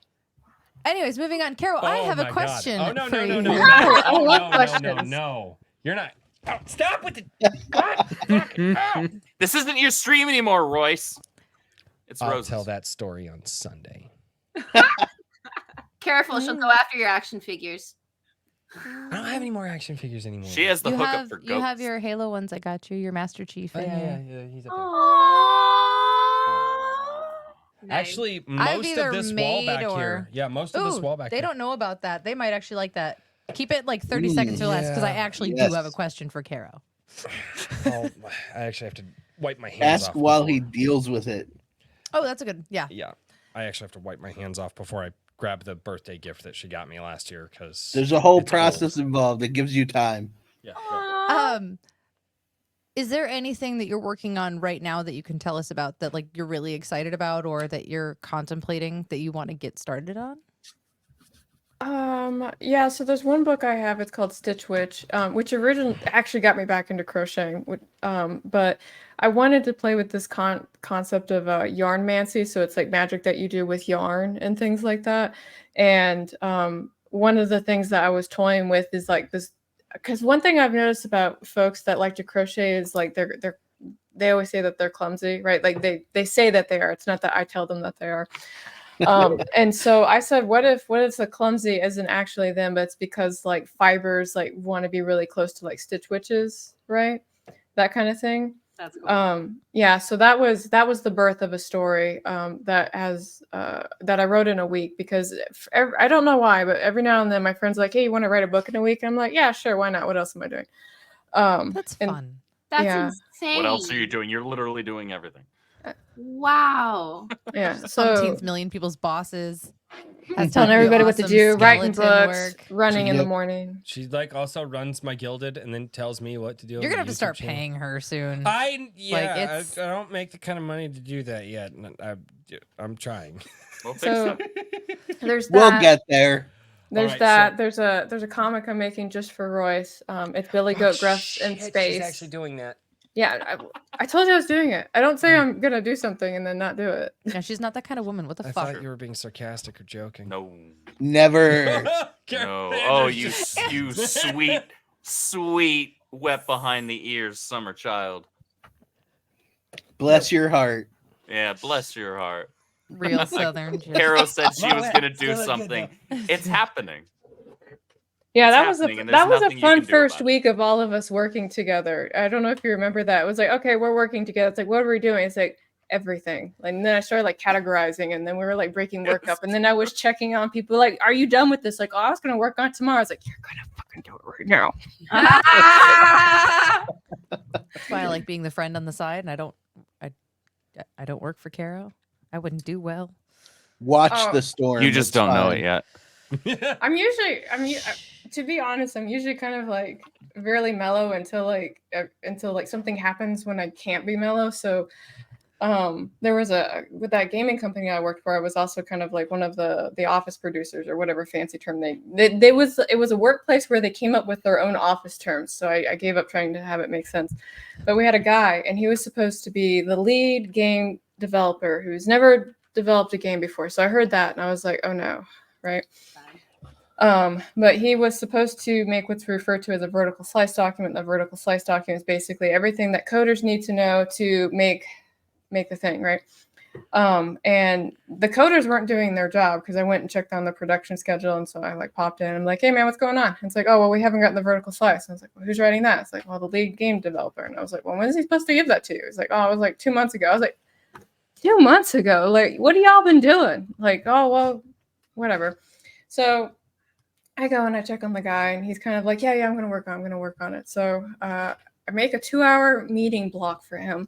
Anyways, moving on. Carol, I have a question. Oh, no. for you. No. I love No. questions. No. You're not. Oh, stop with the God, fucking, ow. This isn't your stream anymore, Royce. It's I'll Rose's. tell that story on Sunday. Careful, she'll go after your action figures. I don't have any more action figures anymore. She has the You hookup have for you have goats. your Halo ones. I got you. Your Master Chief. Oh, in yeah, here. he's up there. Nice. Actually, I've most either of this wall made back or- here. Yeah, most of this Ooh, wall back they here. don't know about that. They might actually like that. Keep it like 30 seconds or less because I Yeah. actually do Yes. have a question for Carrow. Oh, I actually have to wipe my hands Ask off. while before. he deals with it. Oh, that's a good. Yeah. Yeah, I actually have to wipe my hands off before I grab the birthday gift that she got me last year because There's a whole it's process old. involved that gives you time. Yeah. Is there anything that you're working on right now that you can tell us about that like you're really excited about or that you're contemplating that you want to get started on? Yeah, so there's one book I have, it's called Stitch Witch, which originally actually got me back into crocheting. But I wanted to play with this concept of yarn mancy, so it's like magic that you do with yarn and things like that. And one of the things that I was toying with is like this, because one thing I've noticed about folks that like to crochet is like they always say that they're clumsy, right? Like they say that they are. It's not that I tell them that they are. And so I said, what if the clumsy isn't actually them, but it's because like fibers like want to be really close to like Stitch Witches, right? That kind of thing. That's cool. Yeah, so that was the birth of a story that I wrote in a week because I don't know why, but every now and then my friends are like, hey, you want to write a book in a week? And I'm like, yeah, sure, why not? What else am I doing? That's and- fun. That's Yeah. insane. What else are you doing? You're literally doing everything. Wow. Yeah, so Umpteenth million people's bosses. Has telling to do everybody what to awesome do, writing skeleton books, work. running in the Yep. morning. She like also runs my Gilded and then tells me what to do. You're on gonna the have to start YouTube channel. paying her soon. I it's- don't make the kind of money to do that yet. And I'm trying. We'll fix So that. there's We'll that. get there. There's Alright, that. There's a comic I'm making just for Royce. It's Billy Goat Gruffs in space. She's actually doing that. Yeah, I told you I was doing it. I don't say I'm gonna do something and then not do it. Yeah, she's not that kind of woman. What the I fuck? thought you were being sarcastic or joking. No. Never. No. Oh, you sweet, wet behind the ears summer child. Bless your heart. Yeah, bless your heart. Real southern. just- Carol said she was Wet. going to do Still look good, something. It's happening. Yeah, It's that was happening, and there's that was a nothing you fun can do first about it. week of all of us working together. I don't know if you remember that. It was like, okay, we're working together. It's like, what are we doing? It's like everything. And then I started like categorizing, and then we were like breaking work up. And then I was checking on people, like, are you done with this? Like, oh, I was gonna work on it tomorrow. I was like, you're gonna fucking do it right now. That's why I like being the friend on the side, and I don't work for Carrow. I wouldn't do well. Watch Oh. the storm. You just it's don't know fine. it yet. To be honest, I'm usually kind of like really mellow until like something happens when I can't be mellow. So there was with that gaming company I worked for, I was also kind of like one of the office producers or whatever fancy term it was a workplace where they came up with their own office terms. So I gave up trying to have it make sense. But we had a guy and he was supposed to be the lead game developer who's never developed a game before. So I heard that and I was like, oh no, right? But he was supposed to make what's referred to as a vertical slice document. The vertical slice document is basically everything that coders need to know to make the thing, right? And the coders weren't doing their job because I went and checked on the production schedule, and so I like popped in. I'm like, hey man, what's going on? And it's like, oh well, we haven't gotten the vertical slice. And I was like, well, who's writing that? It's like, well, the lead game developer. And I was like, well, when is he supposed to give that to you? It's like, oh, it was like 2 months ago. I was like, 2 months ago? Like, what have y'all been doing? Like, oh well, whatever. So I go and I check on the guy, and he's kind of like, yeah, I'm gonna work on it. So I make a 2-hour meeting block for him,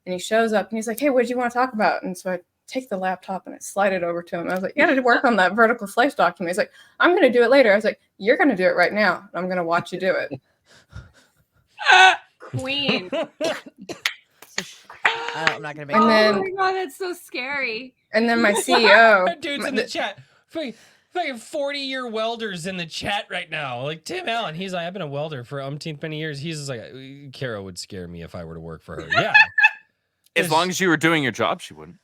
and he shows up and he's like, hey, what do you want to talk about? And so I take the laptop and I slide it over to him. I was like, you gotta work on that vertical slice document. He's like, I'm gonna do it later. I was like, you're gonna do it right now. And I'm gonna watch you do it. Queen. I'm not gonna make And it. then- Oh my god, that's so scary. And then my CEO, That dude's in the chat. Fucking 40-year welders in the chat right now. Like Tim Allen, he's like, I've been a welder for umpteenth many years. He's just like, Carol would scare me if I were to work for her. Yeah. As long as you were doing your job, she wouldn't.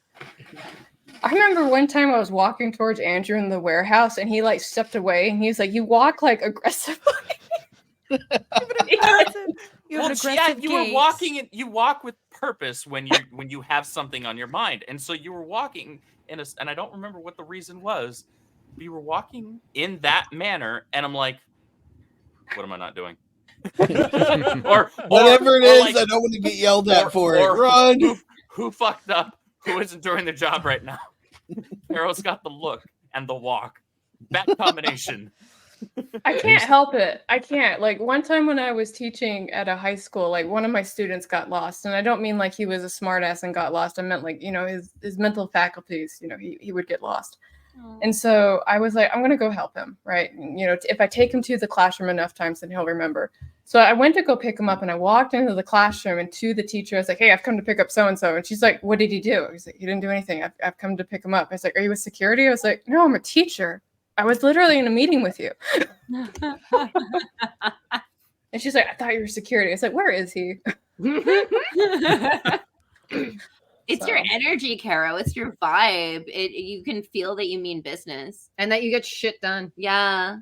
I remember one time I was walking towards Andrew in the warehouse, and he like stepped away, and he's like, you walk like aggressively. You have an yeah, aggressive you were gait. walking and you walk with purpose when you have something on your mind. And so you were walking and I don't remember what the reason was, but you were walking in that manner, and I'm like, what am I not doing? or Whatever it or is, like, I don't want to get yelled at for it. or Run. Who fucked up? Who isn't doing the job right now? Carrow's got the look and the walk. That combination. I can't help it. I can't. Like one time when I was teaching at a high school, like one of my students got lost. And I don't mean like he was a smartass and got lost. I meant like, his mental faculties, he would get lost. And so I was like, I'm going to go help him. Right. And, if I take him to the classroom enough times, then he'll remember. So I went to go pick him up and I walked into the classroom and to the teacher, I was like, hey, I've come to pick up so-and-so. And she's like, what did he do? He's like, he didn't do anything. I've come to pick him up. I was like, are you with security? I was like, no, I'm a teacher. I was literally in a meeting with you. And she's like, I thought you were security. I was like, where is he? It's your energy, Carrow. It's your vibe. You can feel that you mean business. And that you get shit done. Yeah.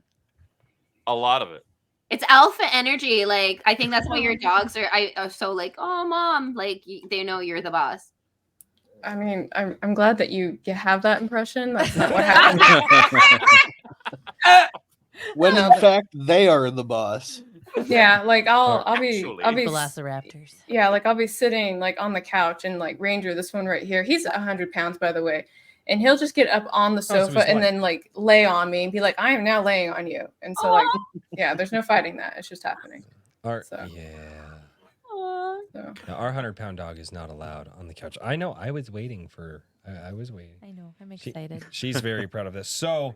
A lot of it. It's alpha energy. Like, I think that's why your dogs are so like, oh, mom. Like, they know you're the boss. I mean, I'm glad that you have that impression. That's not what happened. When in fact they are the boss. Yeah, like I'll be Velociraptors. Yeah, like I'll be sitting like on the couch and like Ranger, this one right here, he's 100 pounds by the way, and he'll just get up on the sofa and then like lay on me and be like, I am now laying on you. And so like, yeah, there's no fighting that. It's just happening. Yeah. So. Now, our 100-pound dog is not allowed on the couch. I know. I was waiting for. I was waiting. I know. I'm excited. She's very proud of this. So,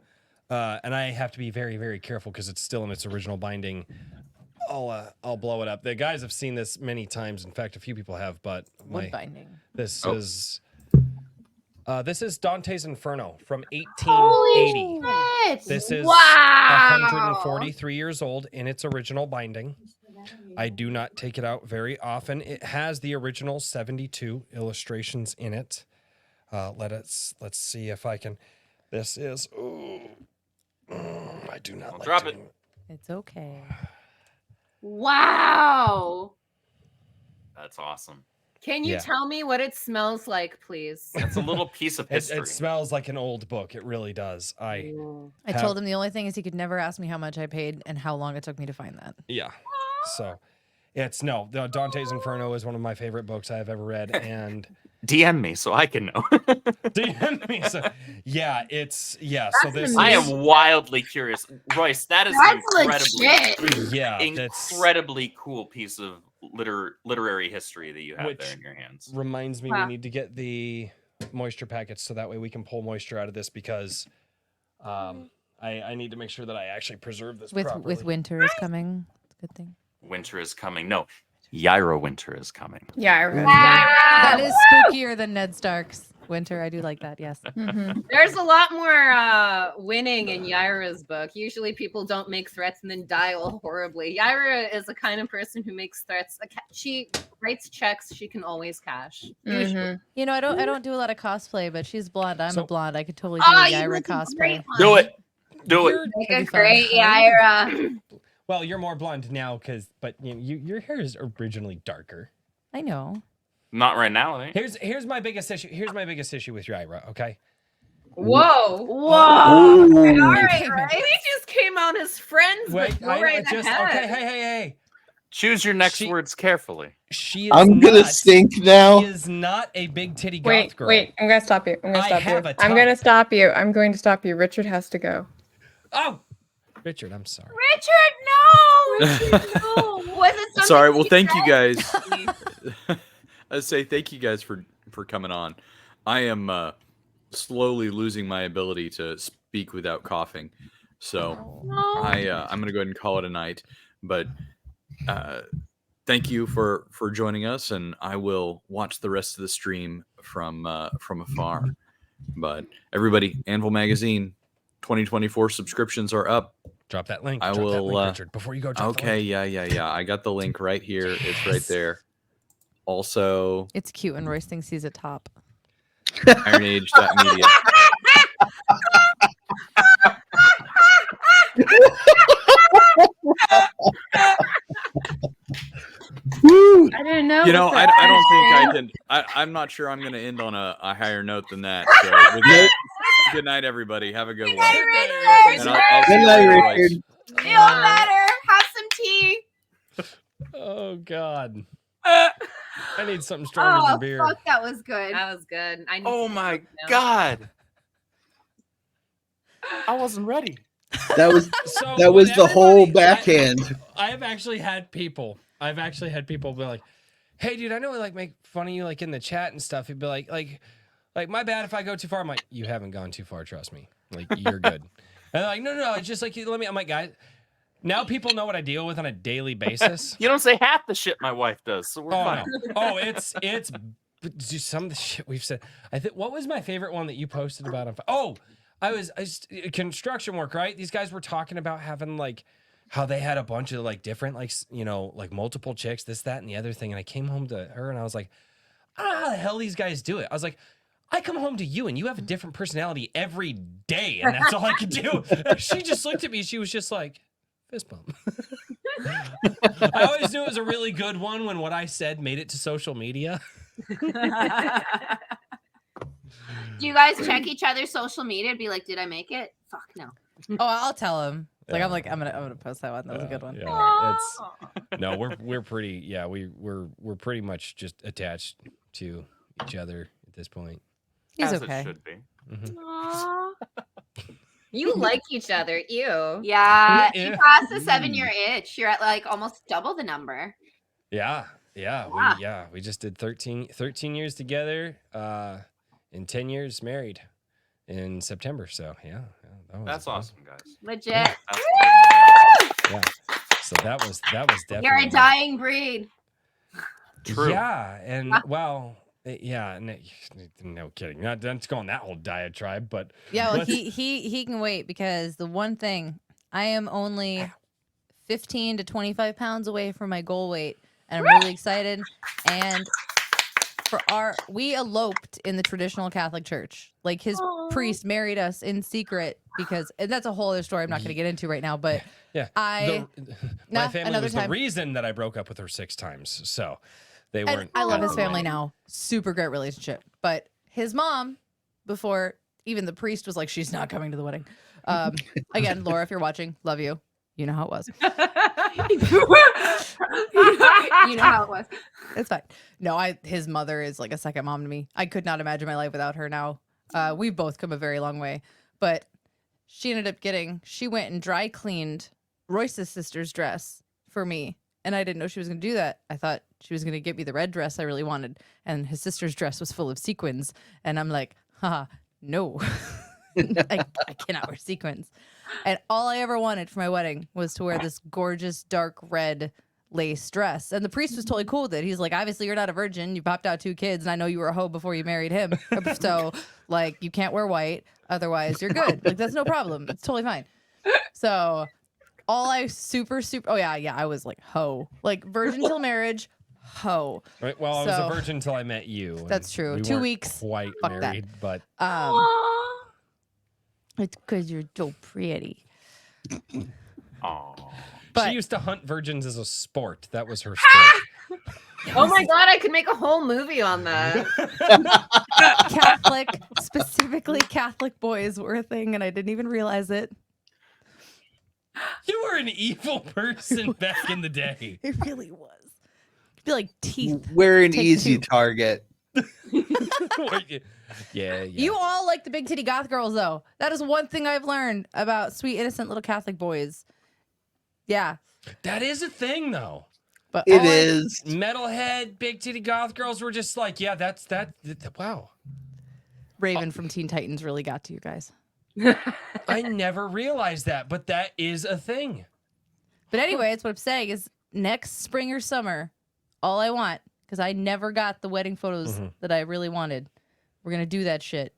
and I have to be very, very careful because it's still in its original binding. I'll blow it up. The guys have seen this many times. In fact, a few people have. But wood binding. This is Dante's Inferno from 1880. This is 143 years old in its original binding. I do not take it out very often. It has the original 72 illustrations in it. Let's see if I can. This is. I do not like drop it. It's okay. Wow. That's awesome. Can you tell me what it smells like, please? It's a little piece of history. It smells like an old book. It really does. I told him the only thing is he could never ask me how much I paid and how long it took me to find that. Yeah. So the Dante's Inferno is one of my favorite books I have ever read, and DM me so I can know. DM me. So so this I am wildly curious. Royce, that's incredibly cool piece of literary history that you have there in your hands. Reminds me we need to get the moisture packets so that way we can pull moisture out of this because I need to make sure that I actually preserve this properly. With winter is coming. It's a good thing. Winter is coming. No, Yaira winter is coming. Yaira. That is spookier than Ned Stark's winter. I do like that. Yes. Mm-hmm. There's a lot more winning in Yaira's book. Usually people don't make threats and then die all horribly. Yaira is the kind of person who makes threats. She writes checks she can always cash. Mm-hmm. You know, I don't do a lot of cosplay, but she's blonde. I'm a blonde. I could totally do a Yaira cosplay. Do it. Do it. Make a great Yaira. Well, you're more blonde now, but your hair is originally darker. I know. Not right now, eh? Here's my biggest issue. Here's my biggest issue with Yaira. Okay. Whoa! All right, We just came out as friends. Wait, but go right ahead. Okay. Hey. Choose your next words carefully. I'm gonna stink now. She is not a big titty goth girl. Wait, I'm gonna stop you. I'm gonna stop you. Richard has to go. Oh, Richard, I'm sorry. Richard, no. Was it something Sorry. Well, thank you guys. I say thank you guys for coming on. I am slowly losing my ability to speak without coughing, so I'm gonna go ahead and call it a night. But thank you for joining us, and I will watch the rest of the stream from afar. But everybody, Anvil Magazine 2024 subscriptions are up. Drop that link. That link, Richard, before you go. Okay, yeah. I got the link right here. Yes. It's right there. Also, it's cute when Royce thinks he's a top. IronAge.media. know. You know, listen, I don't think I Andrew. can. I'm not sure I'm going to end on a higher note than that. So, with that, good night, everybody. Have a good one. Richard. And I'll see Good you night, later, Richard. boys. Feel better. Have some tea. Oh God. I need something stronger Oh than beer. fuck, that was good. That was good. I need Oh some my milk now. god. I wasn't ready. That was So that was when the whole everybody- backhand. I've actually had people be like, "Hey, dude, I know we like make fun of you like in the chat and stuff." He'd be like, my bad if I go too far. I'm like, you haven't gone too far, trust me. Like, you're good. And they're like, no, it's just like you let me. I'm like, guys, now people know what I deal with on a daily basis. You don't say half the shit my wife does, so we're Oh fine. no. Oh, it's some of the shit we've said. I think what was my favorite one that you posted about on? Oh, I was construction work, right? These guys were talking about having like how they had a bunch of like different like like multiple chicks, this, that, and the other thing. And I came home to her and I was like, I don't know how the hell these guys do it. I was like, I come home to you and you have a different personality every day, and that's all I could do. And she just looked at me. She was just like, fist bump. I always knew it was a really good one when what I said made it to social media. Do you guys check each other's social media and be like, did I make it? Fuck no. Oh, I'll tell him. Like Yeah. I'm gonna post that one. That was a good one. Yeah, no, we're pretty. Yeah, we're pretty much just attached to each other at this point. He's As okay. it should be. Mhm. Aw. You like each other. Ew. Yeah, Yeah. you passed the 7-year itch. You're at like almost double the number. Yeah. Yeah. We just did 13 years together, and 10 years married in September. So yeah, That's awesome, guys. Legit. That's Yeah. So that was definitely. You're a dying breed. True. Yeah, and well, yeah, no kidding. Not going that whole diatribe, but Yeah, well, let's- he can wait because the one thing I am only 15 to 25 pounds away from my goal weight, and I'm really excited. And we eloped in the traditional Catholic Church. Like his priest married us in secret because and that's a whole other story I'm not going to get into right now. But yeah, my family another was time. the reason that I broke up with her 6 times. So they And weren't. I love at his the family wedding. now. Super great relationship. But his mom, before even the priest was like, she's not coming to the wedding. Again, Laura, if you're watching, love you. You know how it was. You know how it was. It's fine. No, his mother is like a second mom to me. I could not imagine my life without her now. We've both come a very long way. But she went and dry cleaned Royce's sister's dress for me. And I didn't know she was going to do that. I thought she was going to get me the red dress I really wanted. And his sister's dress was full of sequins. And I'm like, haha, no. I cannot wear sequins. And all I ever wanted for my wedding was to wear this gorgeous dark red lace dress. And the priest was totally cool with it. He's like, obviously you're not a virgin. You popped out 2 kids. And I know you were a hoe before you married him. So like you can't wear white. Otherwise you're good. Like that's no problem. It's totally fine. So I was like hoe. Like virgin till marriage, hoe. Right. Well, I was So- a virgin until I met you. and That's true. we 2 weren't weeks. Quite Fuck that. married, but It's because you're so pretty. Aw. But she used to hunt virgins as a sport. That was her sport. Oh my god, I could make a whole movie on that. Catholic, specifically Catholic boys were a thing, and I didn't even realize it. You were an evil person back in the day. It really was. It'd be like teeth. We're an Take easy 2. target. Yeah. You all like the big titty goth girls, though. That is one thing I've learned about sweet, innocent little Catholic boys. Yeah. That is a thing, though. But It all I- is. Metalhead, big titty goth girls were just like, yeah, that's that. Wow. Raven from Teen Titans really got to you guys. I never realized that, but that is a thing. But anyway, it's what I'm saying is next spring or summer, all I want, because I never got the wedding photos that I really wanted. We're going to do that shit.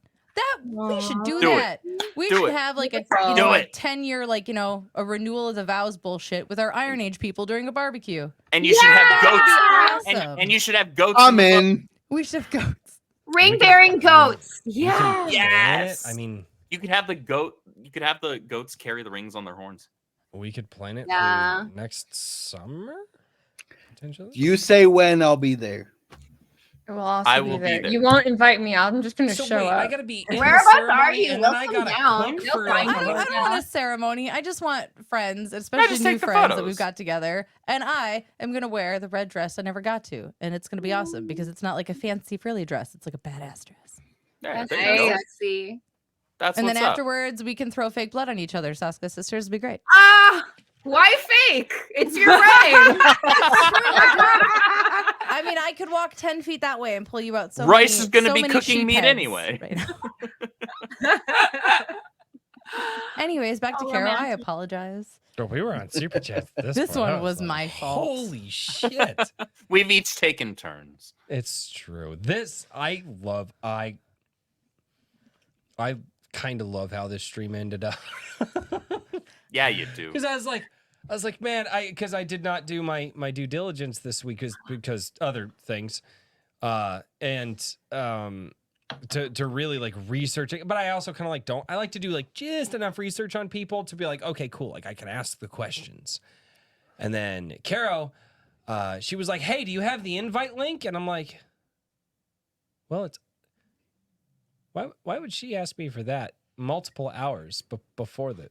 We should do Do it. that. We Do should it. have like a Do a it. 10-year a renewal of the vows bullshit with our Iron Age people during a barbecue. And you should have goats. Awesome. And you should have goats. I'm the fuck- in. We should have goats. Ring bearing goats. Yeah. Yes. I mean, You could have the goat. You could have the goats carry the rings on their horns. we could plan it Yeah. for next summer. potentially. You say when, I'll be there. It will also I be will be there. there. You won't invite me. I'm just gonna So show wait, up. I gotta be in the Whereabouts are ceremony, you? and then We'll I come gotta down. cook You'll for find like. us. I don't Yeah. want a ceremony. I just want friends, especially just new take the friends that photos. we've got together. And I am gonna wear the red dress I never got to, and it's gonna be awesome because it's not like a fancy frilly dress. It's like a badass dress. There, That's there you go. sexy. That's And what's then up. afterwards, we can throw fake blood on each other. Saska sisters would be great. Ah, why fake? It's your wedding. I mean, I could walk 10 feet that way and pull you out. So Rice many, is gonna so be many cooking sheep meat heads anyway. right now. Anyways, back to Oh, Carrow. I romantic. apologize. Oh, we were on super chat. This point. one I was like, my fault. Holy shit! We've each taken turns. It's true. This I love. I kind of love how this stream ended up. Yeah, you do. Because I was like, man, because I did not do my due diligence this week because other things, to really like research it. But I also kind of like I like to do like just enough research on people to be like, okay, cool, like I can ask the questions. And then Carrow, she was like, hey, do you have the invite link? And I'm like, well, it's why would she ask me for that multiple hours before the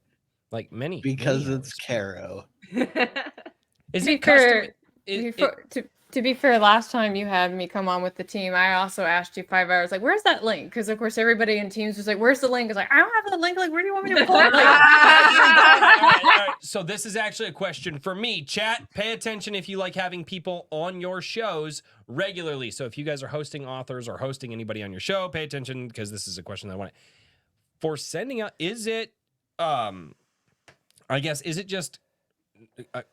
like many Because many it's hours. Carrow. Is To be it custom? fair, to be fair, last time you had me come on with the team, I also asked you 5 hours, like, where's that link? Because of course everybody in teams was like, where's the link? It's like, I don't have the link. Like, where do you want me to pull it? Like, all right. So this is actually a question for me. Chat, pay attention if you like having people on your shows regularly. So if you guys are hosting authors or hosting anybody on your show, pay attention because this is a question that I want. For sending out, is it, I guess, is it just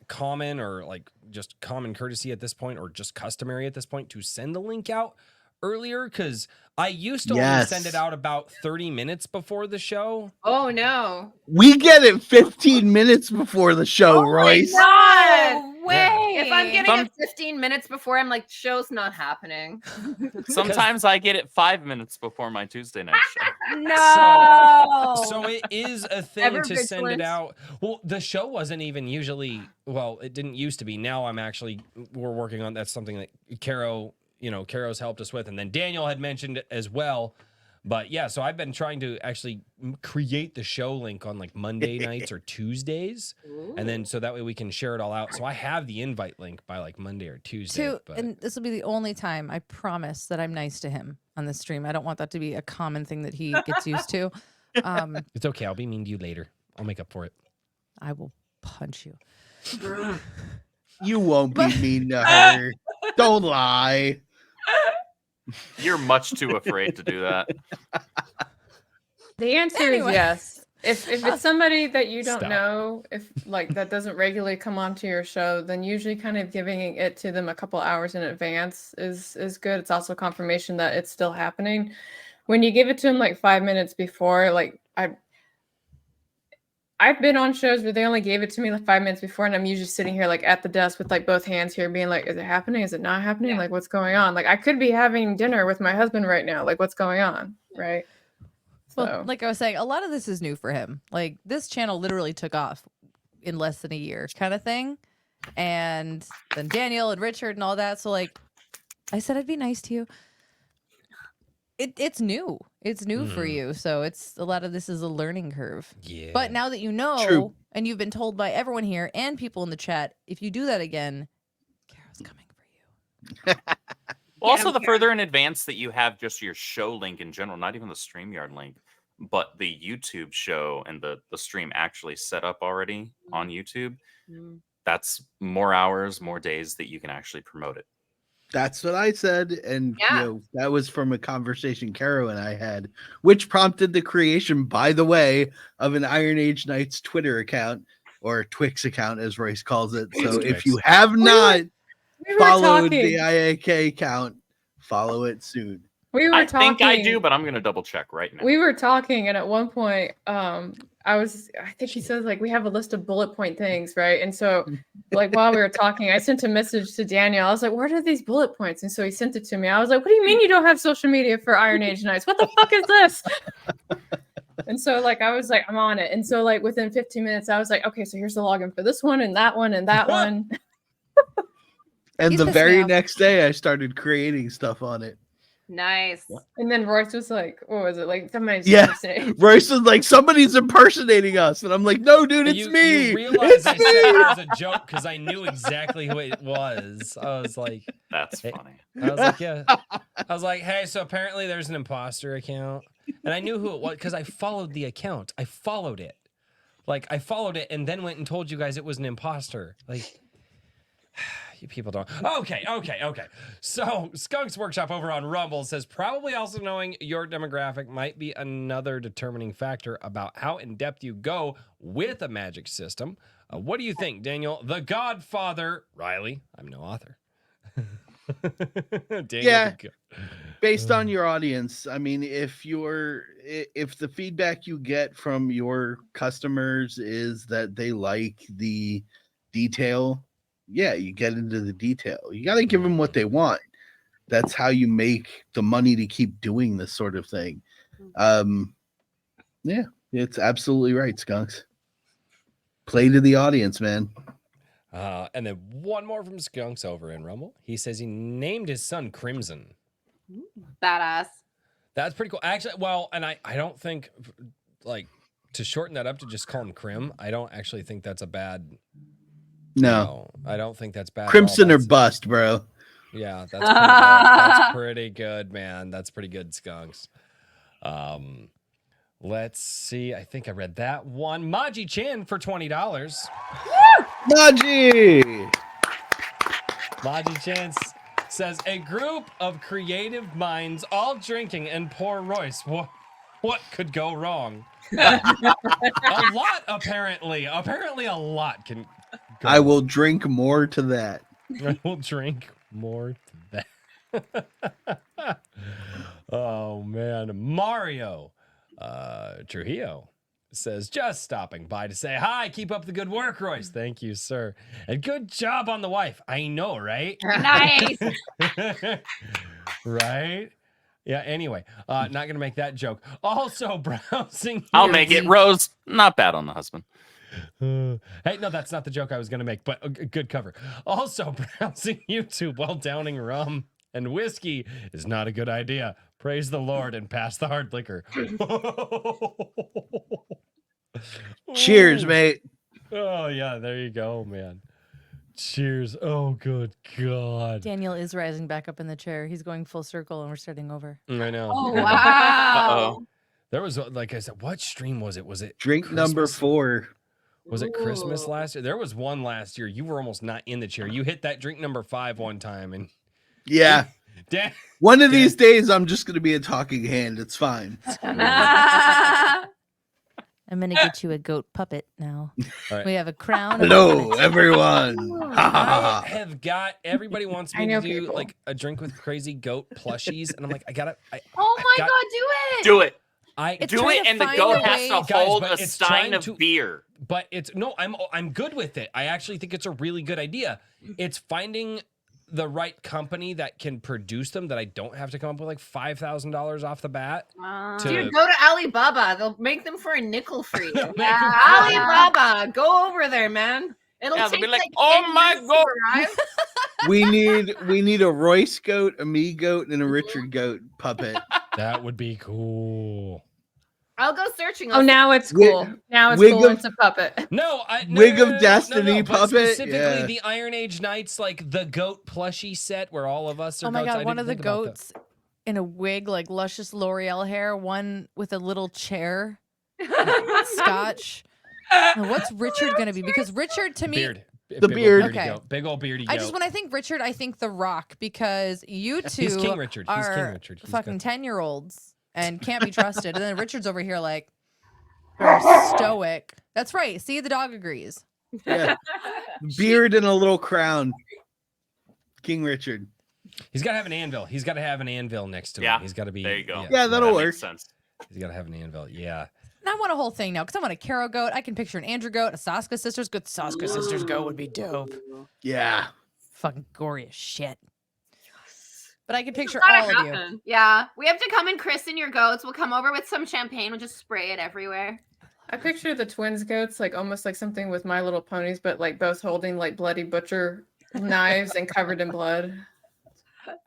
common or like just common courtesy at this point or just customary at this point to send the link out earlier? Because I used to only send it out about 30 minutes before the show. Oh no. We get it 15 minutes before the show, Royce. God. Way. If I'm getting Some- it 15 minutes before, I'm like, show's not happening. Sometimes I get it 5 minutes before my Tuesday night show. No. So it is a thing Ever to send it vigilant. out. Well, the show wasn't even usually, well, it didn't used to be. Now we're working on, that's something that Carrow's helped us with. And then Daniel had mentioned it as well. But yeah, so I've been trying to actually create the show link on like Monday nights or Tuesdays. And then so that way we can share it all out. So I have the invite link by like Monday or Tuesday. And this will be the only time I promise that I'm nice to him on the stream. I don't want that to be a common thing that he gets used to. It's okay. I'll be mean to you later. I'll make up for it. I will punch you. You won't be mean to her. Don't lie. You're much too afraid to do that. the answer Anyway. is yes. If it's somebody that you don't Stop. know, if like that doesn't regularly come onto your show, then usually kind of giving it to them a couple hours in advance is good. It's also confirmation that it's still happening. When you give it to them like 5 minutes before, like I've been on shows where they only gave it to me like 5 minutes before, and I'm usually sitting here like at the desk with like both hands here, being like, "Is it happening? Is it not happening? Like, what's going on? Like, I could be having dinner with my husband right now. Like, what's going on?" Right? Well, So like I was saying, a lot of this is new for him. Like this channel literally took off in less than a year, kind of thing. And then Daniel and Richard and all that. So like, I said I'd be nice to you. It's new. It's new for you. So it's a lot of this is a learning curve. Yeah. But now that you know, True. and you've been told by everyone here and people in the chat, if you do that again, Carrow's coming for you. Also, the further in advance that you have just your show link in general, not even the StreamYard link, but the YouTube show and the stream actually set up already on YouTube, that's more hours, more days that you can actually promote it. That's what I said. And Yeah. that was from a conversation Carrow and I had, which prompted the creation, by the way, of an Iron Age Knights Twitter account, or Twix account, as Royce calls it. So if you have not we were followed talking. the IAK account, follow it soon. We were I talking. think I do, but I'm going to double check right now. We were talking, and at one point, I think he says like we have a list of bullet point things, right? And so, like while we were talking, I sent a message to Daniel. I was like, "What are these bullet points?" And so he sent it to me. I was like, "What do you mean you don't have social media for Iron Age Knights? What the fuck is this?" And so like I was like, "I'm on it." And so like within 15 minutes, I was like, "Okay, so here's the login for this one and that one and that one." And He's the pissed me very off. next day, I started creating stuff on it. Nice. And then Royce was like, what was it? Like somebody's Yeah. impersonating. Royce was like, somebody's impersonating us. And I'm like, no, dude, it's you, me. You realize I It's said me. it as a joke because I knew exactly who it was. I was like, That's Hey, funny. I was like, yeah. I was like, hey, so apparently there's an imposter account. And I knew who it was because I followed the account. I followed it. Like, I followed it and then went and told you guys it was an imposter. Like, you people don't. Okay. So, Skunk's Workshop over on Rumble says probably also knowing your demographic might be another determining factor about how in depth you go with a magic system. What do you think, Daniel? The Godfather, Riley. I'm no author. Daniel, Yeah. Based on your audience, I mean, if the feedback you get from your customers is that they like the detail, yeah, you get into the detail. You got to give them what they want. That's how you make the money to keep doing this sort of thing. Yeah, it's absolutely right, Skunks. Play to the audience, man. And then one more from Skunks over in Rumble. He says he named his son Crimson. Badass. That's pretty cool. Actually, well, and I don't think, like, to shorten that up to just call him Crim, I don't actually think that's a bad... No. I don't think that's bad. Crimson or bust, bro. Yeah, that's pretty good. That's pretty good, man. That's pretty good, Skunks. Let's see. I think I read that one. Maji Chin for $20. Maji! Maji Chin says, a group of creative minds all drinking and poor Royce. What could go wrong? A lot, apparently. Apparently a lot can go I will drink more to that. I will drink more to that. Oh, man. Mario Trujillo says, just stopping by to say hi. Keep up the good work, Royce. Thank you, sir. And good job on the wife. I know, right? Nice. Right? Yeah, anyway, not going to make that joke. Also, browsing. I'll make it. Rose, not bad on the husband. Hey, no, that's not the joke I was going to make, but a good cover. Also, browsing YouTube while downing rum and whiskey is not a good idea. Praise the Lord and pass the hard liquor. Cheers, mate. Oh, yeah, there you go, man. Cheers. Oh, good God. Daniel is rising back up in the chair. He's going full circle and we're starting over. I know. Oh, wow. There was, like I said, what stream was it? Was it Drink Christmas? number 4. Was it Christmas last year? There was one last year. You were almost not in the chair. You hit that drink number 5 one time. And Yeah. One of these days, I'm just going to be a talking hand. It's fine. I'm going to get you a goat puppet now. All right. We have a crown. Hello, everyone. I have got, everybody wants me I to know do people. like a drink with crazy goat plushies. And I'm like, Oh my got- God, do it. Do it. It's Do trying it, to and the find goat a has way- to Guys, hold but a it's stein trying of to- beer. But it's, no, I'm good with it. I actually think it's a really good idea. It's finding the right company that can produce them that I don't have to come up with like $5,000 off the bat. Dude, go to Alibaba. They'll make them for a nickel for you. Make 'em for- Alibaba, go over there, man. It'll Yeah, they'll take be like, like "Oh 10 my years to God." arrive. We need a Royce goat, a me goat, and a Richard goat puppet. That would be cool. I'll go searching. Oh, now it's cool. Now it's Wig cool. of- It's a puppet. No, Wig of Destiny but puppet? specifically Yeah. the Iron Age Knights, like the goat plushie set where all of us are Oh my goats. I God, one didn't of the think about that. goats in a wig, like luscious L'Oreal hair, one with a little chair, scotch. Now, what's Richard going to be? Because Richard, to me, Beard. The Big beard. Old beardy Okay. goat. Big old beardy goat. I just, when I think Richard, I think The Rock, because you two He's King Richard. He's King are Richard. He's fucking got- 10-year-olds and can't be trusted. And then Richard's over here like, very stoic. That's right. See, the dog agrees. Yeah. Beard and a little crown. King Richard. He's got to have an anvil. He's got to have an anvil next to him. Yeah, He's got to be. there you go. Yeah, that'll That work. makes sense. He's got to have an anvil. Yeah. And I want a whole thing now because I want a Carrow goat. I can picture an Andrew goat, a Saska sisters goat. Saska sisters goat would be dope. Yeah. Fucking gory as shit. But I can picture Gotta all of you. happen. Yeah, we have to come and christen your goats. We'll come over with some champagne. We'll just spray it everywhere. I picture the twins goats like almost like something with My Little Ponies, but like both holding like bloody butcher knives and covered in blood.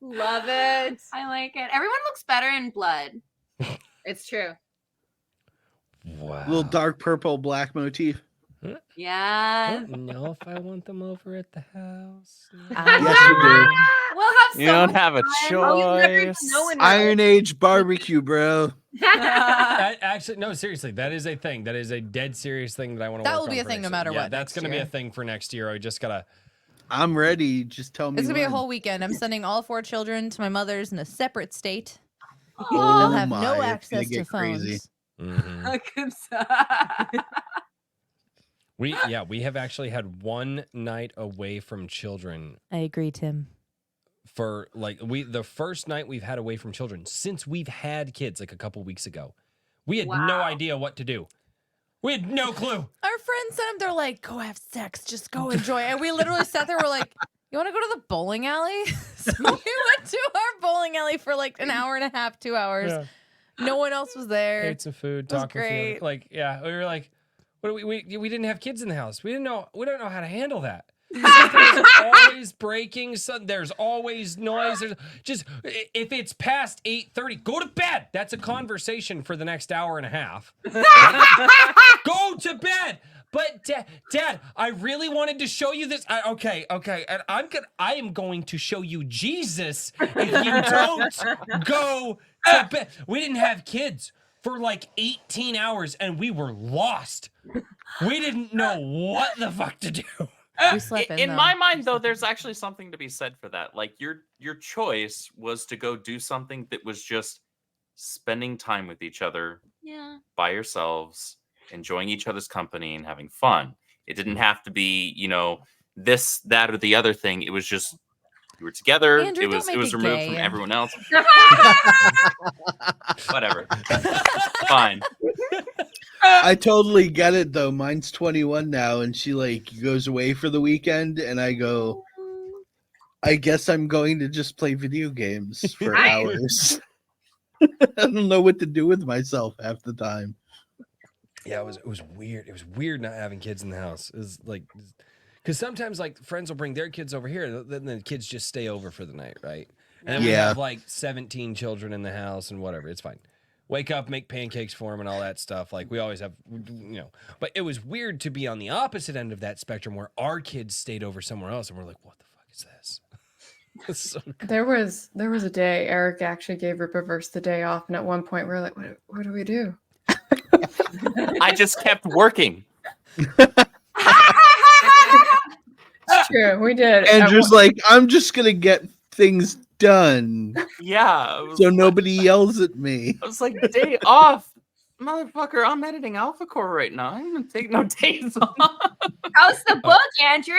Love it. I like it. Everyone looks better in blood. It's true. Wow. Little dark purple black motif. I Yeah. don't know if I want them over at the house. Yes, you do. We'll have You don't some have a fun. Oh, you'll never even choice. know in Iron Age barbecue, bro. Actually, no, seriously, that is a thing. That is a dead serious thing that I want to That work will be on a for thing no next matter year. Yeah, what that's next going to be year. a thing for next year. I just got to. I'm ready. Just tell me. It's gonna be a when. whole weekend. I'm sending all 4 children to my mother's in a separate state. Oh They'll have my, no it's gonna access to get crazy. phones. We have actually had one night away from children I agree, Tim. for like the first night we've had away from children since we've had kids like a couple weeks ago. We had no idea what to do. We had no clue. Our friends sent them. They're like, "Go have sex, just go enjoy." And we literally sat there. We're like, "You want to go to the bowling alley?" So we went to our bowling alley for like an hour and a half, 2 hours. Yeah. No one else was there. Ate some food, was talking. great. Like, yeah, we were like, what do we didn't have kids in the house. We don't know how to handle that. There's always breaking. There's always noise. There's just if it's past 8:30, go to bed. That's a conversation for the next hour and a half. Go to bed. But Dad, I really wanted to show you this. Okay, and I am going to show you Jesus if you don't go to bed. We didn't have kids for like 18 hours, and we were lost. We didn't know what the fuck to do. We slept in though. My mind, though, there's actually something to be said for that. Like your choice was to go do something that was just spending time with each other, by yourselves, enjoying each other's company and having fun. It didn't have to be, this, that, or the other thing. It was just you were together. Andrew, it was don't make it removed gay. from everyone else. Whatever. Fine. I totally get it though. Mine's 21 now, and she like goes away for the weekend, and I go, I guess I'm going to just play video games for hours. I don't know what to do with myself half the time. Yeah, it was weird. It was weird not having kids in the house. It was like, because sometimes like friends will bring their kids over here, then the kids just stay over for the night, right? And then we have like 17 children in the house and whatever. It's fine. Wake up, make pancakes for them and all that stuff. Like we always have, But it was weird to be on the opposite end of that spectrum where our kids stayed over somewhere else, and we're like, what the fuck is this? It's so cool. There was a day Eric actually gave Rippaverse the day off, and at one point we were like, what do we do? I just kept working. It's true, we did. Andrew's like, I'm just gonna get things done. Yeah. So nobody yells at me. I was like, day off. Motherfucker, I'm editing Alpha Core right now. I'm gonna take no days off. How's the book, Andrew?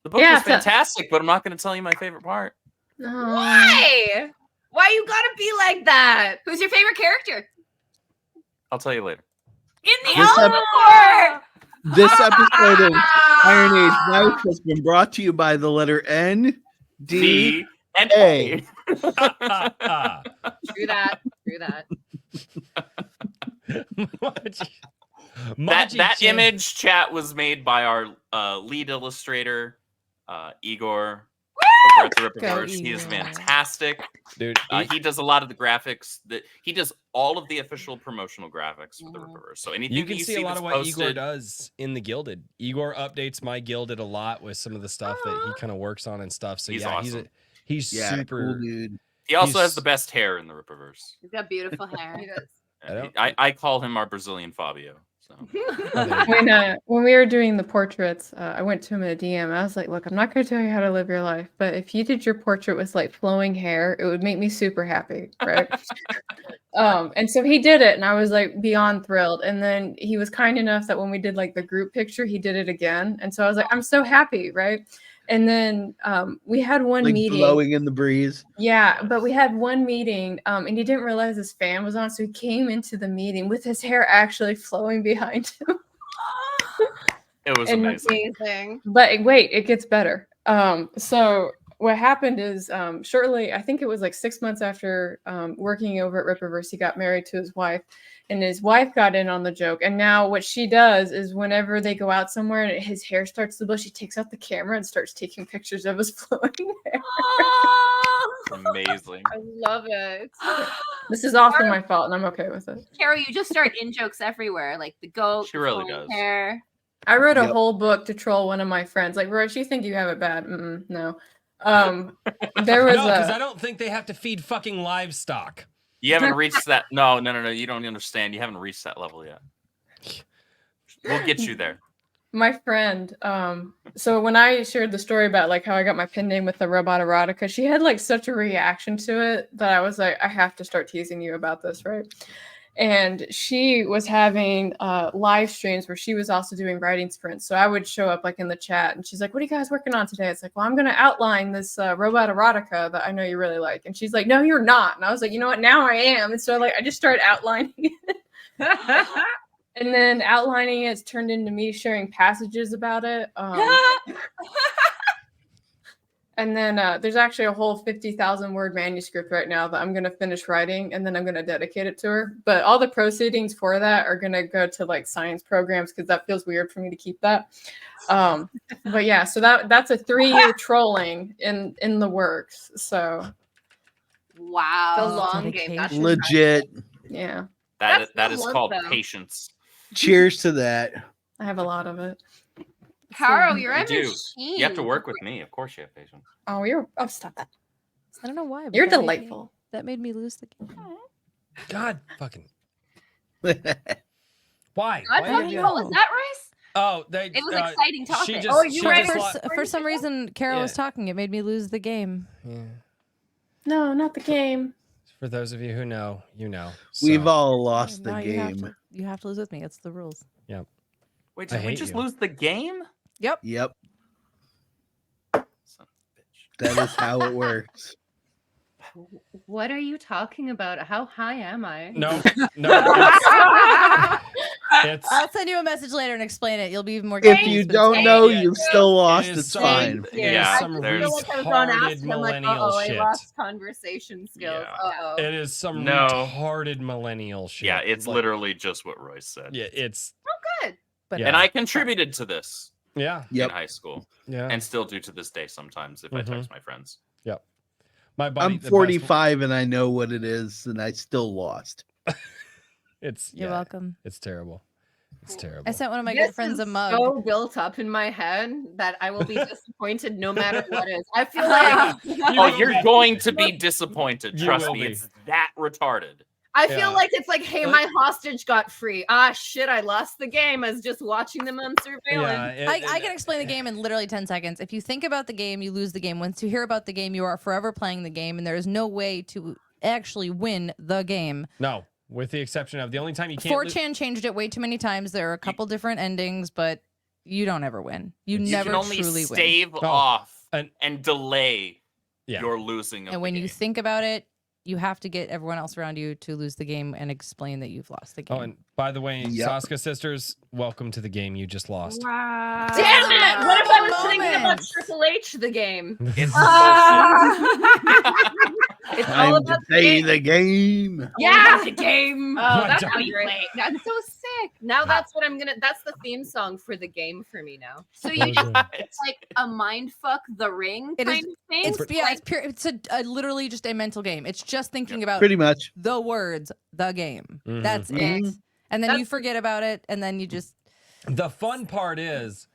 The book was fantastic, but I'm not gonna tell you my favorite part. Why? Why you gotta be like that? Who's your favorite character? I'll tell you later. In the This Alpha Core! This episode of Iron Age Life has been brought to you by the letter N, D, and A. True that. That image chat was made by our lead illustrator, Igor. Over at the Rippaverse. He is fantastic, dude. He does a lot of the graphics. He does all of the official promotional graphics for the Rippaverse. So anything you can you see a lot of what posted, Igor does in the Gilded. Igor updates my Gilded a lot with some of the stuff that he kind of works on and stuff. So He's yeah, awesome. he's super. Cool, dude. He also has the best hair in the Rippaverse. He's got beautiful hair. I call him our Brazilian Fabio. So. When we were doing the portraits, I went to him in a DM. I was like, look, I'm not going to tell you how to live your life, but if you did your portrait with like flowing hair, it would make me super happy, right? And so he did it, and I was like beyond thrilled. And then he was kind enough that when we did like the group picture, he did it again. And so I was like, I'm so happy, right? And then we had one like meeting. Blowing in the breeze. Yeah, but we had one meeting, and he didn't realize his fan was on, so he came into the meeting with his hair actually flowing behind him. It was amazing. But wait, it gets better. So what happened is shortly, I think it was like 6 months after working over at Rippaverse, he got married to his wife, and his wife got in on the joke. And now what she does is whenever they go out somewhere and his hair starts to blow, she takes out the camera and starts taking pictures of his flowing hair. Amazing. I love it. This is often my fault, and I'm okay with it. Carol, you just start in jokes everywhere, like the goat. She really flowing does. Hair. I wrote a Yep. whole book to troll one of my friends. Like, Royce, you think you have it bad? No. There was No, because I don't think they have to feed fucking livestock. You haven't reached that. No. You don't understand. You haven't reached that level yet. We'll get you there. my friend. So when I shared the story about like how I got my pen name with the robot erotica, she had like such a reaction to it that I was like, I have to start teasing you about this, right? And she was having live streams where she was also doing writing sprints. So I would show up like in the chat and she's like, what are you guys working on today? It's like, well, I'm going to outline this robot erotica that I know you really like. And she's like, no, you're not. And I was like, you know what? Now I am. And so like, I just started outlining it. And then outlining it's turned into me sharing passages about it. And then there's actually a whole 50,000 word manuscript right now that I'm going to finish writing, and then I'm going to dedicate it to her. But all the proceedings for that are going to go to like science programs because that feels weird for me to keep that. But yeah, so that's a 3-year trolling in the works. So wow, The long game. That's Legit. yeah, That That's is a month, called though. patience. Cheers to that. I have a lot of it. Carol, you're You a do. machine. You have to work with me. Of course you have patience. Oh, stop that. I don't know why. but You're that made me- delightful. That made me lose the game. God fucking. Well, Why? God, Why fucking did you- what was that, Royce? Oh, they. It was exciting She topic. just, Oh, she you were just For some reason, Carol was Yeah. talking. It made me lose the game. Yeah. No, not the game. For those of you who know, you know. we've So, all lost the No, game. You have to lose with me. It's the rules. Wait, I did we hate just you. lose the game? Yep. Yep, Son of a bitch. that is how it works. What are you talking about? How high am I? No, it's I'll send you a message later and explain it. You'll be even more If confused. you but it's don't fine. know, Yeah, you've still lost. is It's some- fine. It is Yeah, some there's- I feel like I was on retarded acid. I'm like, millennial I shit. lost conversation skills. Yeah. Uh-oh. It is some No. retarded millennial shit. Yeah, it's Like, literally just what Royce said. Yeah, it's. But Yeah. And I contributed to this Yeah, Yep. in high school, yeah. and still do to this day sometimes if I text my friends. My buddy. I'm 45 and I know what it is, and I still lost. It's You're yeah, welcome. It's terrible. It's terrible. I sent one of my This good friends is a mug. so built up in my head that I will be disappointed no matter what is. I feel like Oh, you're going to be disappointed. You Trust will me, be. it's that retarded. I Yeah. feel like it's like, hey, my hostage got free. Ah, shit, I lost the game as just watching them on surveillance. Yeah, I can explain the game in literally 10 seconds. If you think about the game, you lose the game. Once you hear about the game, you are forever playing the game, and there is no way to actually win the game. No, with the exception of the only time you can't. 4chan changed it way too many times. There are a couple different endings, but you don't ever win. You You never can only truly win. stave Oh, off and- and delay Yeah. your losing of And the when you game. think about it, you have to get everyone else around you to lose the game and explain that you've lost the game. Oh, and by the way, Yep. Saska sisters, welcome to the game you just lost. Wow. Damn it! What if I was thinking about Moment. Triple H the game? It's It's all Time to about the play game. the game. Yeah, the game. Oh, My that's God. how you play it. That's so sick. Now that's what I'm gonna. That's the theme song for the game for me now. So you Okay. just like a mind fuck the ring It is- kind of thing? It's it's pure. It's a literally just a mental game. It's just thinking about Pretty much. the words, the game. Mhm. That's it. Mhm. And then you That's- forget about it, and then you just The fun part is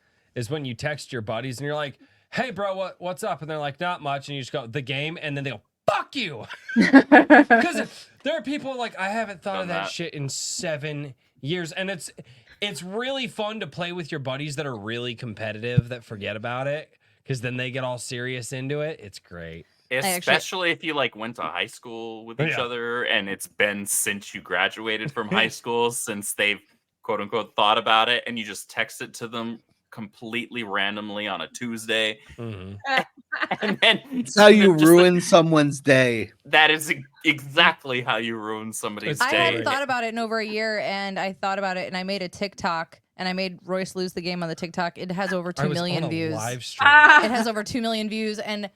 when you text your buddies and you're like, "Hey, bro, what's up?" And they're like, "Not much," and you just go, "The game," and then they go, "Fuck you," because there are people like, I haven't thought of Done that that. shit in 7 years, and it's really fun to play with your buddies that are really competitive that forget about it because then they get all serious into it. It's great. Especially if you like went to high school with each Yeah. other and it's been since you graduated from high school since they've quote unquote thought about it and you just text it to them completely randomly on a Tuesday Mhm. and then It's how you just like- ruin someone's day. that is exactly how you ruin somebody's It's I day. hadn't thought about it in over a year, and I thought about it, and I made a TikTok, and I made Royce lose the game on the TikTok. It has over I 2 was million on a views. live stream. It has over 2 million views, and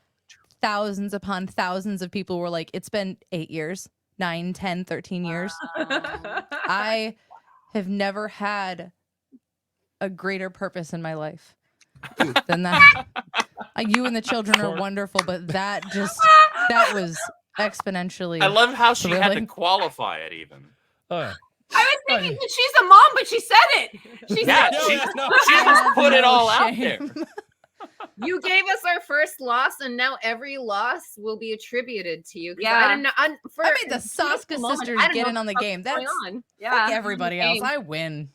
thousands upon thousands of people were like, it's been 8 years, 9, 10, 13 years. I have never had a greater purpose in my life than that. You and the children are wonderful, but that was exponentially. I love how she had to thrilling. qualify it even. I was thinking that she's a mom, but she said it. She Yeah, said she I just have put it no all out shame. there. You gave us our first loss, and now every loss will be attributed to you. 'Cause Yeah. I didn't know. I made the Saska moment, sisters I didn't get know in on the what game. was going That's on. fuck everybody else. I win.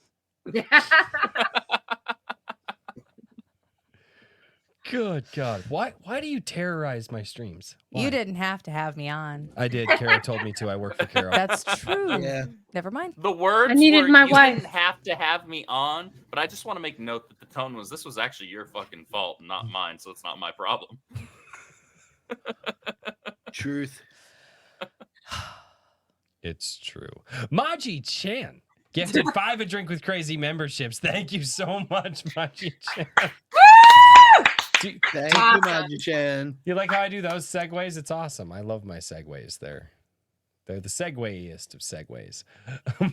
Good God. Why do you terrorize my streams? Why? You didn't have to have me on. I did. Carrow told me to. I work for Carrow. That's true. Yeah. Never mind. The words I needed were, my you wife. didn't have to have me on, but I just want to make note that the tone was, this was actually your fucking fault, not mine, so it's not my problem. Truth. It's true. Maji Chan gifted 5 A Drink with Crazy memberships. Thank you so much, Maji Chan. Thank you, Maji-chan. You like how I do those segues? It's awesome. I love my segues. They're the segwayest of segues.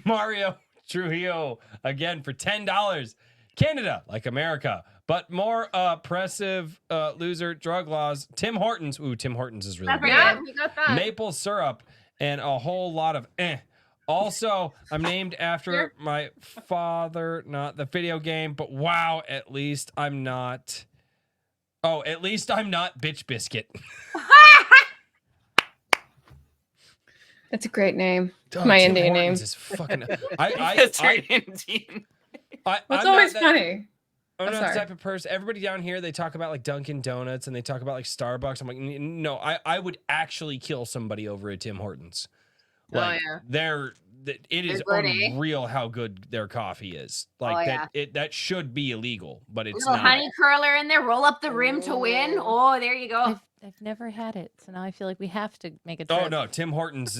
Mario Trujillo again for $10. Canada, like America, but more oppressive loser drug laws. Tim Hortons. Ooh, Tim Hortons is really good. Yeah, we got that. Maple syrup and a whole lot of Also, I'm named after my father, not the video game, but wow, at least I'm not. Oh, at least I'm not Bitch Biscuit. It's a great name. Oh, My Tim Indian name. Hortons is fucking. It's your Indian. It's I'm always not that- funny. I'm I'm not sorry. the type of person. Everybody down here, they talk about like Dunkin' Donuts and they talk about like Starbucks. I'm like, no, I would actually kill somebody over at Tim Hortons. Like, yeah. it is They're good, eh? unreal how good their coffee is. Like that should be illegal, but it's Little not. honey curler in there, roll up the rim to win. Oh, there you go. I've never had it, so now I feel like we have to make a trip. Oh no, Tim Hortons.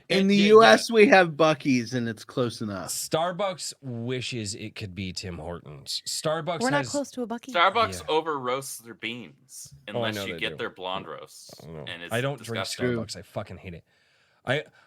In the U.S., we have Buc-ee's, and it's close enough. Starbucks wishes it could be Tim Hortons. Starbucks. We're not has, close to a Buc-ee. Starbucks over roasts their beans unless know you they get do. their blonde roasts. And it's I don't drink disgusting. Starbucks. I fucking hate it.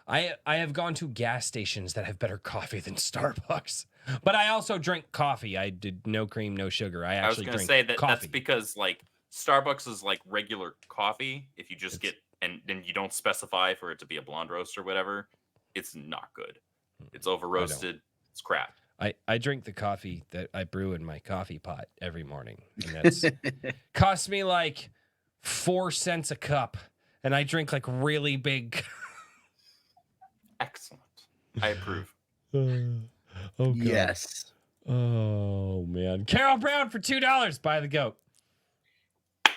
I have gone to gas stations that have better coffee than Starbucks, but I also drink coffee. I did no cream, no sugar. I I was actually going to drink say that coffee. that's because like Starbucks is like regular coffee. If you just get and then you don't specify for it to be a blonde roast or whatever, it's not good. It's over roasted. It's crap. I drink the coffee that I brew in my coffee pot every morning, and that's costs me like 4 cents a cup, and I drink like really big. Excellent. I approve. Oh God. Yes. Oh man, Carrow Brown for $2. Buy the goat.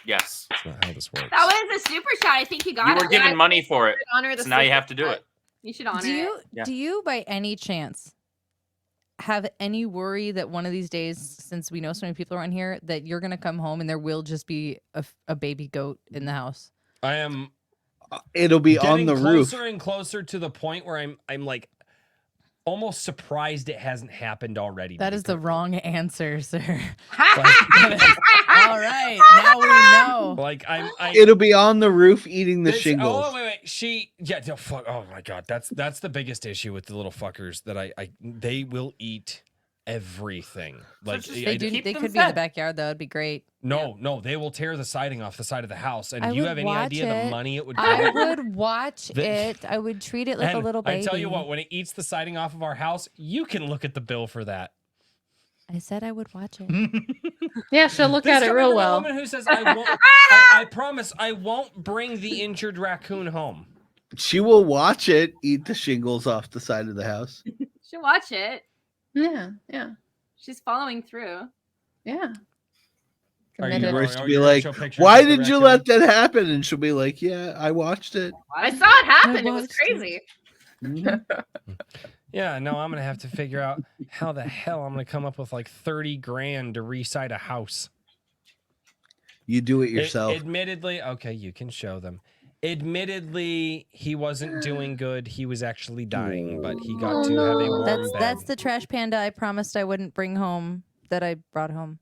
Yes. That's not how this works. That was a super shot. I think you got You it. were given money for it, Honor the so now you super have to do cut. it. You should honor Do you it. Yeah. do you by any chance have any worry that one of these days, since we know so many people around here, that you're gonna come home and there will just be a baby goat in the house? I am It'll be on getting the roof. closer and closer to the point where I'm like almost surprised it hasn't happened already. That is the perfectly. wrong answer, sir. Like, All right, now we know. like I It'll be on the roof eating the this- shingles. Oh wait. No, fuck. Oh my God, that's the biggest issue with the little fuckers that they will eat everything. Like just- They Keep could them be in the fed. backyard. That would be great. No, they will tear the siding off the side of the house. And I do you would have any watch idea it. the money it would I cost? would watch The- it. I would treat it like a And little baby. I tell you what, when it eats the siding off of our house, you can look at the bill for that. I said I would watch it. Yeah, she'll look This at it coming real from a well. woman who says, I promise I won't bring the injured raccoon home. She will watch it eat the shingles off the side of the house. She'll watch it. Yeah. She's following through. Yeah. Are Committed. Where she'll you're be gonna like, show pictures "Why of the did you raccoon?" let that happen?" And she'll be like, "Yeah, I watched it." I saw it happen. It was watched it. crazy. Mhm. Yeah, no, I'm gonna have to figure out how the hell I'm gonna come up with like 30 grand to reside a house. You do it yourself. Admittedly, okay, you can show them. Admittedly, he wasn't doing good. He was actually dying, but he got to have a warm That's bed. the trash panda I promised I wouldn't bring home that I brought home.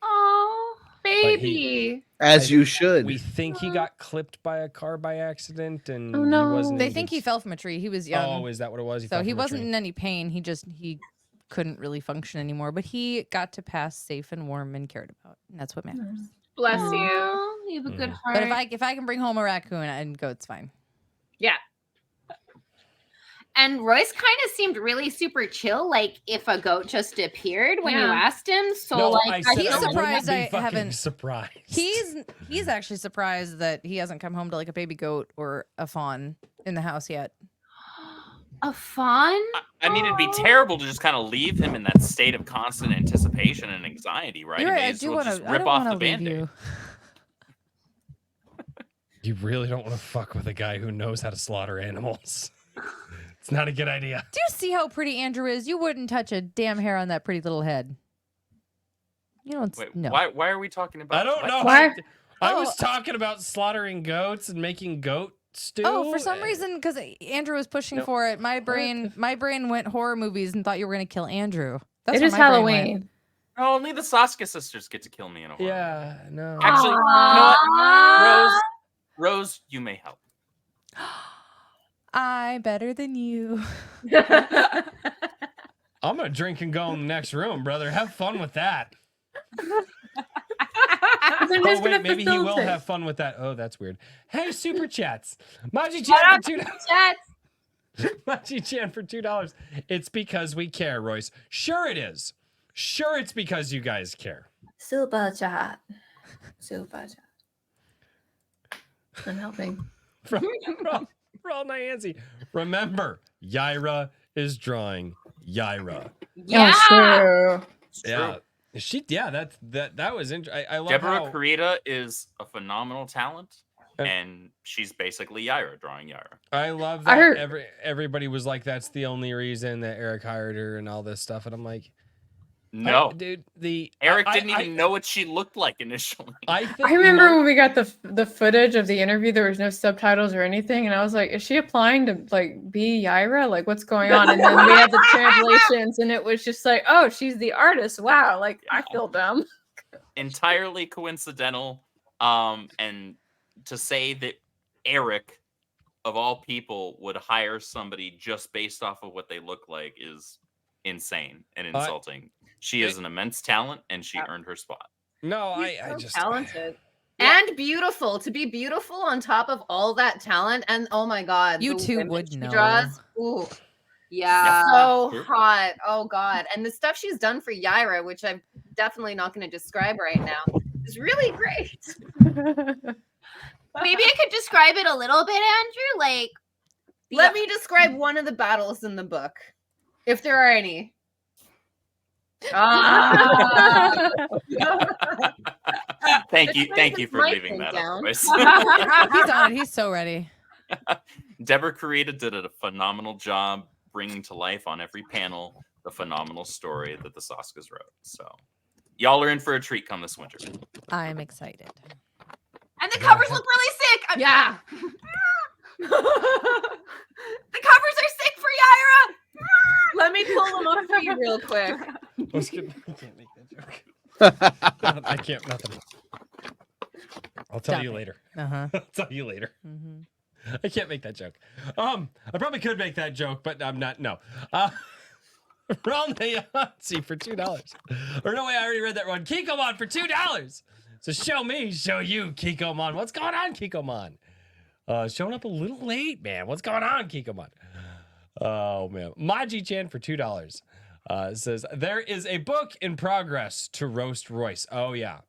Oh, baby. baby. As I- you should. We think he got clipped by a car by accident, and Oh, no. he wasn't. They in think good he fell from a tree. He was young. Oh, is that what it was? so fell he from a wasn't tree? in any pain. He couldn't really function anymore. But he got to pass safe and warm and cared about. And that's what matters. Bless you. Aw, You have a good Mhm. heart. But if I can bring home a raccoon, I'd go. It's fine. Yeah. And Royce kind of seemed really super chill, like if a goat just appeared when you Yeah. asked him. So No, like, I said he's I wouldn't surprised be I fucking haven't- Surprised. He's actually surprised that he hasn't come home to like a baby goat or a fawn in the house yet. a fawn. I mean, it'd be terrible to just kind of leave him in that state of constant anticipation and anxiety, right? You're He right. may I as do well want just to. I rip don't off want the to leave Band-Aid. you. You really don't want to fuck with a guy who knows how to slaughter animals. It's not a good idea. Do you see how pretty Andrew is? You wouldn't touch a damn hair on that pretty little head. You don't. Wait, no. why are we talking about? I don't what? know. Why? I Oh. was talking about slaughtering goats and making goat stew. Oh, for some reason, because Andrew was pushing No. for it, my brain went horror movies and thought you were gonna kill Andrew. That's It where is my brain went. Halloween. Oh, only the Sasuke sisters get to kill me in a horror. Yeah, no. Actually, you know what? Rose, you may help. I better than you. I'm gonna drink and go in the next room, brother. Have fun with that. I'm Oh just wait, gonna maybe he will facilitate. have fun with that. Oh, that's weird. Hey, super chats. Maji Chan for $2. Maji Chan for $2. It's because we care, Royce. Sure it is. Sure it's because you guys care. Super chat. Super chat. I'm helping. From Nyanzi. Remember, Yaira is drawing Yaira. Yeah. Oh, true. Yeah. That was interesting. I love Deborah how Carita is a phenomenal talent, Uh, and she's basically Yaira drawing Yaira. I love I that heard- everybody was like, that's the only reason that Eric hired her and all this stuff. And I'm like, No, dude, Eric didn't even know what she looked like initially. I think I remember when we got the footage of the interview, there was no subtitles or anything, and I was like, "Is she applying to like be Yaira? Like, what's going on?" And then we had the translations, and it was just like, "Oh, she's the artist. Wow!" Like, I feel dumb. Entirely coincidental. And to say that Eric, of all people, would hire somebody just based off of what they look like is insane and insulting. She is an immense talent, and she earned her spot. No, He's I so just talented. And beautiful. To be beautiful on top of all that talent, and oh my god, You the two women would she know. draws, ooh, Yeah. so Sure. hot. Oh god, and the stuff she's done for Yaira, which I'm definitely not going to describe right now, is really great. Maybe I could describe it a little bit, Andrew. Like, Let me describe one of the battles in the book, if there are any. Ah. Thank you Let's for put leaving Mike that up, down. Royce. He's on it. He's so ready. Deborah Carita did a phenomenal job bringing to life on every panel the phenomenal story that the Saskas wrote. So, y'all are in for a treat come this winter. I'm excited. And the covers look really sick. Yeah. The covers are sick for Yaira. Let me pull them up for you real quick. I can't make that joke. I can't. Nothing. I'll tell Stop you it. later. Uh-huh. I'll tell you later. Mm-hmm. I can't make that joke. I probably could make that joke, but I'm not. No. Ron Nayansi for $2. Or no way, I already read that one. Kikomon for $2. So show me, show you, Kikomon. What's going on, Kikomon? Showing up a little late, man. What's going on, Kikomon? Oh man, Maji Chan for $2 says there is a book in progress to roast Royce. Oh yeah.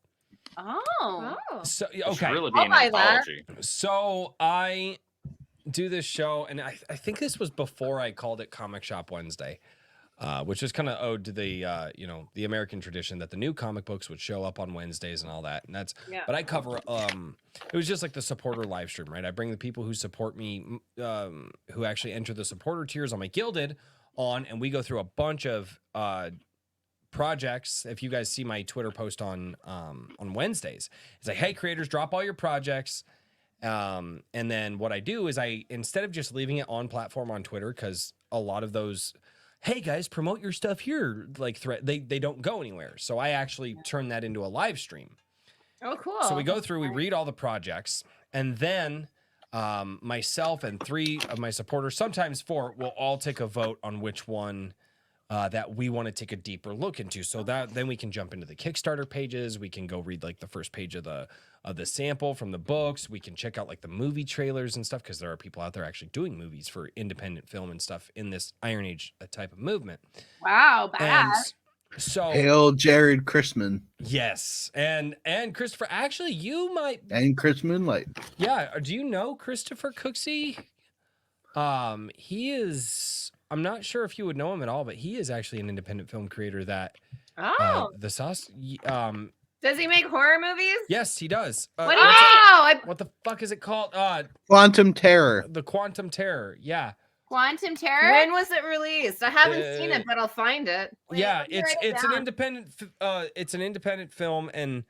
Oh. So It should okay. really be I'll an buy that. anthology. So I do this show, and I think this was before I called it Comic Shop Wednesday, which is kind of owed to the the American tradition that the new comic books would show up on Wednesdays and all that. And that's but I cover it was just like the supporter live stream, right? I bring the people who support me, who actually enter the supporter tiers on my Gilded on, and we go through a bunch of projects. If you guys see my Twitter post on Wednesdays, it's like, hey, creators, drop all your projects. And then what I do is instead of just leaving it on platform on Twitter, because a lot of those, hey guys, promote your stuff here, like they don't go anywhere. So I actually turn that into a live stream. Oh, cool. So we go through, we read all the projects, and then myself and 3 of my supporters, sometimes 4, will all take a vote on which one that we want to take a deeper look into. So that then we can jump into the Kickstarter pages. We can go read like the first page of the sample from the books. We can check out like the movie trailers and stuff, because there are people out there actually doing movies for independent film and stuff in this Iron Age type of movement. Wow, And badass. so Hail Jared Chrisman yes, and Christopher, actually you might, and Chris Moonlight. yeah, do you know Christopher Cooksey? He is, I'm not sure if you would know him at all, but he is actually an independent film creator that Oh, the sauce does he make horror movies? yes, he does. What, What the fuck is it called? Quantum Terror. The Quantum Terror. Yeah. Quantum Terror? When was it released? I haven't seen it, but I'll find it. Yeah, let me it's write it it's an down. independent film, and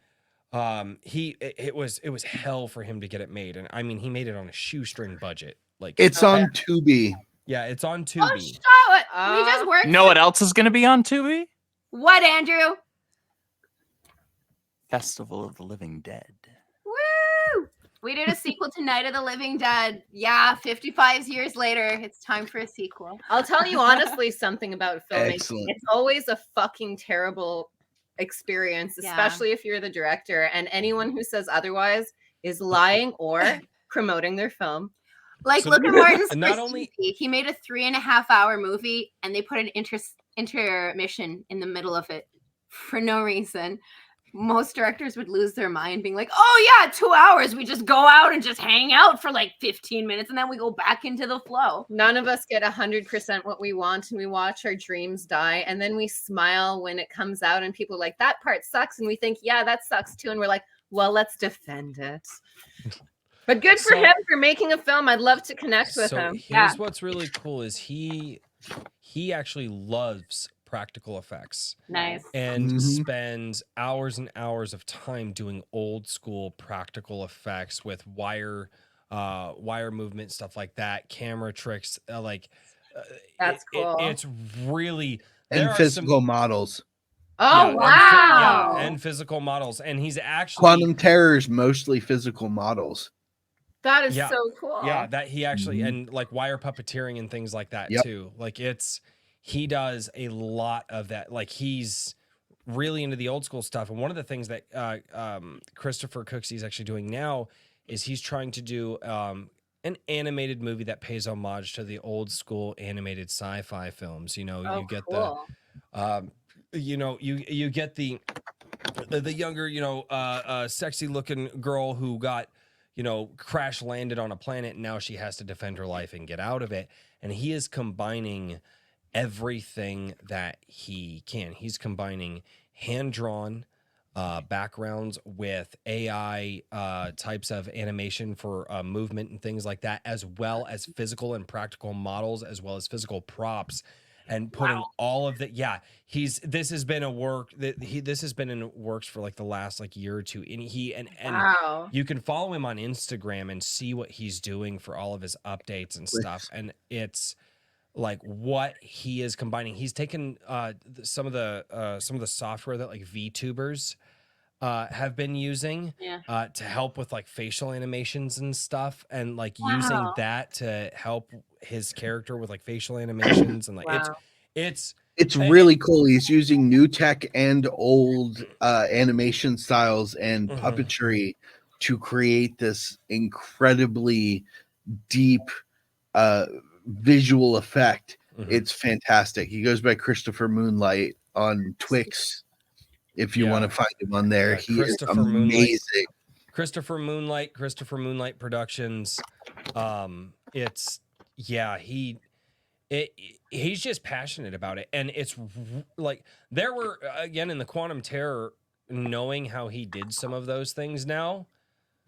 it was hell for him to get it made, and I mean he made it on a shoestring budget. Like It's on Tubi. yeah, it's on Oh, Tubi. show it. We just worked. You know what else is going to be on Tubi? What, Andrew? Festival of the Living Dead. Woo! We did a sequel to Night of the Living Dead. Yeah, 55 years later, it's time for a sequel. I'll tell you honestly something about filmmaking. Excellent. It's always a fucking terrible experience, Yeah. especially if you're the director. And anyone who says otherwise is lying or promoting their film. Like, So look at Martin not Scorsese. only- He made a 3.5-hour movie, and they put an intermission in the middle of it for no reason. Most directors would lose their mind, being like, "Oh yeah, 2 hours. We just go out and just hang out for like 15 minutes, and then we go back into the flow." None of us get 100% what we want, and we watch our dreams die. And then we smile when it comes out, and people are like, that part sucks. And we think, yeah, that sucks too. And we're like, well, let's defend it. But good for So- him for making a film. I'd love to connect with So him. here's Yeah. what's really cool is he actually loves practical effects Nice. and Mhm. spends hours and hours of time doing old school practical effects with wire movement, stuff like that, camera tricks, That's cool. it's really And there are physical models. Oh, and wow. and physical models, and he's actually Quantum Terror is mostly physical models. That is Yeah. so cool. yeah, that he actually Mhm. and like wire puppeteering and things like that Yep. too. Like he does a lot of that. Like he's really into the old school stuff. And one of the things that Christopher Cooksey is actually doing now is he's trying to do an animated movie that pays homage to the old school animated sci-fi films. You know, Oh, you get cool. you get the younger, sexy looking girl who got, crash landed on a planet, and now she has to defend her life and get out of it. And he is combining everything that he can. He's combining hand-drawn backgrounds with AI types of animation for movement and things like that, as well as physical and practical models, as well as physical props, and putting all of that. Yeah, this has been in works for like the last like year or two, and Wow. you can follow him on Instagram and see what he's doing for all of his updates and stuff. And it's like what he is combining. He's taken some of the software that like VTubers have been using to help with like facial animations and stuff, and like using that to help his character with like facial animations and like it's really cool. He's using new tech and old animation styles and puppetry to create this incredibly deep visual effect. It's fantastic. He goes by Christopher Moonlight on Twix. If you want to find him on there, he is amazing. Christopher Moonlight Productions. He's just passionate about it, and it's like there were again in the Quantum Terror, knowing how he did some of those things. Now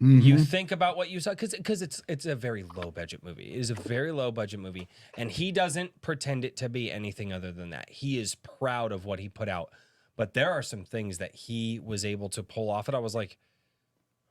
you think about what you saw, because it's a very low budget movie. It is a very low budget movie, and he doesn't pretend it to be anything other than that. He is proud of what he put out, but there are some things that he was able to pull off, and I was like,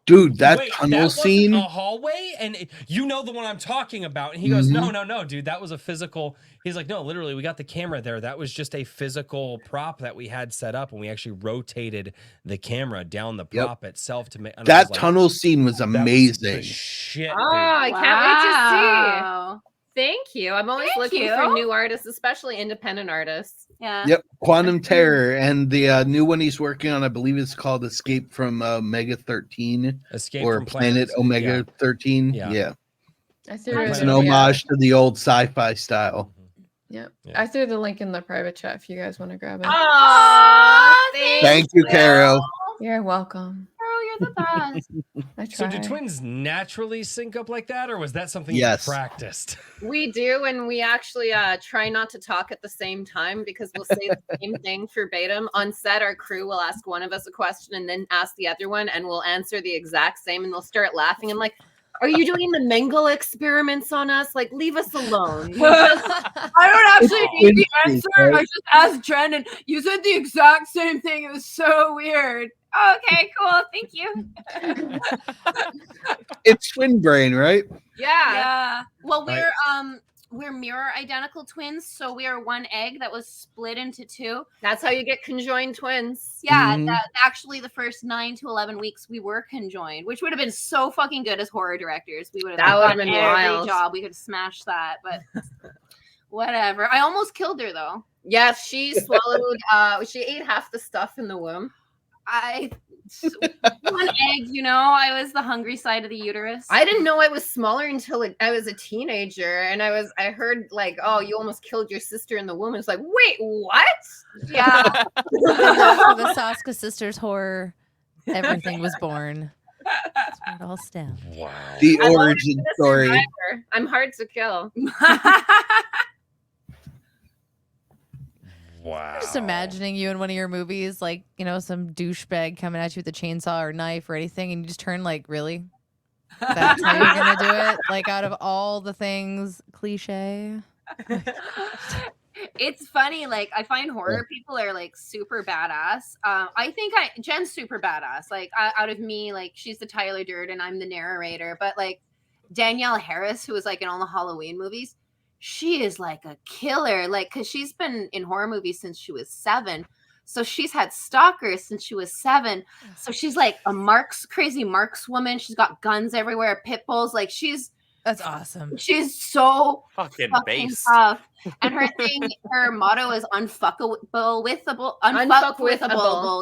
Dude, that Wait, tunnel that wasn't scene. a hallway, and you know the one I'm talking about. And he goes, Mhm. no, dude, that was a physical. He's like, no, literally, we got the camera there. That was just a physical prop that we had set up, and we actually rotated the camera down the Yep. prop itself to make. That tunnel scene was that was amazing. the shit, Oh, dude. I can't wait to see. Wow. Thank you. I'm always Thank looking you. for new artists, especially independent artists. Yeah. Yep, Quantum Terror, and the new one he's working on, I believe it's called Escape from Omega 13, Escape or from Planet Omega 13. Yeah. Yeah, I threw Planet it's it an in Omega. the, homage to the old sci-fi style. Yep. Yeah. I threw the link in the private chat if you guys want to grab it. Aw, Thank you, Carrow. You're welcome. Carol, you're the best. I So try. do twins naturally sync up like that, or was that something Yes. you practiced? We do, and we actually try not to talk at the same time because we'll say the same thing verbatim. On set, our crew will ask one of us a question and then ask the other one, and we'll answer the exact same, and they'll start laughing. I'm like, are you doing the Mengele experiments on us? Like, leave us alone. I don't actually need the Twins, answer. right? I just asked Jen, and you said the exact same thing. It was so weird. Okay, cool. Thank you. It's twin brain, right? Yeah. Well, Right. we're mirror identical twins, so we are one egg that was split into two. That's how you get conjoined twins. Yeah, Mhm. that actually the first 9 to 11 weeks we were conjoined, which would have been so fucking good as horror directors. We would have That would have gotten been every wild. job. We could have smashed that, but whatever. I almost killed her though. Yes, she swallowed. She ate half the stuff in the womb. One egg, you know. I was the hungry side of the uterus. I didn't know I was smaller until I was a teenager, and I heard like, oh, you almost killed your sister in the womb. It's like, wait, what? Yeah. For the Saska sisters horror, everything was born. That's where it all stemmed. Wow. The I'm origin a story. survivor. I'm hard to kill. Wow. Just imagining you in one of your movies, like, you know, some douchebag coming at you with a chainsaw or knife or anything, and you just turn like, really? That's how you're gonna do it? Like, out of all the things, cliche. It's funny, like I find horror people are like super badass. I think Jen's super badass. Like out of me, like she's the Tyler Durden, I'm the narrator. But like Danielle Harris, who was like in all the Halloween movies, she is like a killer. Like because she's been in horror movies since she was 7. So she's had stalkers since she was 7. So she's like a crazy marks woman. She's got guns everywhere, pit bulls. Like That's awesome. she's so Fucking fucking base. tough. And her motto is unfuckable.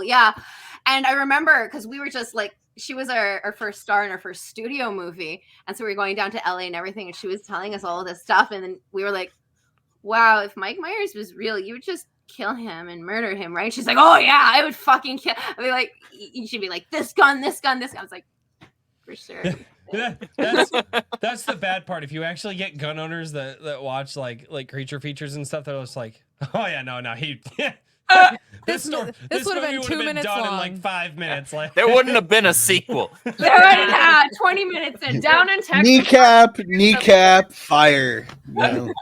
Yeah. And I remember because we were just like, she was our first star in our first studio movie. And so we were going down to LA and everything. And she was telling us all of this stuff. And then we were like, wow, if Mike Myers was real, you would just kill him and murder him, right? She's like, oh yeah, I would fucking kill. I'd be like, she'd be like, this gun, this gun, this gun. I was like, for sure. That's the bad part. If you actually get gun owners that watch like creature features and stuff, they're just like, oh yeah, no, he. This would have been 2 minutes done long. in like 5 minutes. Like There wouldn't have been a sequel. Yeah, 20 minutes in. Down in Texas. Kneecap, fire. You know?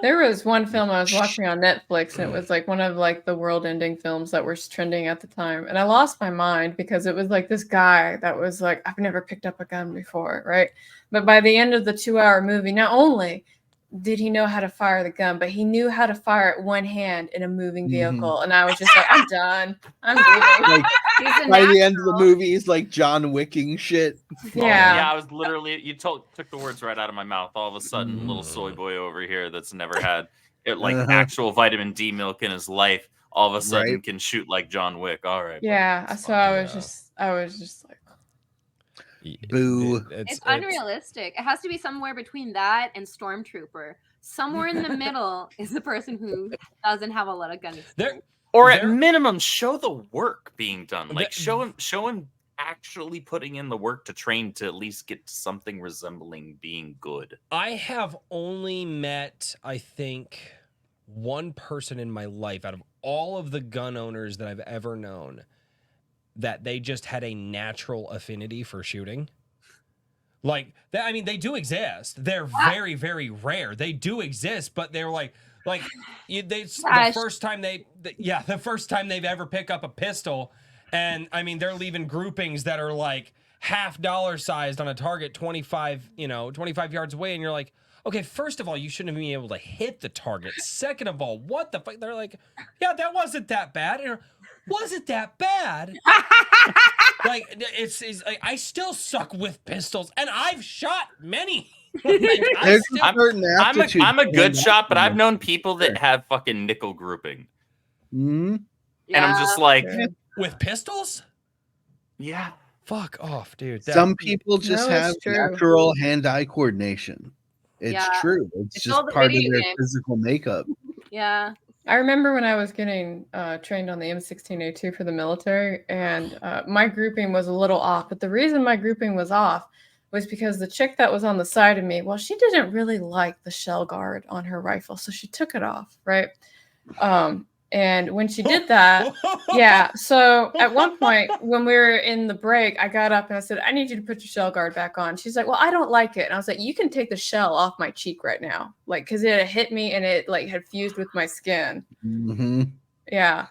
There was one film I was watching on Netflix, and it was like one of like the world-ending films that were trending at the time. And I lost my mind because it was like this guy that was like, I've never picked up a gun before, right? But by the end of the 2-hour movie, not only did he know how to fire the gun, but he knew how to fire it one hand in a moving vehicle. And I was just like, I'm done. I'm leaving. Like, by the end of the movie, he's like John Wicking shit. Yeah, I was literally took the words right out of my mouth. All of a sudden, little soy boy over here that's never had actual vitamin D milk in his life, all of a sudden can shoot like John Wick. All right. Yeah. So I was just like, boo. It's unrealistic. It has to be somewhere between that and Stormtrooper. Somewhere in the middle is the person who doesn't have a lot of gun experience. Or at minimum, show the work being done. Like show him actually putting in the work to train to at least get something resembling being good. I have only met, I think, one person in my life out of all of the gun owners that I've ever known that they just had a natural affinity for shooting. Like, I mean, they do exist. They're very, very rare. They do exist, but they're the first time the first time they've ever picked up a pistol, and I mean, they're leaving groupings that are like half dollar sized on a target 25 yards away, and you're like, okay, first of all, you shouldn't be able to hit the target. Second of all, what the fuck? They're like, yeah, that wasn't that bad. And was it that bad? Like it's like I still suck with pistols, and I've shot many. Like, I'm a good shot, but I've known people that have fucking nickel grouping. Mm-hmm. And I'm just like, with pistols? Yeah. Fuck off, dude. Some people just have natural hand-eye coordination. It's true. It's just part of their physical makeup. Yeah. I remember when I was getting trained on the M16A2 for the military, and my grouping was a little off. But the reason my grouping was off was because the chick that was on the side of me, well, she didn't really like the shell guard on her rifle, so she took it off, right? And when she did that, so at one point when we were in the break, I got up and I said, I need you to put your shell guard back on. She's like, well, I don't like it. And I was like, you can take the shell off my cheek right now. Like, cause it hit me and it like had fused with my skin. Mm-hmm. Yeah.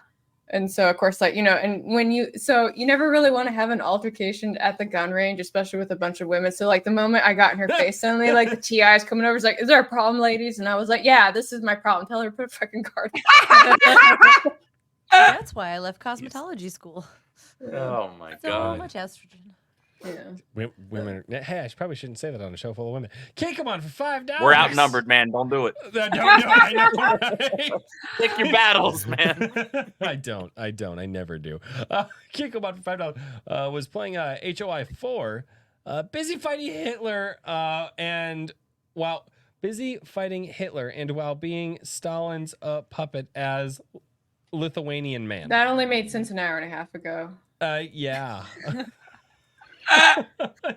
And so of course, like, and when you never really want to have an altercation at the gun range, especially with a bunch of women. So like the moment I got in her face, suddenly like the TI's coming over, is like, is there a problem, ladies? And I was like, yeah, this is my problem. Tell her to put a fucking guard on. That's why I left cosmetology school. Oh my So god. much estrogen. Yeah. Women. Hey, I probably shouldn't say that on a show full of women. Kick them on for $5. We're outnumbered, man. Don't do it. Don't do it. I know, right? Pick your battles, man. I don't. I never do. Kick them on for $5. Was playing HOI 4. Busy fighting Hitler. And while being Stalin's puppet as Lithuanian man. That only made sense an hour and a half ago. Yeah.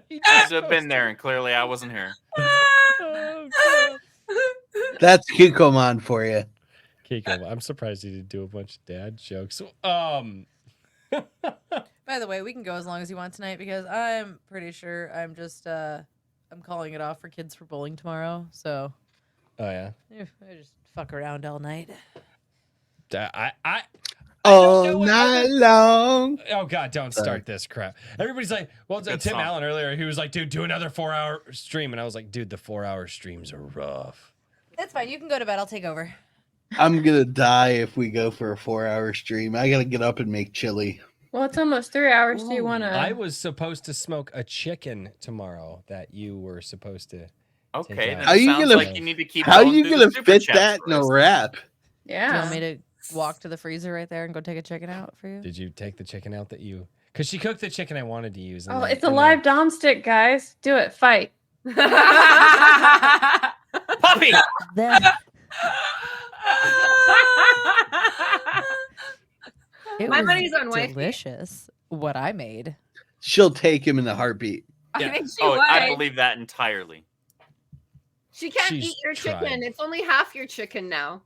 You should have been there, and clearly I wasn't here. That's Kikoman for you. Kiko, I'm surprised he didn't do a bunch of dad jokes. By the way, we can go as long as you want tonight because I'm pretty sure I'm just I'm calling it off for kids for bowling tomorrow. So, I just fuck around all night. All night long. Oh God, don't start this crap. Everybody's like, well, Good Tim song. Allen earlier, he was like, dude, do another 4-hour stream. And I was like, dude, the 4-hour streams are rough. That's fine. You can go to bed. I'll take over. I'm gonna die if we go for a 4-hour stream. I gotta get up and make chili. Well, it's almost 3 hours. Do you want to? I was supposed to smoke a chicken tomorrow that you were supposed to. Okay, then How it you sounds gonna- like you need to keep. How going you through gonna the super fit chats that in a list. wrap? Do you Yeah. want me to walk to the freezer right there and go take a chicken out for you? Did you take the chicken out that you? Because she cooked the chicken I wanted to use. and Oh, then- it's a and live dom stick, guys. Do it. Fight. Puppy. It My was money's on wifey. delicious. What I made. She'll take him in a heartbeat. Yeah. I think she Oh, would. I believe that entirely. She can't She's eat your tried. chicken. It's only half your chicken now.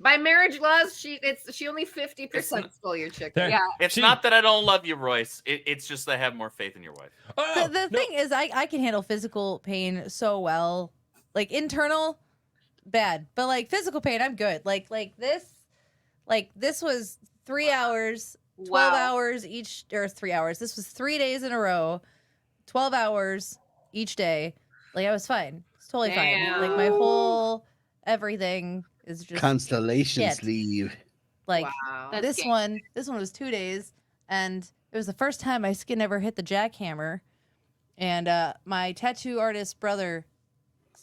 By marriage laws, she only 50% stole your chicken. There- Yeah. It's She- not that I don't love you, Royce. It's just that I have more faith in your wife. Oh, The no. thing is, I can handle physical pain so well. Like internal, bad, but like physical pain, I'm good. Like this was 3 hours, 12 Wow. hours each, or 3 hours. This was 3 days in a row, 12 hours each day. Like I was fine. It's totally fine. Like my whole everything is just Constellation shit. sleeve. like Wow. this one was 2 days, and it was the first time my skin ever hit the jackhammer. And my tattoo artist brother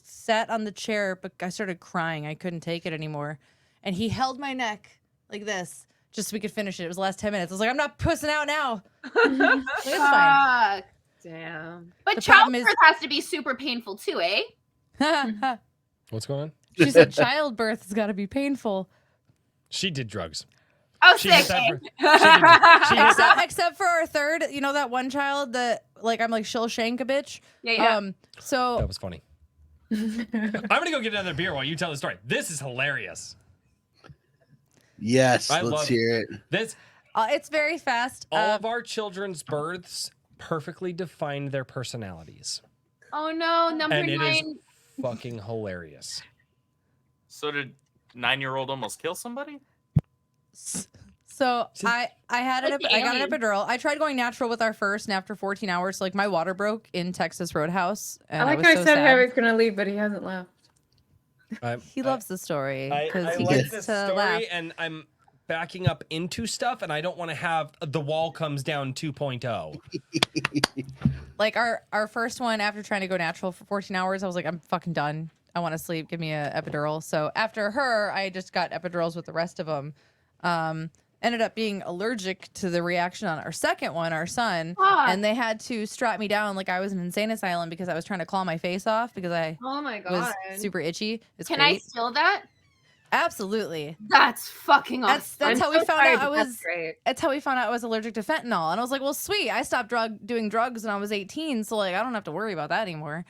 sat on the chair, but I started crying. I couldn't take it anymore, and he held my neck like this just so we could finish it. It was the last 10 minutes. I was like, I'm not pussing out now. Like, it's fine. Fuck. Damn. But The problem is- childbirth has to be super painful too, eh? What's going on? She said childbirth has got to be painful. She did drugs. Oh, She sick. did that eh? She did that. Except for our third, that one child that I'm like, she'll shank a bitch. Yeah. That So was funny. I'm gonna go get another beer while you tell the story. This is hilarious. Yes, I let's love- hear it. This it's very fast. all of our children's births perfectly define their personalities, Oh no, number and it 9. is fucking hilarious. So did 9-year-old almost kill somebody? So So I had Like the I got an alien. epidural. I tried going natural with our first, and after 14 hours, like my water broke in Texas Roadhouse, and I like was how I so said sad. how he's gonna leave, but he hasn't left. He loves the story I because he like gets this to story, laugh. and I'm backing up into stuff, and I don't want to have the wall comes down 2.0. Like our first one, after trying to go natural for 14 hours, I was like, I'm fucking done. I want to sleep. Give me a epidural. So after her, I just got epidurals with the rest of them. Ended up being allergic to the reaction on our second one, our son, and they had to strap me down like I was in an insane asylum because I was trying to claw my face off because I Oh my was god. super itchy. It's Can I great. steal that? Absolutely. That's fucking awesome. That's how I'm we so found sorry, out I but that's was. great. That's how we found out I was allergic to fentanyl, and I was like, "Well, sweet. I stopped doing drugs when I was 18, so like I don't have to worry about that anymore."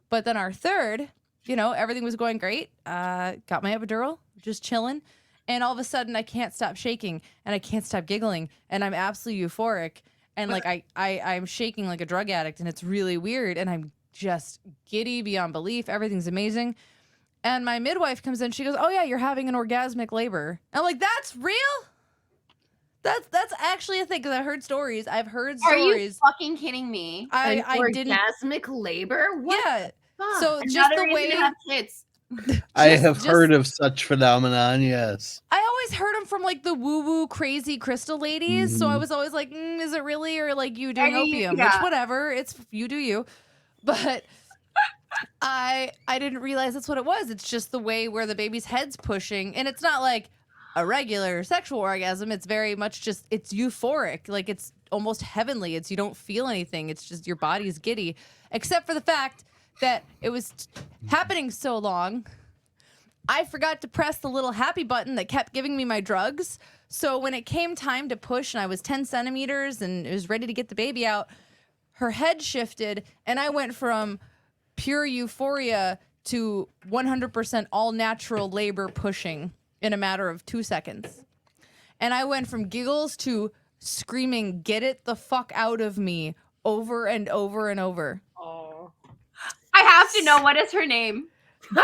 But then our third, everything was going great. Got my epidural, just chilling, and all of a sudden I can't stop shaking and I can't stop giggling, and I'm absolutely euphoric, and like I'm shaking like a drug addict, and it's really weird, and I'm just giddy beyond belief. Everything's amazing. And my midwife comes in. She goes, "Oh yeah, you're having an orgasmic labor." And I'm like, "That's real? That's actually a thing." Because I heard stories. I've heard Are you stories. fucking kidding me? I An didn't. orgasmic labor? What? Yeah. Fuck. So just Another the reason to way have kids. I Just- have just- heard of such phenomenon. Yes. I always heard them from like the woo-woo crazy crystal ladies. So I Mhm. was always like, is it really, or like you doing Are you- opium? yeah. Which whatever. It's you do you. But I didn't realize that's what it was. It's just the way where the baby's head's pushing, and it's not like a regular sexual orgasm. It's very much just it's euphoric, like it's almost heavenly. It's you don't feel anything. It's just your body's giddy, except for the fact that it was happening so long. I forgot to press the little happy button that kept giving me my drugs. So when it came time to push, and I was 10 centimeters and it was ready to get the baby out, her head shifted, and I went from pure euphoria to 100% all natural labor pushing in a matter of 2 seconds. And I went from giggles to screaming, "Get it the fuck out of me," over and over and over. Oh. I have to know, what is her name?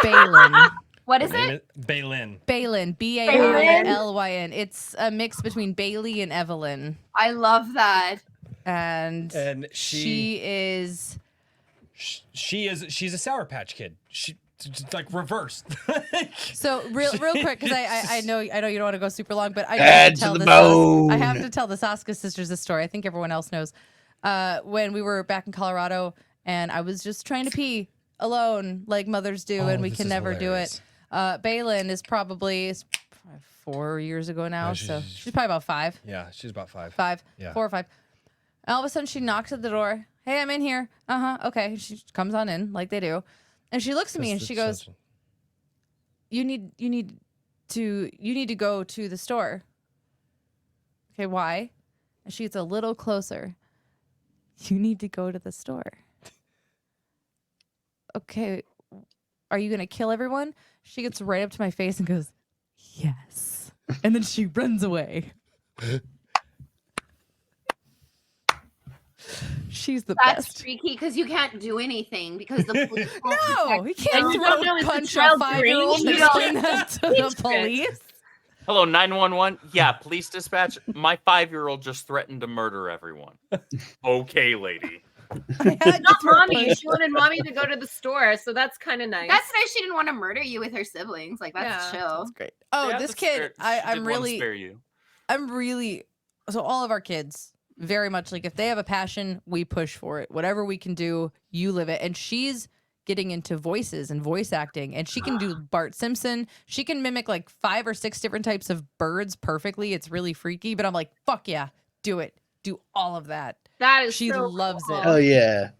Balin. What is it? Balin. Balin. Bailyn. It's a mix between Bailey and Evelyn. I love that. And she is she's a Sour Patch Kid. She just like reversed. so real quick, because I know you don't want to go super long, but I Add have to to tell the this. bone. I have to tell the Saska sisters this story. I think everyone else knows. When we were back in Colorado, and I was just trying to pee alone, like mothers do, and we this can is never hilarious. do it. Balin is probably 4 years ago now, Oh, so she's probably about 5. Yeah, she's about 5. 5, Yeah. 4 or 5. And all of a sudden, she knocks at the door. "Hey, I'm in here." Okay. She comes on in like they do, and she looks at me and she goes, "You need to go to the store." Okay, why? And she gets a little closer. "You need to go to the store." Okay, are you gonna kill everyone? She gets right up to my face and goes, "Yes," and then she runs away. She's the That's best. freaky because you can't do anything because the police won't No, he protect you. can't And you don't know, is the punch a child 5-year-old and deranged? explain that to the police. Hello, 911. Yeah, police dispatch. My 5-year-old just threatened to murder everyone. Okay, lady. I had to Not throw mommy. punch. She wanted mommy to go to the store, so that's kind of nice. That's nice. She didn't want to murder you with her siblings. Like, that's Yeah. chill. That's great. Oh, Yeah, this that's kid, fair. She I'm did wanna really, spare you. so all of our kids, very much like if they have a passion, we push for it. Whatever we can do, you live it. And she's getting into voices and voice acting, and she can do Bart Simpson. She can mimic like 5 or 6 different types of birds perfectly. It's really freaky, but I'm like, fuck yeah, do it. Do all of that. That is She so loves cool. it. Oh yeah.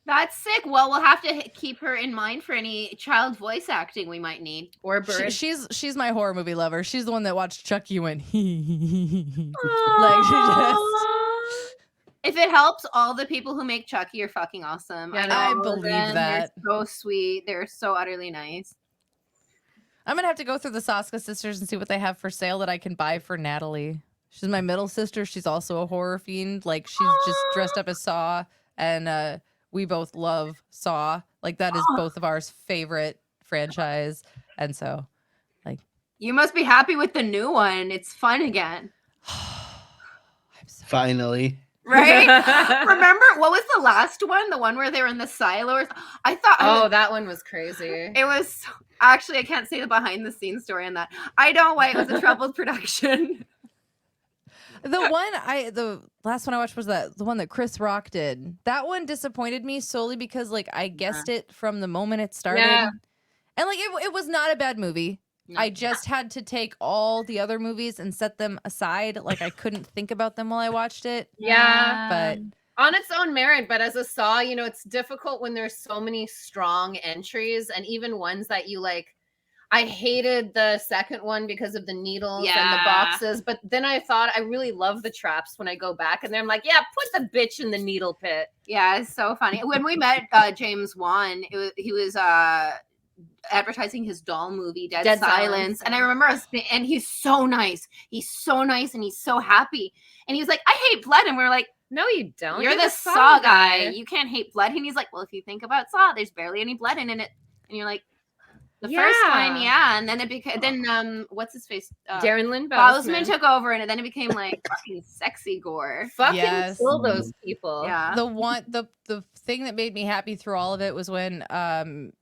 That's sick. Well, we'll have to keep her in mind for any child voice acting we might need. Or bird. She's my horror movie lover. She's the one that watched Chucky and went like she just. If it helps, all the people who make Chucky are fucking awesome. Yeah, I know believe them. that. They're so sweet. They're so utterly nice. I'm gonna have to go through the Saska sisters and see what they have for sale that I can buy for Natalie. She's my middle sister. She's also a horror fiend. Like she's just dressed up as Saw, and we both love Saw. Like that is both of ours favorite franchise, and so. You must be happy with the new one. It's fun again. Finally. Right? Remember what was the last one? The one where they were in the silo? I thought. Oh, that one was crazy. It was actually, I can't say the behind the scenes story on that. I know why it was a troubled production. The last one I watched was the one that Chris Rock did. That one disappointed me solely because like I guessed it from the moment it started. Yeah. And like it was not a bad movie. No. I just had to take all the other movies and set them aside. Like I couldn't think about them while I watched it. Yeah. But on its own merit, but as a Saw, you know, it's difficult when there's so many strong entries and even ones that you like. I hated the second one because of the needles and the boxes, but then I thought I really love the traps when I go back and then I'm like, yeah, put the bitch in the needle pit. Yeah, it's so funny. When we met James Wan, he was advertising his doll movie, Dead Silence. And I remember and he's so nice. He's so nice and he's so happy. And he was like, I hate blood. And we were like, no, you don't. You're the Saw guy. You can't hate blood. And he's like, well, if you think about Saw, there's barely any blood in it. And you're like, the first one, yeah. And then it became, what's his face? Darren Lynn Bousman took over, and then it became like fucking sexy gore. Fucking kill those people. Yeah. The thing that made me happy through all of it was when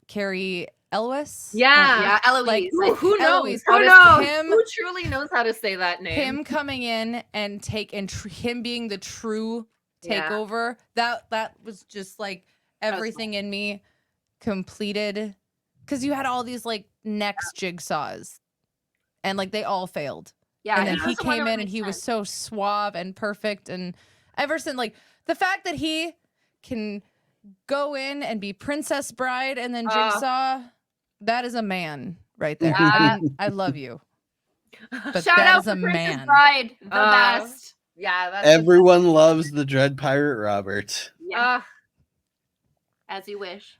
Carrie Elwes. Yeah. Eloise. Like, who knows? Eloise, Who knows? him, Who truly knows how to say that name? him coming in and him being the true takeover. That was just like everything in me completed. Because you had all these like next jigsaws, and like they all failed. Yeah, and then he came in and he was so suave and perfect. And ever since, like the fact that he can go in and be Princess Bride and then Jigsaw, that is a man right there. I love you. But Shout that out is a to Princess man. Bride, the best. Yeah, that's Everyone loves the Dread Pirate Robert. Yeah. As you wish.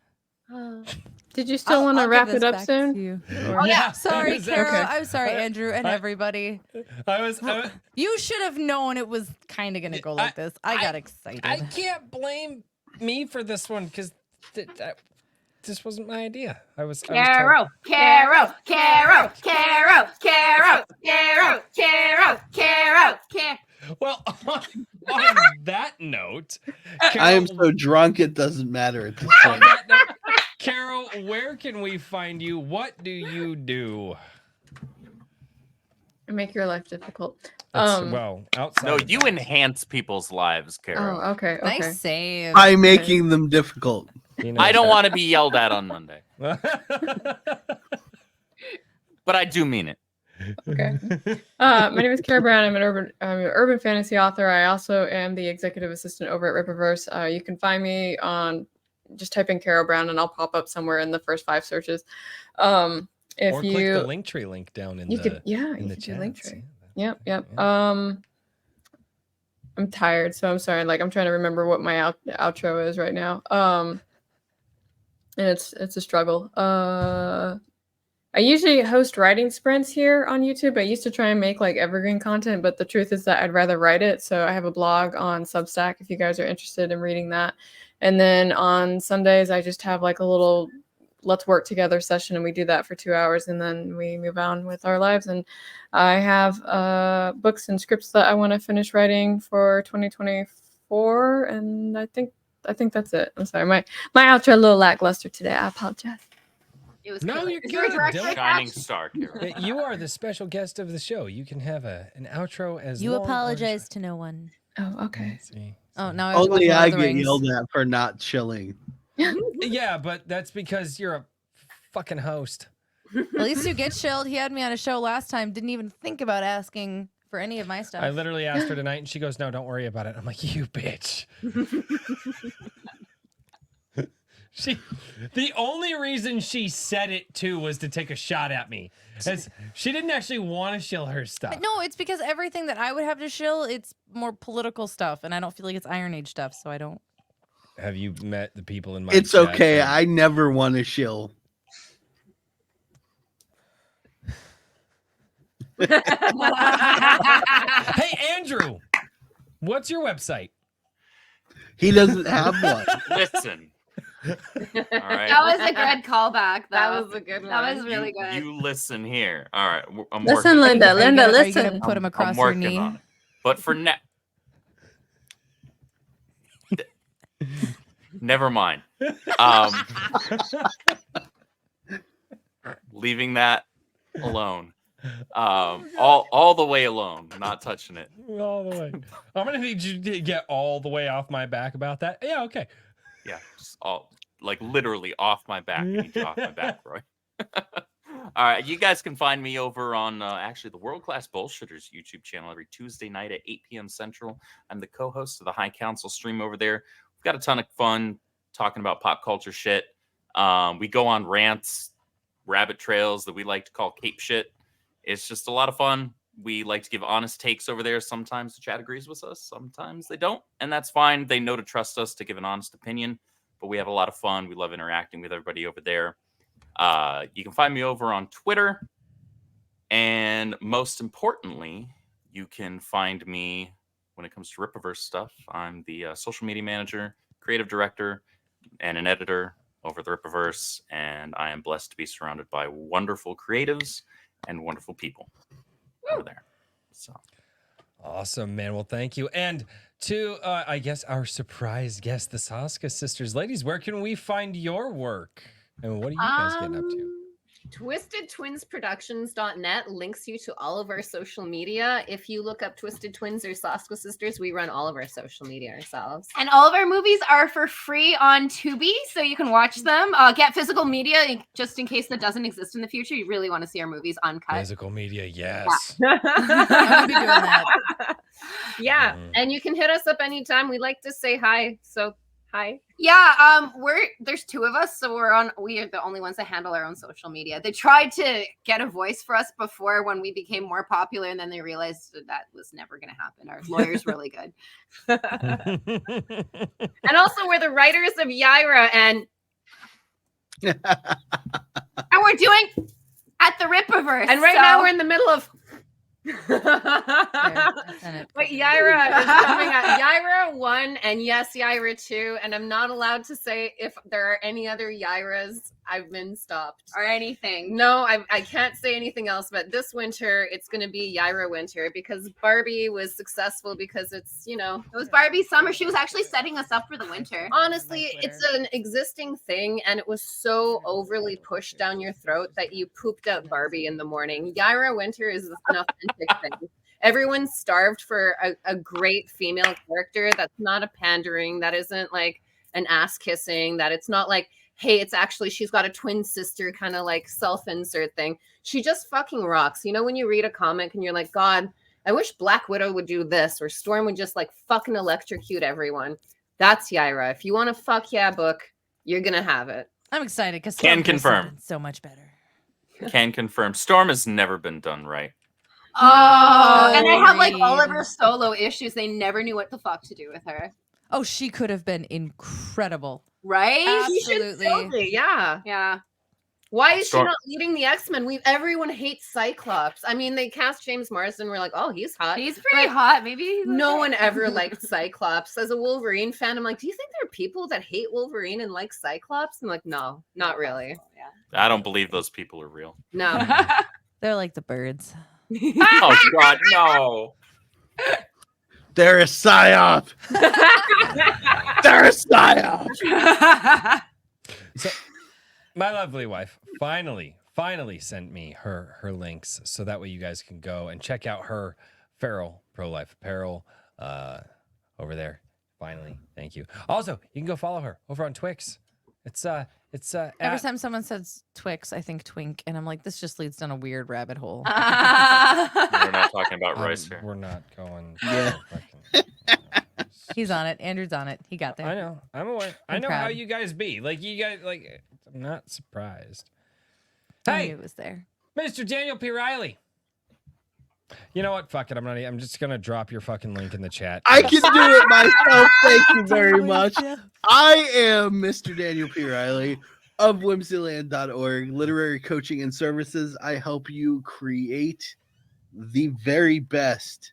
Did you still want to wrap it up soon? Oh yeah, sorry, Is Carol. there- I'm sorry, Andrew and everybody. I You should have known it was kind of gonna go like this. I got excited. I can't blame me for this one because this wasn't my idea. I was Carrow. Well, on that note, I am so drunk it doesn't matter at this on point. that note, Carol, where can we find you? What do you do? Make your life difficult. Well, outside. No, of you that. enhance people's lives, Carol. Oh, okay. Nice save. By making them difficult. You know I don't that. want to be yelled at on Monday, but I do mean it. Okay. My name is Carrow Brown. I'm an urban fantasy author. I also am the executive assistant over at Rippaverse. You can find me on just type in Carrow Brown and I'll pop up somewhere in the first 5 searches. If or you click the Linktree link down in you the could in the could do chat. Linktree. Yep. I'm tired, so I'm sorry. Like I'm trying to remember what my outro is right now. And it's a struggle. I usually host writing sprints here on YouTube. I used to try and make like evergreen content, but the truth is that I'd rather write it. So I have a blog on Substack if you guys are interested in reading that. And then on Sundays, I just have like a little let's work together session, and we do that for 2 hours, and then we move on with our lives. And I have books and scripts that I want to finish writing for 2024, and I think that's it. I'm sorry, my outro a little lackluster today. I apologize. It was No, killer. you're Is good. there a direct Don't- Shining attached? star, Carol. You are the special guest of the show. You can have an outro as You long or apologize as- to no one. Oh, okay. Let's see. Oh, now I have to watch Only Lord I of the get Rings. yelled at for not chilling. Yeah, but that's because you're a fucking host. At least you get chilled. He had me on a show last time. Didn't even think about asking for any of my stuff. I literally asked her tonight, and she goes, "No, don't worry about it." I'm like, "You bitch." The only reason she said it too was to take a shot at me. She didn't actually want to shill her stuff. No, it's because everything that I would have to shill, it's more political stuff, and I don't feel like it's Iron Age stuff, so I don't. Have you met the people in my It's chat okay. from- I never want to shill. Hey, Andrew, what's your website? He doesn't have one. Listen, All right. That was a good callback. Though. That was a good one. That was really you, good. you listen here. All right. I'm Listen, working. Linda. Are you Linda, gonna- Are you listen. gonna put him across I'm your working knee? on it. But for now, never mind. Leaving that alone. All the way alone, not touching it. All the way. I'm gonna need you to get all the way off my back about that. Yeah, okay. Yeah, just all like literally off my back. I need you off my back, Roy. All right, you guys can find me over on actually the World Class Bullshitters YouTube channel every Tuesday night at 8 p.m. Central. I'm the co-host of the High Council stream over there. We've got a ton of fun talking about pop culture shit. We go on rants, rabbit trails that we like to call cape shit. It's just a lot of fun. We like to give honest takes over there. Sometimes the chat agrees with us, sometimes they don't, and that's fine. They know to trust us to give an honest opinion, but we have a lot of fun. We love interacting with everybody over there. You can find me over on Twitter, and most importantly, you can find me when it comes to Rippaverse stuff. I'm the social media manager, creative director, and an editor over the Rippaverse, and I am blessed to be surrounded by wonderful creatives and wonderful people over there. So Awesome, man. Well, thank you. And to, I guess, our surprise guest, the Saska sisters. Ladies, where can we find your work? And what are you guys getting up to? TwistedTwinsProductions.net links you to all of our social media. If you look up Twisted Twins or Saska Sisters, we run all of our social media ourselves. And all of our movies are for free on Tubi, so you can watch them. Get physical media just in case that doesn't exist in the future. You really want to see our movies uncut. Physical media, yes. I'm gonna be doing that. Yeah, and you can hit us up anytime. We like to say hi, so hi. Yeah, there's two of us, so we are the only ones that handle our own social media. They tried to get a voice for us before when we became more popular, and then they realized that was never going to happen. Our lawyer's really good. And also, we're the writers of Yaira, and we're doing at the Rippaverse. And right now we're in the middle of There, I sent it. But Yaira is coming out. Yaira 1 and yes, Yaira 2. And I'm not allowed to say if there are any other Yairas. I've been stopped. Or anything. No, I can't say anything else. But this winter, it's going to be Yaira winter because Barbie was successful because it's, you know. It was Barbie summer. She was actually setting us up for the winter. Honestly, it's an existing thing. And it was so overly pushed down your throat that you pooped out Barbie in the morning. Yaira winter is an authentic thing. Everyone's starved for a great female character that's not a pandering, that isn't like an ass kissing, that it's not like, hey, it's actually she's got a twin sister kind of like self-insert thing. She just fucking rocks. You know, when you read a comic and you're like, God, I wish Black Widow would do this, or Storm would just like fucking electrocute everyone. That's Yaira. If you want a fuck yeah book, you're gonna have it. I'm excited because Can confirm. so much better. Can confirm. Storm has never been done right. Oh, and I have like Agreed. all of her solo issues. They never knew what the fuck to do with her. Oh, she could have been incredible. Right? Absolutely. Totally, yeah. Yeah. Why is Storm- she not leading the X-Men? Everyone hates Cyclops. I mean, they cast James Marsden. We're like, oh, he's hot. He's pretty hot. Maybe he's No okay. one ever liked Cyclops. As a Wolverine fan, I'm like, do you think there are people that hate Wolverine and like Cyclops? I'm like, no, not really. I don't believe those people are real. No. They're like the birds. Oh God, no! They're a psyop. They're a psyop. So, my lovely wife finally sent me her links so that way you guys can go and check out her Feral Pro-Life Apparel over there. Finally, thank you. Also, you can go follow her over on Twix. It's Every time someone says Twix, I think Twink, and I'm like, this just leads down a weird rabbit hole. We're not talking about rice here. We're not going. Yeah. He's on it. Andrew's on it. He got there. I know. I'm aware. I I'm know how proud. you guys be. Like you guys, like I'm not surprised. I Hey, knew it was there. Mr. Daniel P. Riley. You know what? Fuck it. I'm just gonna drop your fucking link in the chat. I can do it myself. Thank you very much. I am Mr. Daniel P. Riley of whimsyland.org, literary coaching and services. I help you create the very best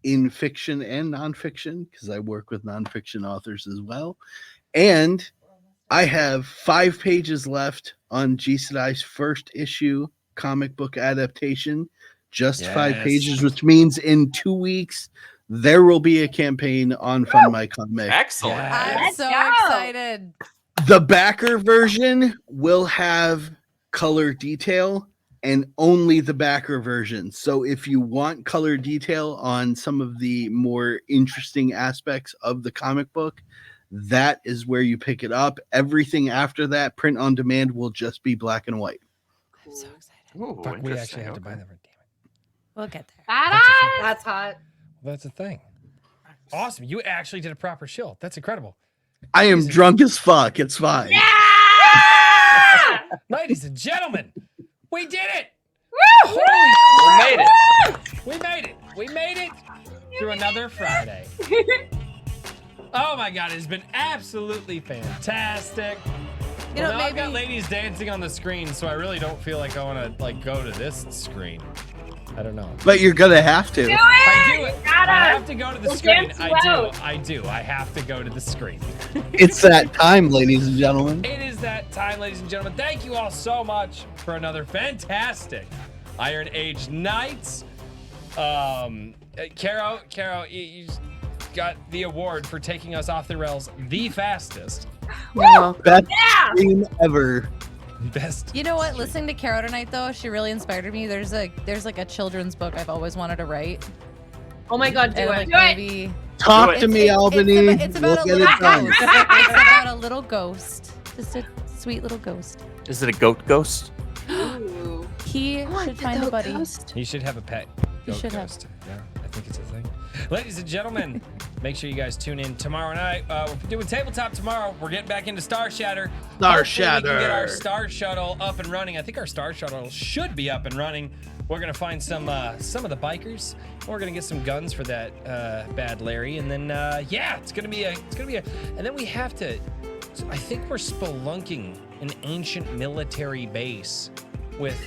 in fiction and nonfiction, because I work with nonfiction authors as well. And I have 5 pages left on G Sedai's first issue comic book adaptation. Just 5 pages, which means in 2 weeks there will be a campaign on Fund My Comic. Excellent. I'm Let's so go. excited. The backer version will have color detail, and only the backer version. So if you want color detail on some of the more interesting aspects of the comic book, that is where you pick it up. Everything after that, print on demand, will just be black and white. I'm so excited. Ooh, Fuck, we actually interesting. have to buy Okay. that. Damn it. We'll get there. Badass. That's hot. Well, that's a thing. Awesome. You actually did a proper shill. That's incredible. I am Jesus. drunk as fuck. It's fine. Yeah! Ladies and gentlemen, we did it. Woo! Holy We made it. We made it. We made it through another Friday. Oh my God, it's been absolutely fantastic. You know, Well, now I've got maybe- ladies dancing on the screen, so I really don't feel like I want to like go to this screen. I don't know. But you're going to have to. I do. Gotta. I have to go to the We'll screen. dance you I do. out. I do. I have to go to the screen. It's that time, ladies and gentlemen. It is that time, ladies and gentlemen. Thank you all so much for another fantastic Iron Age Nights. Carrow, you got the award for taking us off the rails the fastest. Best Yeah! stream ever. Best. You know what? Listening to Carrow tonight, though, she really inspired me. There's like a children's book I've always wanted to write. Oh my god, do And it. like Do it. maybe Talk it. to me, Albany. It's about We'll a get little it done. ghost. It's about a little ghost. Just a sweet little ghost. Is it a goat ghost? Ooh. He should find a buddy. You should have a pet. You goat should have. ghost. Yeah, I think it's a thing. Ladies and gentlemen, make sure you guys tune in tomorrow night. We're doing tabletop tomorrow. We're getting back into Star Shatter. Star Hopefully we can get our Shatter. Star Shuttle up and running. I think our Star Shuttle should be up and running. We're gonna find some of the bikers. We're gonna get some guns for that bad Larry, and then yeah, it's gonna be a. And then we have to. So I think we're spelunking an ancient military base with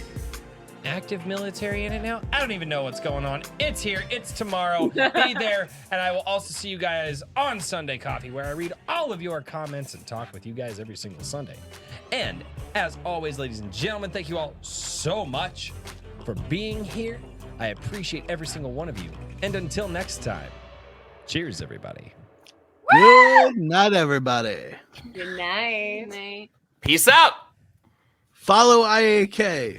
active military in it now. I don't even know what's going on. It's here. It's tomorrow. Be there. And I will also see you guys on Sunday Coffee, where I read all of your comments and talk with you guys every single Sunday. And as always, ladies and gentlemen, thank you all so much for being here. I appreciate every single one of you. And until next time, cheers, everybody. Good night, everybody. Good night. Night. Peace out. Follow IAK.